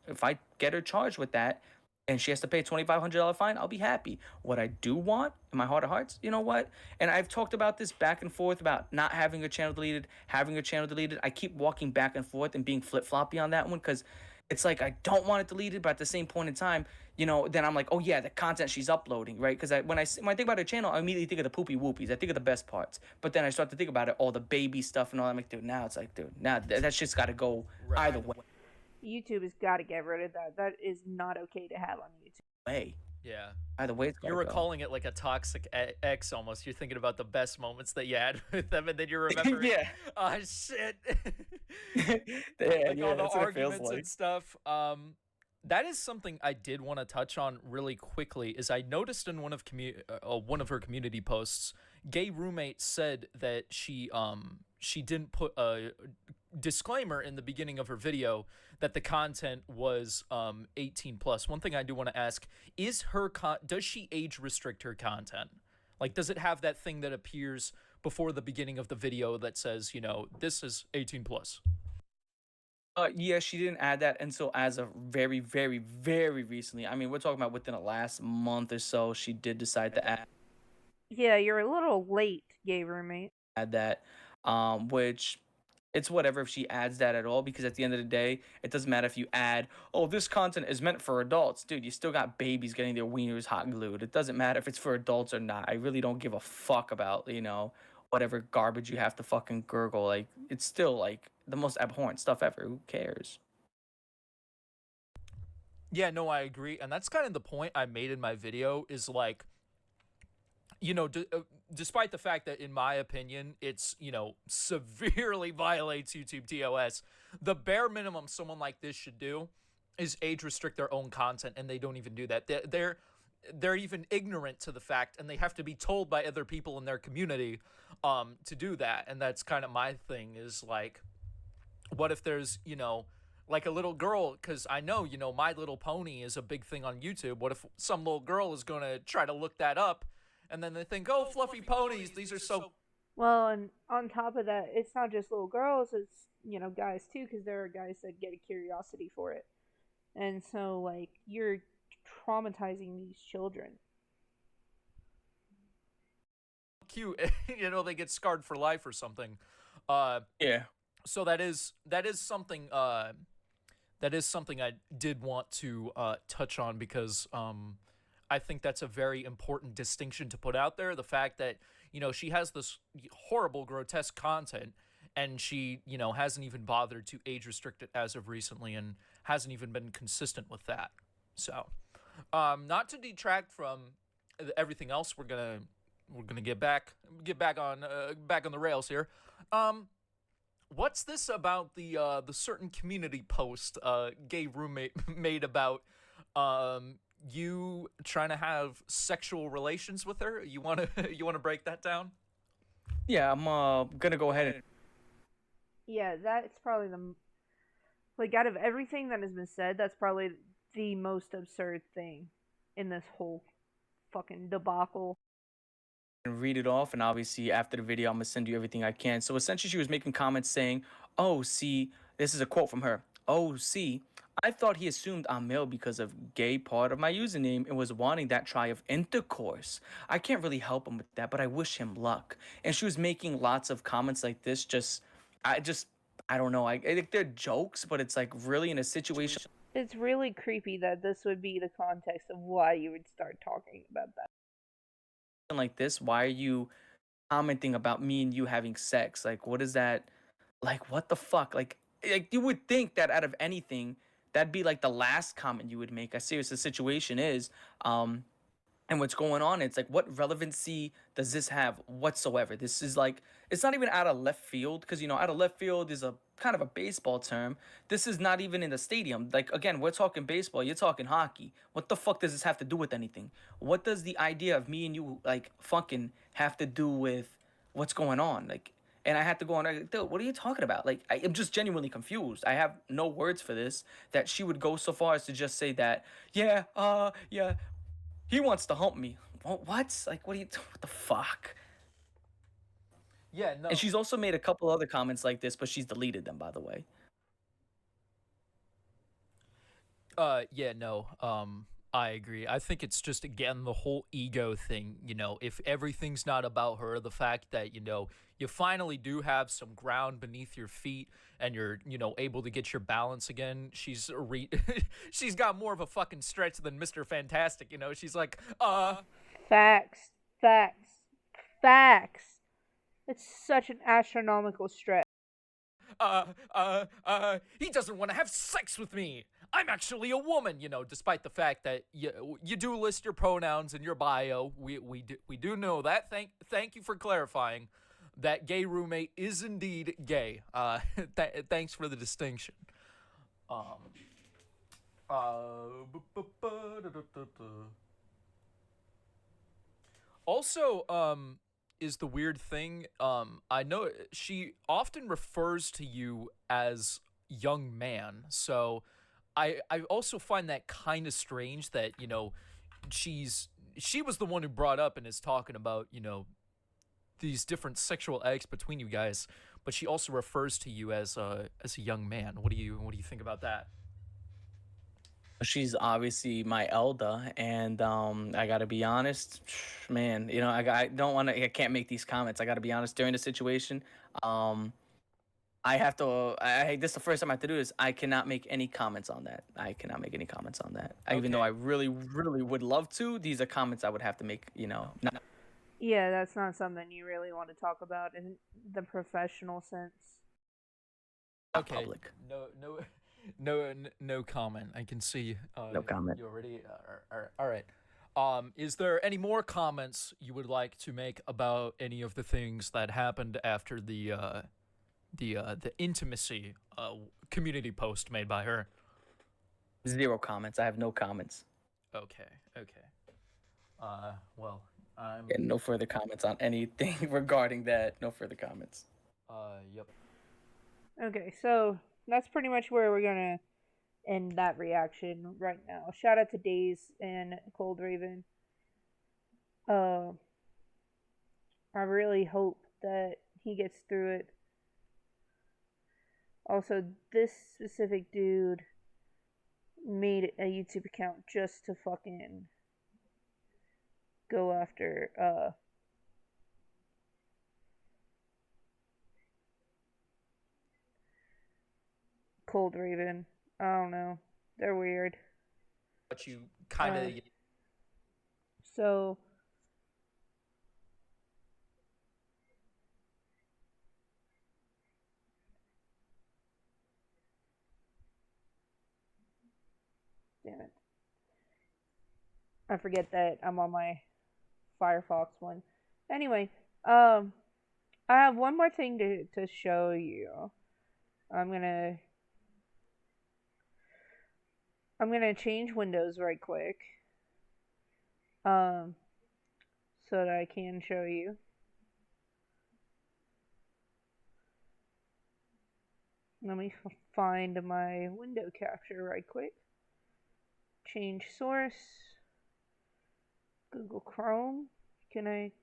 If I get her charged with that, and she has to pay a $2,500 fine, I'll be happy. What I do want, in my heart of hearts, you know what? And I've talked about this back and forth about not having her channel deleted, having her channel deleted. I keep walking back and forth and being flip-floppy on that one, because it's like I don't want it deleted, but at the same point in time, then I'm like, oh yeah, the content she's uploading, right? Because when I think about her channel, I immediately think of the poopy whoopies. I think of the best parts. But then I start to think about it, all the baby stuff and all that. I'm like, dude, now it's like, dude, now that shit's got to go either way. YouTube has got to get rid of that. That is not okay to have on YouTube. Yeah. Either way, it's gotta You're go. recalling it like a toxic ex almost. You're thinking about the best moments that you had with them, and then you're remembering, Yeah. oh shit, Yeah, like all the that's what it feels arguments like. and stuff. That is something I did want to touch on really quickly. Is I noticed in one of her community posts, gay roommate said that she didn't put a disclaimer in the beginning of her video that the content was 18 plus. One thing I do want to ask is does she age restrict her content? Like, does it have that thing that appears before the beginning of the video that says, this is 18 plus? Yeah, she didn't add that until as of very, very, very recently. I mean, we're talking about within the last month or so, she did decide to Yeah, you're a little late, gay roommate. add that, which it's whatever if she adds that at all, because at the end of the day, it doesn't matter if you add, oh, this content is meant for adults. Dude, you still got babies getting their wieners hot glued. It doesn't matter if it's for adults or not. I really don't give a fuck about, whatever garbage you have to fucking gurgle. Like, it's still, like, the most abhorrent stuff ever. Who cares? Yeah, no, I agree. And that's kind of the point I made in my video is like, despite the fact that, in my opinion, it's, severely violates YouTube TOS, the bare minimum someone like this should do is age restrict their own content, and they don't even do that. They're even ignorant to the fact, and they have to be told by other people in their community to do that. And that's kind of my thing is like, what if there's, like a little girl, because I know, My Little Pony is a big thing on YouTube. What if some little girl is going to try to look that up, and then they think, oh, fluffy ponies, these are so... Well, and on top of that, it's not just little girls, it's, guys too, because there are guys that get a curiosity for it. And so, like, you're traumatizing these children. Cute. They get scarred for life or something. Yeah. So that is something I did want to touch on, because I think that's a very important distinction to put out there. The fact that, she has this horrible, grotesque content, and she, hasn't even bothered to age restrict it as of recently, and hasn't even been consistent with that. So, not to detract from everything else, we're gonna get back on the rails here. What's this about the certain community post gay roommate made about you trying to have sexual relations with her? You wanna break that down? Yeah, I'm gonna go ahead and... Yeah, that's probably like, out of everything that has been said, that's probably the most absurd thing in this whole fucking debacle. and read it off, and obviously after the video I'm gonna send you everything I can. So essentially she was making comments saying, oh, see, this is a quote from her. Oh, see, I thought he assumed I'm male because of gay part of my username and was wanting that try of intercourse. I can't really help him with that, but I wish him luck. And she was making lots of comments like this. I don't know. I think they're jokes, but it's like really in a situation It's really creepy that this would be the context of why you would start talking about that. like this. Why are you commenting about me and you having sex? Like, what is that? Like, what the fuck? Like you would think that out of anything, that'd be like the last comment you would make. As serious as the situation is, and what's going on, it's like, what relevancy does this have whatsoever? This is like, it's not even out of left field, because out of left field is a kind of a baseball term. This is not even in the stadium. Like, again, we're talking baseball, you're talking hockey. What the fuck does this have to do with anything? What does the idea of me and you like fucking have to do with what's going on? Like, and I had to go on, like, dude, what are you talking about? Like, I'm just genuinely confused. I have no words for this. That she would go so far as to just say that, yeah, he wants to hump me. What? Like, what the fuck? Yeah, no. And she's also made a couple other comments like this, but she's deleted them, by the way. Yeah, no. I agree. I think it's just, again, the whole ego thing. If everything's not about her, the fact that, you finally do have some ground beneath your feet and you're, able to get your balance again. She's she's got more of a fucking stretch than Mr. Fantastic. She's like, Facts. Facts. Facts. It's such an astronomical stretch. He doesn't want to have sex with me. I'm actually a woman, despite the fact that you do list your pronouns in your bio. We do know that. Thank you for clarifying. That gay roommate is indeed gay. Thanks for the distinction. Also, is the weird thing. I know she often refers to you as young man, so I also find that kind of strange that she was the one who brought up and is talking about these different sexual acts between you guys, but she also refers to you as a young man. What do you think about that? She's obviously my elder, and I gotta be honest, man. I don't want to. I can't make these comments. I gotta be honest. During the situation, um, I have to. This is the first time I have to do this. I cannot make any comments on that. I cannot make any comments on that. Even though I really, really would love to. These are comments I would have to make. Not Yeah, that's not something you really want to talk about in the professional sense. Okay. public. No comment. I can see. No comment. You already. All right. Is there any more comments you would like to make about any of the things that happened after the intimacy community post made by her? Zero comments. I have no comments. Okay. Well, I'm. Yeah, no further comments on anything regarding that. No further comments. Yep. Okay, so that's pretty much where we're gonna end that reaction right now. Shout out to Days and Cold Raven. I really hope that he gets through it. Also, this specific dude made a YouTube account just to fucking go after Cold Raven. I don't know. They're weird. But you kind of. So. Damn it. I forget that I'm on my Firefox one. Anyway, I have one more thing to show you. I'm gonna change windows right quick. So that I can show you. Let me find my window capture right quick. Change source. Google Chrome. Can I?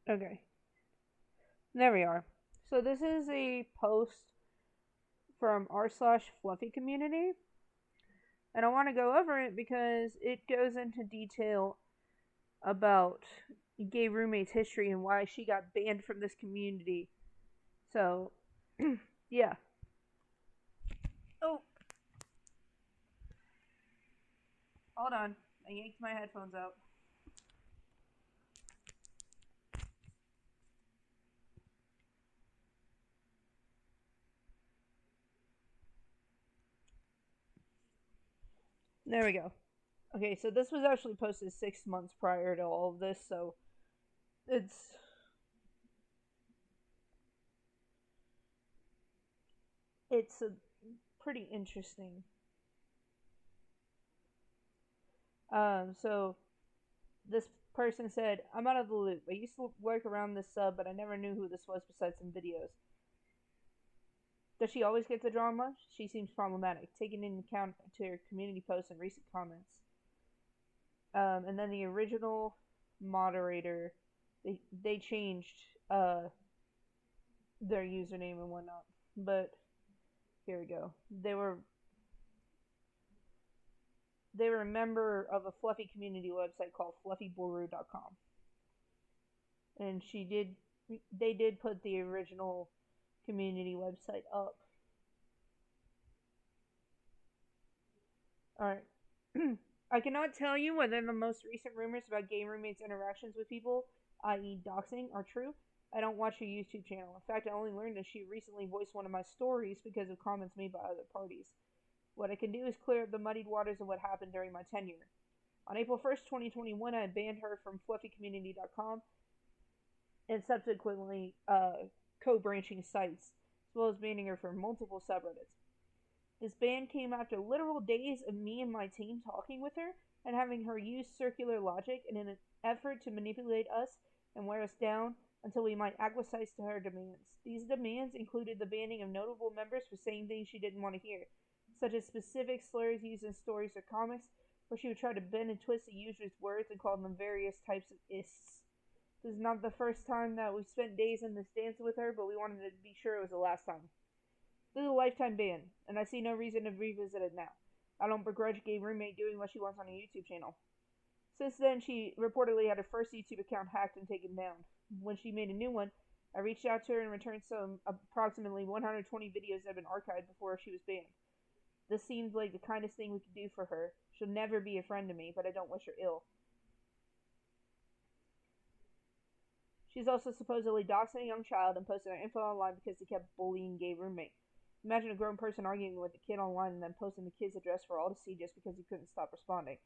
Okay. There we are. So this is a post from r/Fluffy community. And I want to go over it because it goes into detail about gay roommate's history and why she got banned from this community. So, yeah. Oh. Hold on. I yanked my headphones out. There we go. Okay, so this was actually posted 6 months prior to all of this, so it's a pretty interesting. So this person said, "I'm out of the loop. I used to work around this sub, but I never knew who this was besides some videos. Does she always get the drama? She seems problematic, taking into account to her community posts and recent comments." And then the original moderator, they changed their username and whatnot. But here we go. They were a member of a fluffy community website called fluffyboru.com. And they did put the original community website up. Alright. I cannot tell you whether the most recent rumors about gay roommates' interactions with people, i.e., doxing, are true. I don't watch her YouTube channel. In fact, I only learned that she recently voiced one of my stories because of comments made by other parties. What I can do is clear up the muddied waters of what happened during my tenure. On April 1st, 2021, I banned her from fluffycommunity.com and subsequently co-branching sites, as well as banning her from multiple subreddits. This ban came after literal days of me and my team talking with her and having her use circular logic in an effort to manipulate us and wear us down until we might acquiesce to her demands. These demands included the banning of notable members for saying things she didn't want to hear, such as specific slurs used in stories or comics, where she would try to bend and twist the user's words and call them various types of ists. This is not the first time that we've spent days in this dance with her, but we wanted to be sure it was the last time. This is a lifetime ban, and I see no reason to revisit it now. I don't begrudge gay roommate doing what she wants on a YouTube channel. Since then, she reportedly had her first YouTube account hacked and taken down. When she made a new one, I reached out to her and returned some approximately 120 videos that had been archived before she was banned. This seems like the kindest thing we could do for her. She'll never be a friend to me, but I don't wish her ill. She's also supposedly doxing a young child and posting her info online because he kept bullying gay roommate. Imagine a grown person arguing with a kid online and then posting the kid's address for all to see just because he couldn't stop responding.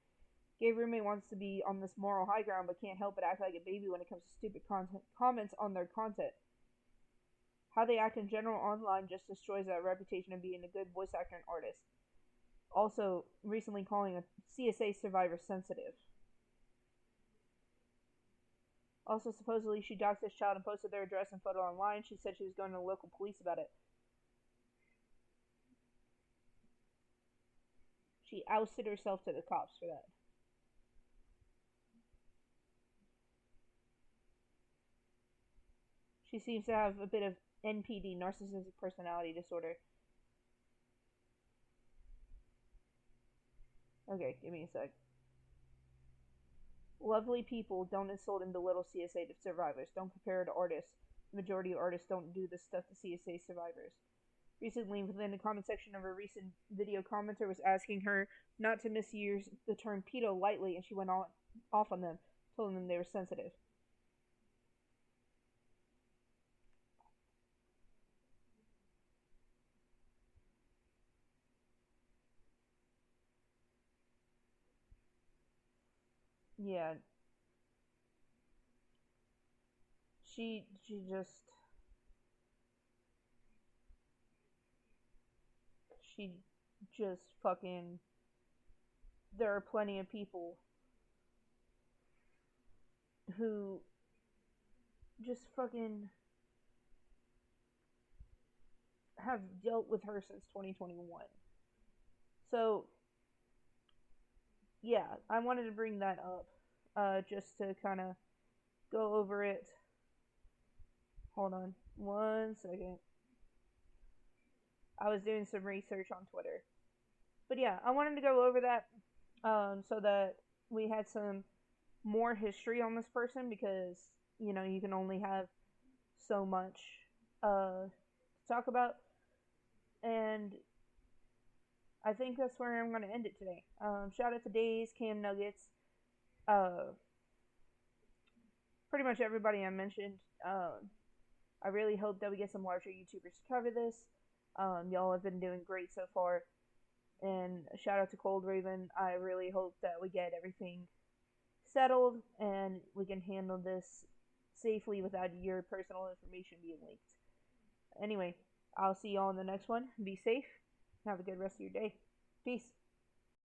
Gay roommate wants to be on this moral high ground but can't help but act like a baby when it comes to stupid comments on their content. How they act in general online just destroys that reputation of being a good voice actor and artist. Also, recently calling a CSA survivor sensitive. Also, supposedly she doxed this child and posted their address and photo online. She said she was going to the local police about it. She ousted herself to the cops for that. She seems to have a bit of NPD, narcissistic personality disorder. Okay, give me a sec. Lovely people, don't insult and belittle CSA survivors. Don't compare to artists. The majority of artists don't do this stuff to CSA survivors. Recently, within the comment section of a recent video, commenter was asking her not to misuse the term pedo lightly, and she went off on them, telling them they were sensitive. Yeah. She just fucking, there are plenty of people who just fucking have dealt with her since 2021. So, yeah, I wanted to bring that up, just to kind of go over it. Hold on 1 second. I was doing some research on Twitter. But yeah, I wanted to go over that, so that we had some more history on this person, because, you know, you can only have so much to talk about. And I think that's where I'm going to end it today. Shout out to Days, Cam Nuggets, pretty much everybody I mentioned. I really hope that we get some larger YouTubers to cover this. Y'all have been doing great so far. And shout out to Cold Raven. I really hope that we get everything settled and we can handle this safely without your personal information being leaked. Anyway, I'll see y'all in the next one. Be safe. Have a good rest of your day. Peace.